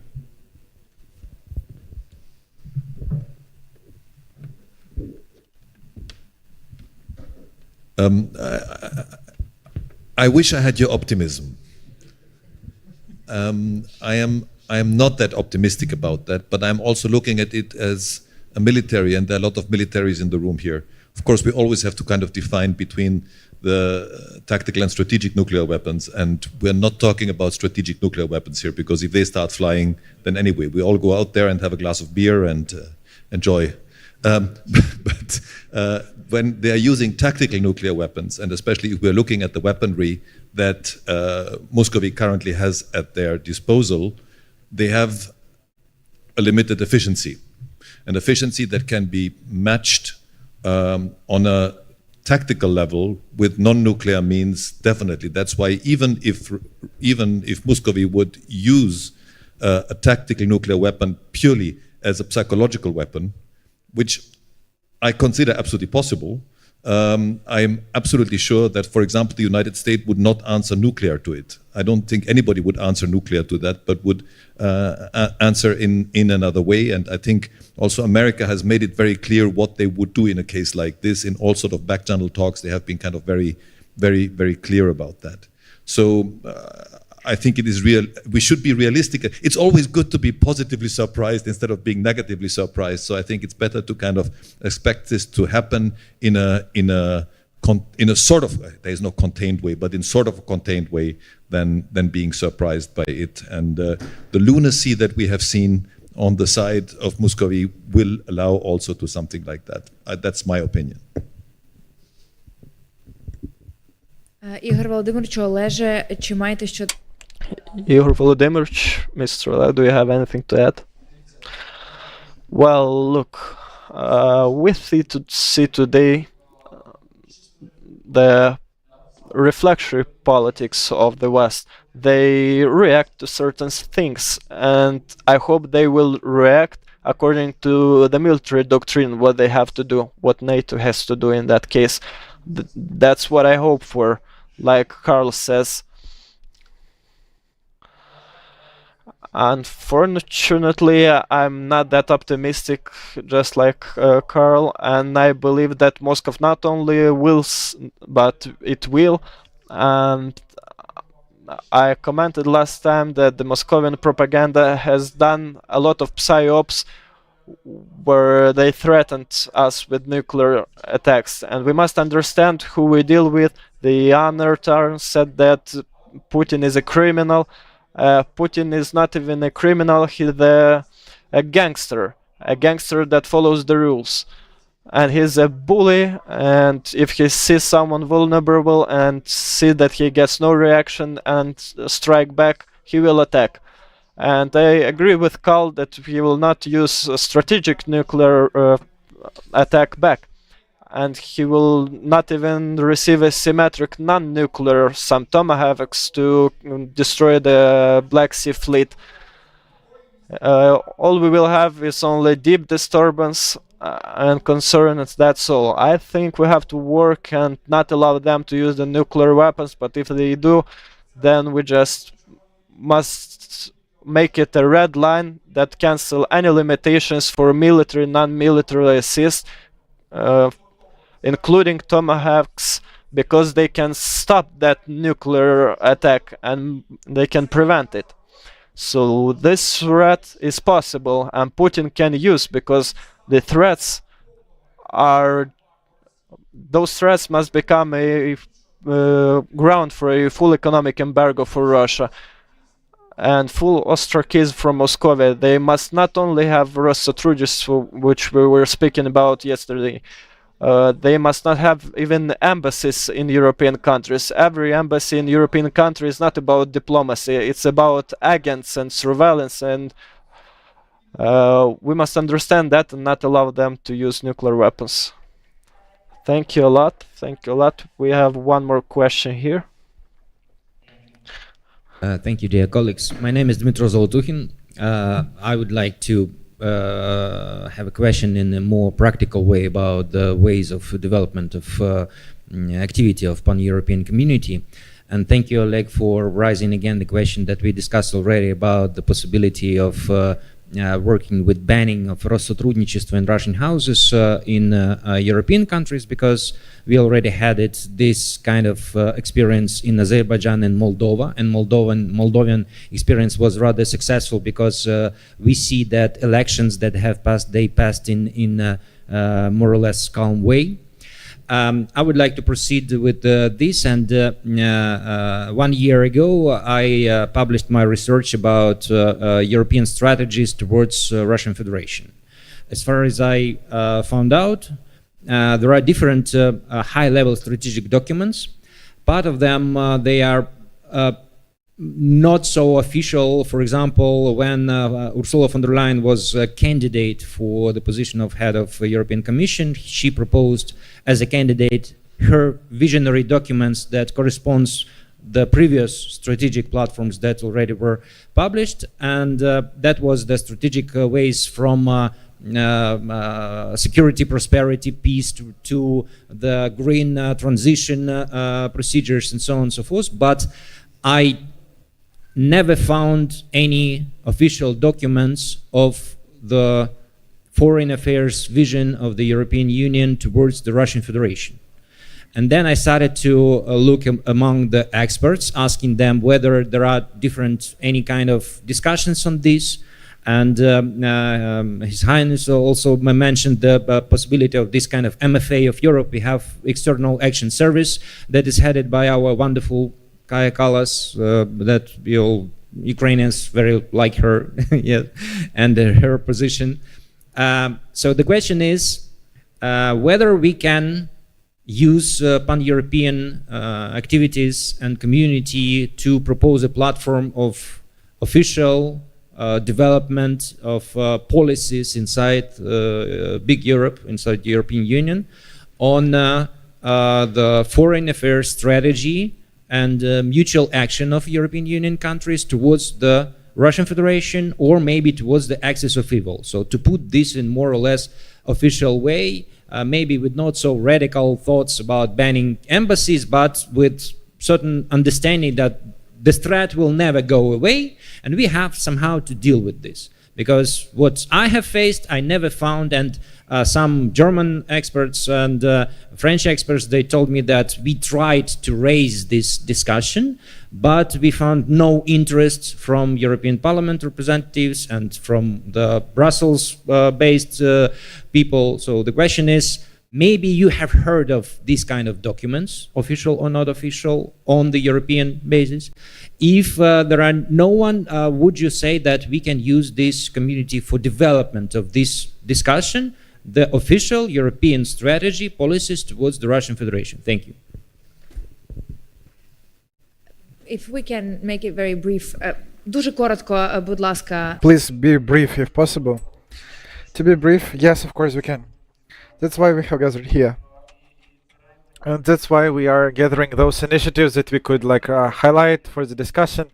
S4: I wish I had your optimism. I am not that optimistic about that, but I'm also looking at it as a military, and there are a lot of militaries in the room here. Of course, we always have to kind of define between the tactical and strategic nuclear weapons, and we're not talking about strategic nuclear weapons here, because if they start flying, then anyway, we all go out there and have a glass of beer and enjoy. But when they are using tactical nuclear weapons, and especially if we're looking at the weaponry that Muscovy currently has at their disposal, they have a limited efficiency. An efficiency that can be matched on a tactical level with non-nuclear means, definitely. That's why even if Muscovy would use a tactical nuclear weapon purely as a psychological weapon, which I consider absolutely possible, I'm absolutely sure that, for example, the United States would not answer nuclear to it. I don't think anybody would answer nuclear to that, but would answer in another way. And I think also America has made it very clear what they would do in a case like this. In all sort of back-channel talks, they have been kind of very, very, very clear about that. So I think it is real. We should be realistic. It's always good to be positively surprised instead of being negatively surprised. So I think it's better to kind of expect this to happen in a in a sort of, there is no contained way, but in sort of a contained way, than being surprised by it. And the lunacy that we have seen on the side of Muscovy will allow also to something like that. That's my opinion.
S5: Ігор Володимирович, Олеже, чи маєте що...
S6: Igor Volodymyrovich, Mr. Oleg, do you have anything to add? Well, look, we see today the reflectory politics of the West. They react to certain things, and I hope they will react according to the military doctrine, what they have to do, what NATO has to do in that case. That's what I hope for. Like Carl says, unfortunately, I'm not that optimistic, just like Carl, and I believe that Moscow not only wills, but it will. And I commented last time that the Moscovian propaganda has done a lot of psyops where they threatened us with nuclear attacks, and we must understand who we deal with. The honor term said that Putin is a criminal. Putin is not even a criminal, he's a gangster that follows the rules. And he's a bully, and if he sees someone vulnerable and see that he gets no reaction and strike back, he will attack. And I agree with Carl that he will not use a strategic nuclear attack back. And he will not even receive a symmetric non-nuclear, some Tomahawks to destroy the Black Sea fleet. All we will have is only deep disturbance and concern, and that's all. I think we have to work and not allow them to use the nuclear weapons, but if they do, then we just must make it a red line that cancel any limitations for military, non-military assist, including Tomahawks, because they can stop that nuclear attack and they can prevent it. So this threat is possible, and Putin can use, because the threats are, those threats must become a ground for a full economic embargo for Russia and full ostracism from Moscow. They must not only have Rossotrudists, which we were speaking about yesterday. They must not have even embassies in European countries. Every embassy in European country is not about diplomacy, it's about agents and surveillance, and we must understand that and not allow them to use nuclear weapons. Thank you a lot. Thank you a lot. We have one more question here.
S12: Thank you, dear colleagues. My name is Dmitro Zolotukhin. I would like to have a question in a more practical way about the ways of development of activity of pan-European community. And thank you, Oleg, for raising again the question that we discussed already about the possibility of working with banning of Россотрудничество in Russian houses in European countries, because we already had this kind of experience in Azerbaijan and Moldova, and Moldovan experience was rather successful, because we see that elections that have passed, they passed in more or less calm way. I would like to proceed with this, and 1 year ago I published my research about European strategies towards Russian Federation. As far as I found out, there are different high-level strategic documents. Part of them, they are not so official. For example, when Ursula von der Leyen was a candidate for the position of head of the European Commission, she proposed as a candidate her visionary documents that corresponds the previous strategic platforms that already were published, and that was the strategic ways from security, prosperity, peace to the green transition procedures and so on and so forth. But I never found any official documents of the foreign affairs vision of the European Union towards the Russian Federation. And then I started to look among the experts, asking them whether there are any kind of discussions on this. And His Highness also mentioned the possibility of this kind of MFA of Europe. We have External Action Service that is headed by our wonderful Kaja Kallas, that we all Ukrainians very like her, yeah, and her position. So the question is whether we can use pan-European activities and community to propose a platform of official development of policies inside big Europe, inside the European Union, on the foreign affairs strategy and mutual action of European Union countries towards the Russian Federation, or maybe towards the axis of evil. So to put this in more or less official way, maybe with not so radical thoughts about banning embassies, but with certain understanding that the threat will never go away, and we have somehow to deal with this. Because what I have faced, I never found, and some German experts and French experts, they told me that we tried to raise this discussion, but we found no interest from European Parliament representatives and from the Brussels-based people. So the question is, maybe you have heard of these kind of documents, official or not official, on the European basis. If there are no one, would you say that we can use this community for development of this discussion, the official European strategy, policies towards the Russian Federation? Thank you.
S5: If we can make it very brief. Дуже коротко, будь ласка.
S3: Please be brief if possible. To be brief, yes, of course we can. That's why we have gathered here. And that's why we are gathering those initiatives that we could highlight for the discussion,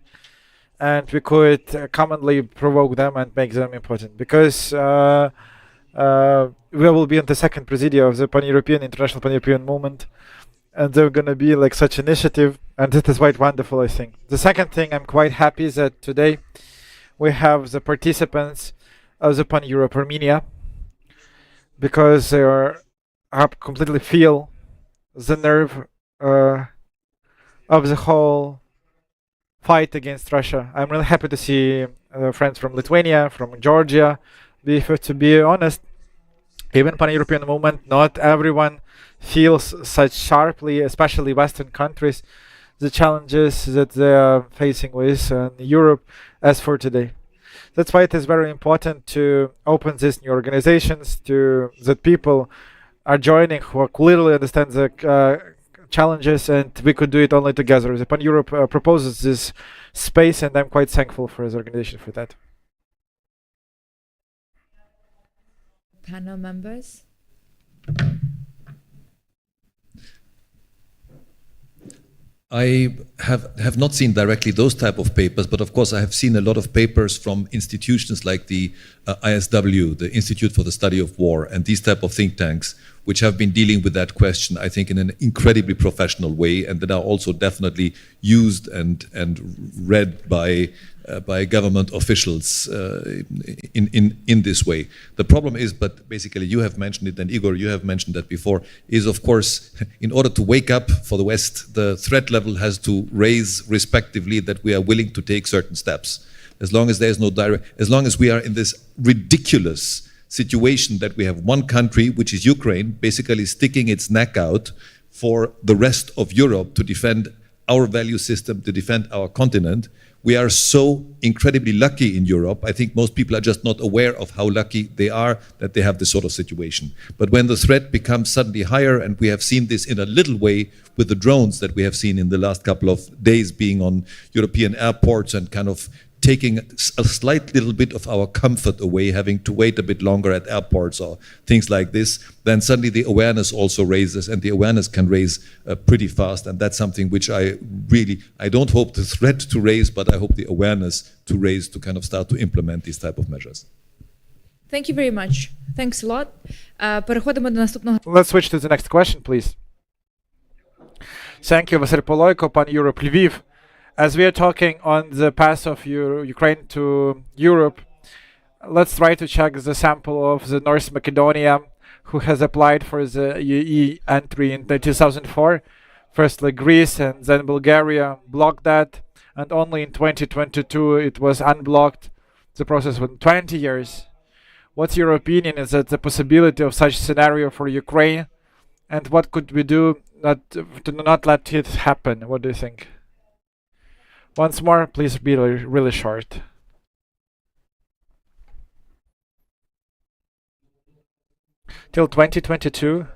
S3: and we could commonly provoke them and make them important. Because we will be in the second presidium of the Pan-European, International Pan-European Movement, and there are going to be such initiative, and this is quite wonderful, I think. The second thing, I'm quite happy that today we have the participants of the Pan-Europe Armenia, because they are completely feel the nerve of the whole fight against Russia. I'm really happy to see friends from Lithuania, from Georgia. To be honest, even Pan-European movement, not everyone feels such sharply, especially Western countries, the challenges that they are facing with Europe as for today. That's why it is very important to open these new organizations, that people are joining who clearly understand the challenges, and we could do it only together. The Pan-Europe proposes this space, and I'm quite thankful for the organization for that.
S5: Panel members?
S4: I have not seen directly those type of papers, but of course I have seen a lot of papers from institutions like the ISW, the Institute for the Study of War, and these type of think tanks, which have been dealing with that question, I think, in an incredibly professional way, and that are also definitely used and read by government officials in this way. The problem is, but basically you have mentioned it, and Igor, you have mentioned that before, is of course, in order to wake up for the West, the threat level has to raise respectively that we are willing to take certain steps. As long as there is no as long as we are in this ridiculous situation that we have one country, which is Ukraine, basically sticking its neck out for the rest of Europe to defend our value system, to defend our continent. We are so incredibly lucky in Europe. I think most people are just not aware of how lucky they are that they have this sort of situation. But when the threat becomes suddenly higher, and we have seen this in a little way with the drones that we have seen in the last couple of days being on European airports and kind of taking a slight little bit of our comfort away, having to wait a bit longer at airports or things like this, then suddenly the awareness also raises, and the awareness can raise pretty fast. And that's something which I don't hope the threat to raise, but I hope the awareness to raise, to kind of start to implement these type of measures.
S5: Thank you very much. Thanks a lot. Переходимо до наступного.
S3: Let's switch to the next question, please. Thank you, Vasyl Poloyko, Pan-Europe Lviv. As we are talking on the path of Ukraine to Europe, let's try to check the sample of the North Macedonia, who has applied for the EU entry in 2004. Firstly, Greece and then Bulgaria blocked that, and only in 2022 it was unblocked. the process within 20 years. What's your opinion? Is that the possibility of such scenario for Ukraine? And what could we do to not let it happen? What do you think? Once more, please be really short. Till 2022,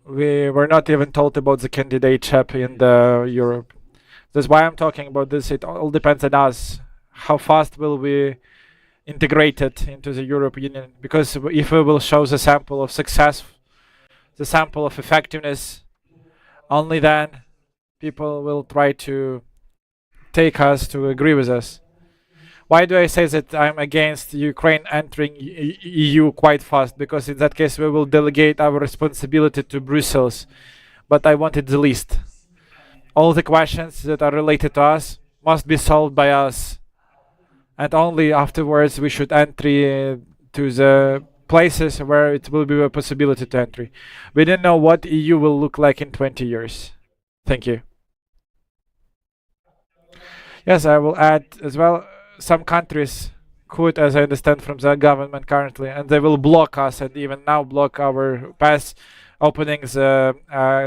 S3: we were not even told about the candidateship in the Europe. That's why I'm talking about this. It all depends on us. How fast will we integrate it into the European Union? Because if we will show the sample of success, the sample of effectiveness, only then people will try to take us to agree with us. Why do I say that I'm against Ukraine entering EU quite fast? Because in that case we will delegate our responsibility to Brussels. But I want it the least. All the questions that are related to us must be solved by us. And only afterwards we should enter to the places where it will be a possibility to entry. We don't know what EU will look like in 20 years. Thank you. Yes, I will add as well, some countries could, as I understand from the government currently, and they will block us and even now block our pass openings,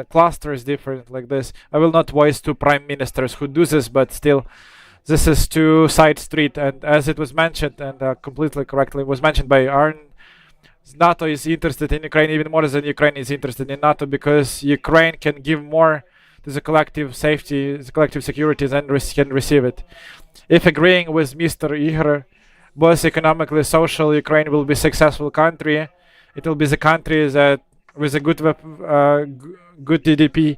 S3: clusters different like this. I will not voice to prime ministers who do this, but still this is two side street, and as it was mentioned, and completely correctly was mentioned by Arn, NATO is interested in Ukraine even more than Ukraine is interested in NATO, because Ukraine can give more to the collective safety, the collective security than can receive it. If agreeing with Mr. Igor, both economically, social, Ukraine will be a successful country. It will be the country that with a good good GDP,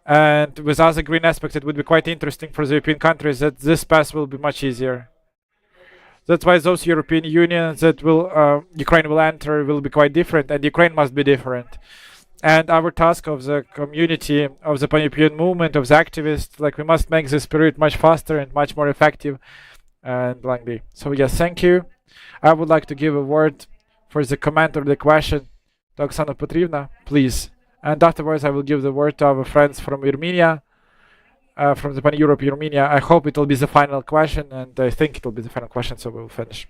S3: and with other green aspects, it would be quite interesting for the European countries that this path will be much easier. That's why those European unions that will Ukraine will enter will be quite different, and Ukraine must be different. And our task of the community, of the pan-European movement, of the activists, like we must make this period much faster and much more effective and lengthy. So yes, thank you. I would like to give a word for the comment or the question to Oksana Petrivna, please. And afterwards I will give the word to our friends from Armenia, from the Pan-Europe Armenia. I hope it will be the final question, and I think it will be the final question, so we will finish.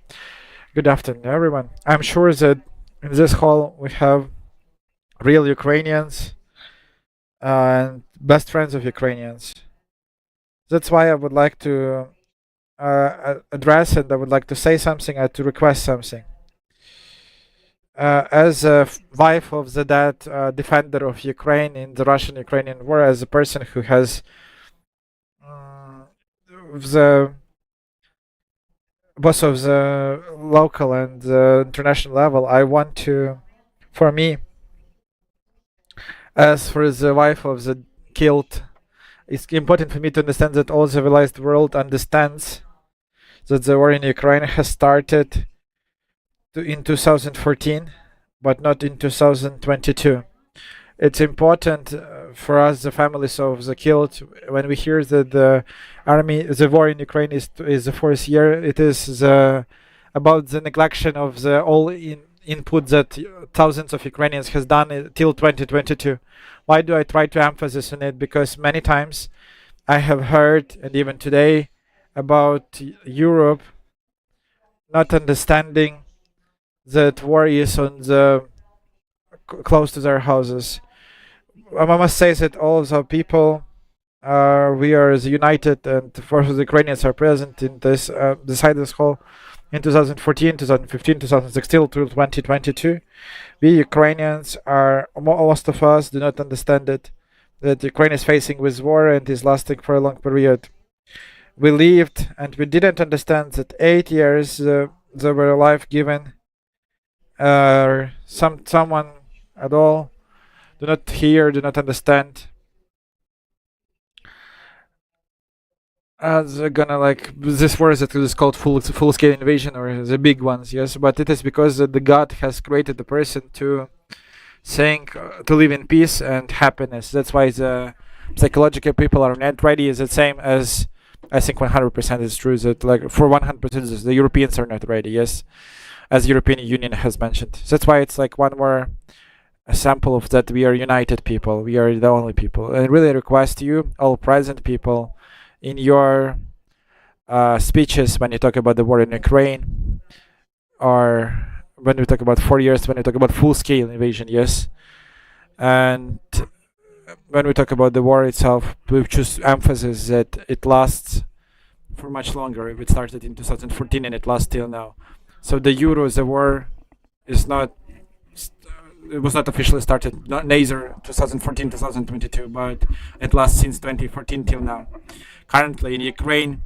S3: Good afternoon, everyone. I'm sure that in this hall we have real Ukrainians and best friends of Ukrainians. That's why I would like to address, and I would like to say something, to request something. As a wife of the dead defender of Ukraine in the Russian-Ukrainian war, as a person who has the both of the local and international level, I want to, for me, as for the wife of the killed, it's important for me to understand that all the civilized world understands that the war in Ukraine has started in 2014, but not in 2022. It's important for us, the families of the killed, when we hear that the war in Ukraine is the fourth year, it is about the neglection of the input that thousands of Ukrainians has done till 2022. Why do I try to emphasize on it? Because many times I have heard, and even today, about Europe not understanding that war is on the close to their houses. I must say that all of the people we are united, and for the Ukrainians are present in this beside this hall in 2014, 2015, 2016 to 2022. We Ukrainians are, most of us do not understand it, that Ukraine is facing with war and is lasting for a long period. We lived and we didn't understand that 8 years there were life given someone at all do not hear, do not understand. They're gonna like this war that is called full-scale invasion, or the big ones, yes, but it is because the God has created the person to think, to live in peace and happiness. That's why the psychological people are not ready. Is the same as I think 100% is true that like for 100% the Europeans are not ready. Yes, as European Union has mentioned. That's why it's like one more a sample of that we are united people. We are the only people. And I really request you, all present people, in your speeches when you talk about the war in Ukraine, are, when we talk about 4 years, when we talk about full-scale invasion, yes. And when we talk about the war itself, we choose emphasis that it lasts for much longer. It started in 2014 and it lasts till now. So the war is not, it was not officially started, neither 2014, 2022, but it lasts since 2014 till now. Currently in Ukraine,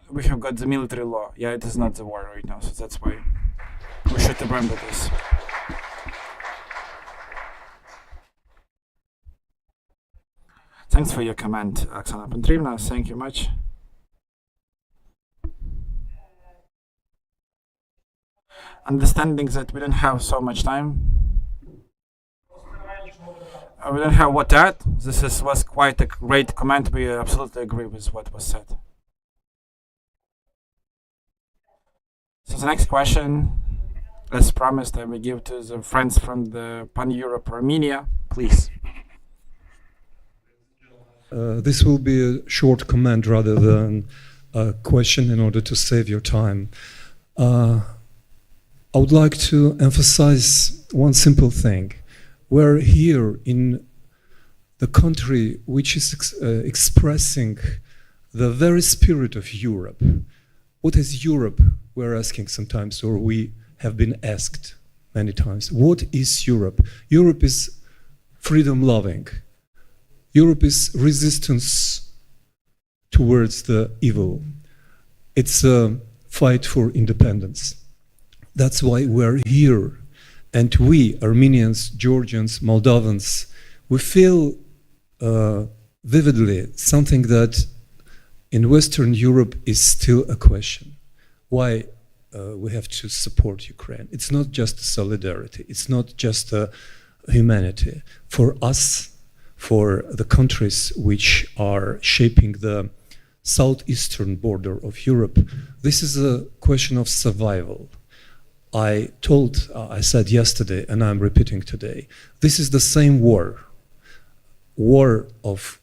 S3: we have got the military law. Yeah, it is not the war right now, so that's why we should remember this. Thanks for your comment, Oksana Petrivna. Thank you much. Understanding that we don't have so much time. We don't have what that. This was quite a great comment. We absolutely agree with what was said. So the next question, as promised, I will give to the friends from the Pan-Europe Armenia, please.
S13: This will be a short comment rather than a question in order to save your time. I would like to emphasize one simple thing. We're here in the country which is expressing the very spirit of Europe. What is Europe? We're asking sometimes, or we have been asked many times. What is Europe? Europe is freedom-loving. Europe is resistance towards the evil. It's a fight for independence. That's why we're here. And we, Armenians, Georgians, Moldovans, we feel vividly something that in Western Europe is still a question. Why we have to support Ukraine? It's not just solidarity. It's not just humanity. For us, for the countries which are shaping the southeastern border of Europe, this is a question of survival. I said yesterday, and I'm repeating today, this is the same war of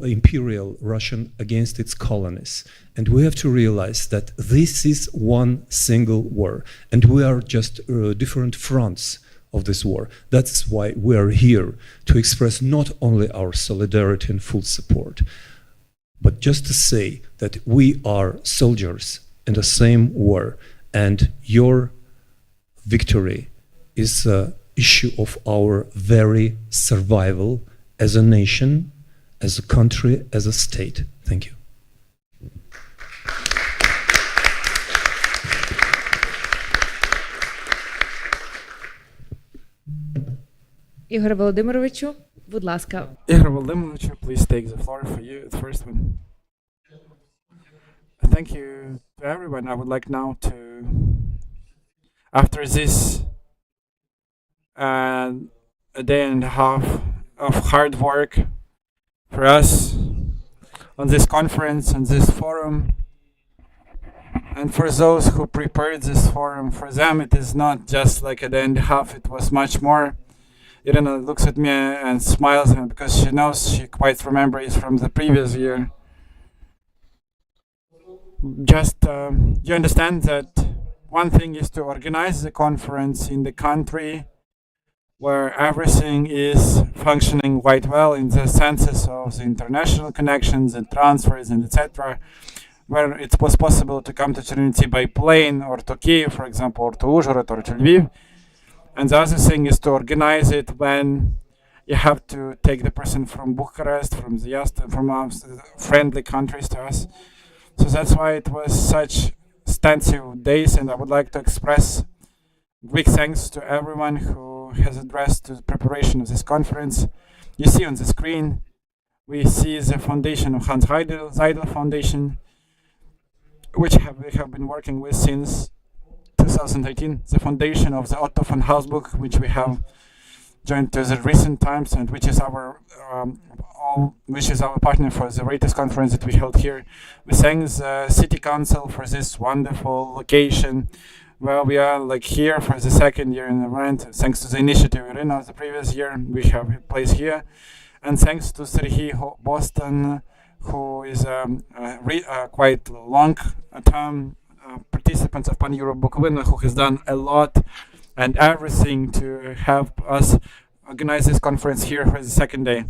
S13: imperial Russian against its colonies. And we have to realize that this is one single war, and we are just different fronts of this war. That's why we are here, to express not only our solidarity and full support, but just to say that we are soldiers in the same war, and your victory is an issue of our very survival as a nation, as a country, as a state. Thank you.
S5: Ігор Володимировичу, будь ласка.
S3: Ігор Володимировичу, please take the floor for you, the first one. Thank you to everyone. I would like now to, after this a day and a half of hard work for us on this conference, on this forum, and for those who prepared this forum, for them it is not just like a day and a half, it was much more. Irina looks at me and smiles because she knows, she quite remembers from the previous year. Just you understand that one thing is to organize the conference in the country where everything is functioning quite well in the senses of the international connections and transfers and etc., where it was possible to come to Chernivtsi by plane or to Kyiv, for example, or to Uzhhorod or to Lviv. And the other thing is to organize it when you have to take the person from Bucharest, from friendly countries to us. So that's why it was such extensive days, and I would like to express big thanks to everyone who has addressed the preparation of this conference. You see on the screen, we see the foundation of Hanns Seidel Foundation, which we have been working with since 2018, the foundation of the Otto von Habsburg, which we have joined to the recent times, and which is our partner for the latest conference that we held here. We thank the City Council for this wonderful location, where we are like here for the second year in the event. Thanks to the initiative Yuriy of the previous year, we have a place here, and thanks to Serhiy Boston, who is quite long-term
S14: participants of Pan-Europe Bukovina, who has done a lot and everything to help us organize this conference here for the second day.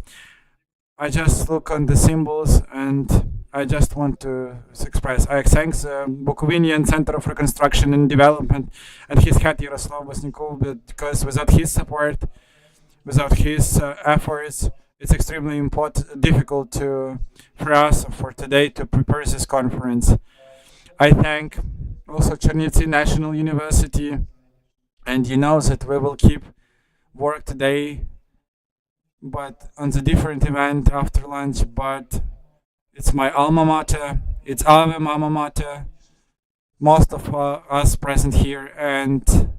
S14: I just look on the symbols and I just want to express. I thank the Bukovinian Center of Reconstruction and Development and his head Yaroslav Bosnikov, because without his support, without his efforts, it's extremely difficult for us for today to prepare this conference. I thank also Chernivtsi National University, and you know that we will keep work today, but on the different event after lunch, but it's my alma mater, it's our alma mater, most of us present here, and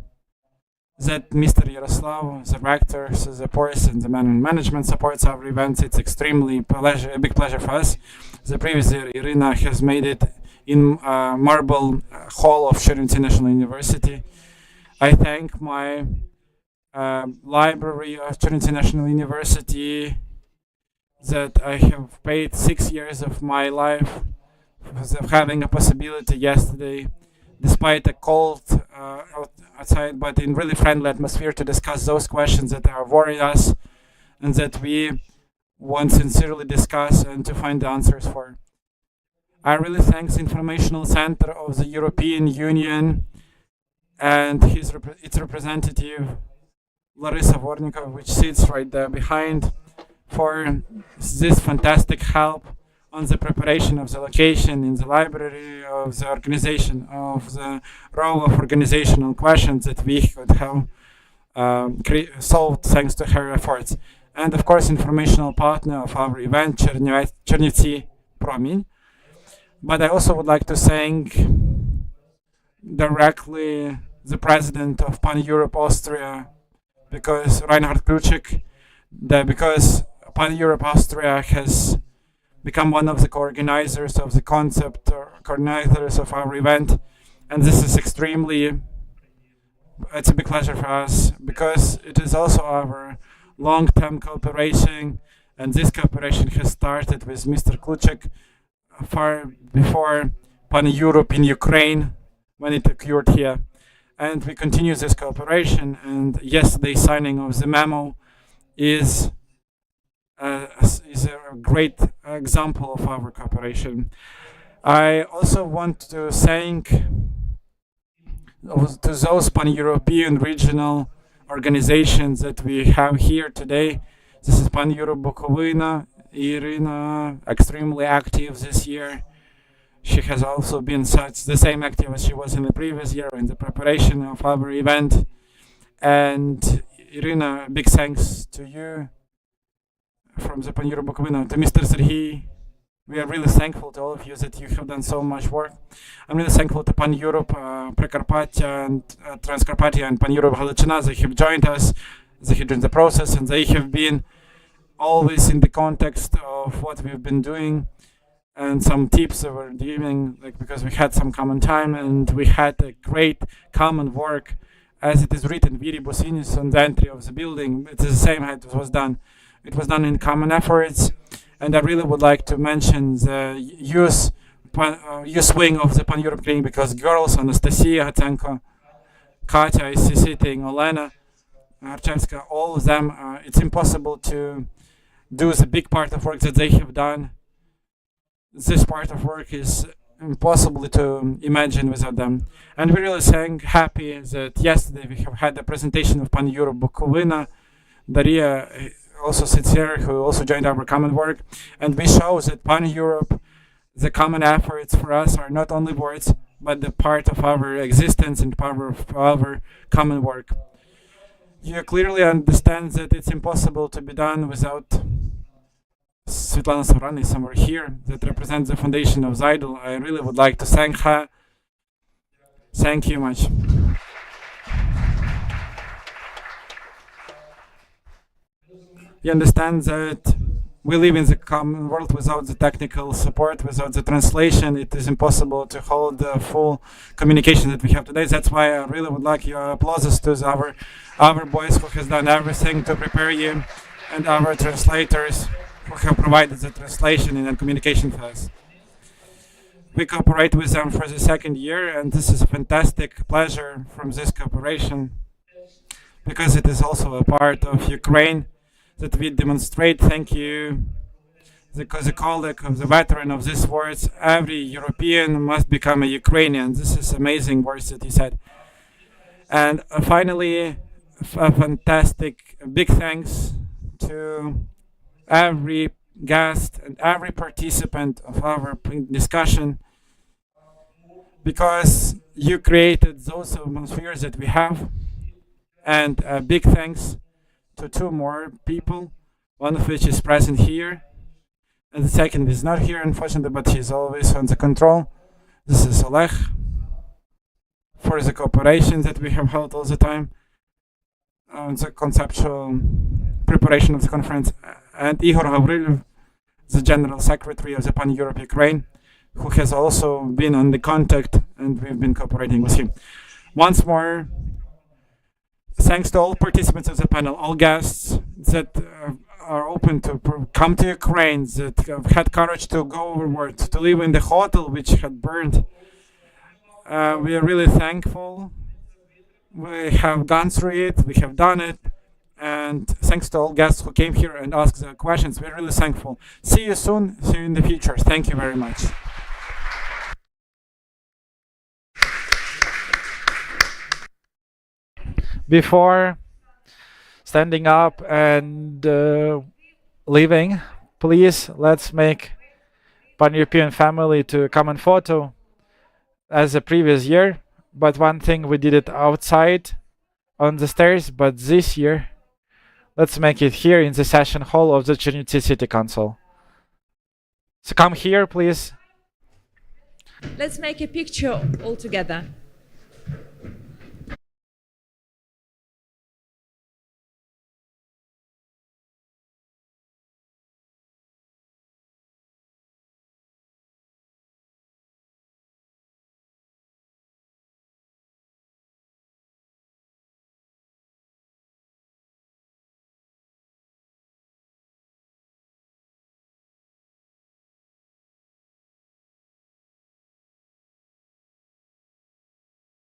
S14: that Mr. Yaroslav, the rector, so the person, the management supports our events. It's extremely a big pleasure for us. The previous year, Irina has made it in marble hall of Chernivtsi National University. I thank my library of Chernivtsi National University that I have paid 6 years of my life of having a possibility yesterday, despite a cold outside, but in really friendly atmosphere, to discuss those questions that are worrying us and that we want sincerely discuss and to find the answers for. I really thank the Informational Center of the European Union and its representative Larissa Vornikov, which sits right there behind, for this fantastic help on the preparation of the location in the library, of the organization, of the role of organizational questions that we could have solved thanks to her efforts. And of course, informational partner of our event, Chernivtsi Promin. But I also would like to thank directly the president of Pan-Europe Austria, because Reinhard Kluczek, because Pan-Europe Austria has become one of the co-organizers of the concept, or coordinators of our event, and this is it's a big pleasure for us, because it is also our long-term cooperation, and this cooperation has started with Mr. Kluczek far before Pan-Europe in Ukraine, when it occurred here. And we continue this cooperation, and yesterday's signing of the memo is a great example of our cooperation. I also want to thank to those pan-European regional organizations that we have here today. This is Pan-Europe Bukovina, Irina, extremely active this year. She has also been the same active as she was in the previous year in the preparation of our event. And Irina, big thanks to you from the Pan-Europe Bukovina, to Mr. Serhiy. We are really thankful to all of you that you have done so much work. I'm really thankful to Pan-Europe, Prekarpatia and Transcarpathia and Pan-Europe Galiciana. They have joined us, they have joined the process, and they have been always in the context of what we've been doing, and some tips that we're giving, because we had some common time and we had a great common work, as it is written, Viri Bosinis, on the entry of the building. It's the same how it was done. It was done in common efforts, and I really would like to mention the youth wing of the Pan-Europe Clinic, because girls, Anastasia Hatsenko, Katya is sitting, Olena Archevska, all of them, it's impossible to do the big part of work that they have done. This part of work is impossible to imagine without them. And we're really happy that yesterday we have had a presentation of Pan-Europe Bukovina. Daria also sits here, who also joined our common work. And we show that Pan-Europe, the common efforts for us are not only words, but the part of our existence and part of our common work. You clearly understand that it's impossible to be done without Svetlana Savrana is somewhere here that represents the foundation of Seidel. I really would like to thank her. Thank you much. You understand that we live in the common world without the technical support, without the translation. It is impossible to hold the full communication that we have today. That's why I really would like your applauses to our boys who has done everything to prepare you, and our translators who have provided the translation and communication for us. We cooperate with them for the second year, and this is a fantastic pleasure from this cooperation, because it is also a part of Ukraine that we demonstrate. Thank you. Because the colleague of the veteran of these words, every European must become a Ukrainian. This is amazing words that he said. And finally, a fantastic big thanks to every guest and every participant of our discussion, because you created those atmospheres that we have. And a big thanks to two more people, one of which is present here, and the second is not here, unfortunately, but he's always on the control. This is Oleg, for the cooperation that we have held all the time on the conceptual preparation of the conference, and Igor Gavrilov, the General Secretary of the Pan-Europe Ukraine, who has also been on the contact, and we've been cooperating with him. Once more, thanks to all participants of the panel, all guests that are open to come to Ukraine, that have had courage to go overboard, to live in the hotel which had burned. We are really thankful. We have gone through it, we have done it, and thanks to all guests who came here and asked the questions. We're really thankful. See you soon, see you in the future. Thank you very much.
S3: Before standing up and leaving, please let's make Pan-European family to a common photo as the previous year. But one thing, we did it outside on the stairs, but this year let's make it here in the session hall of the Chernivtsi City Council. So come here, please.
S5: Let's make a picture all together.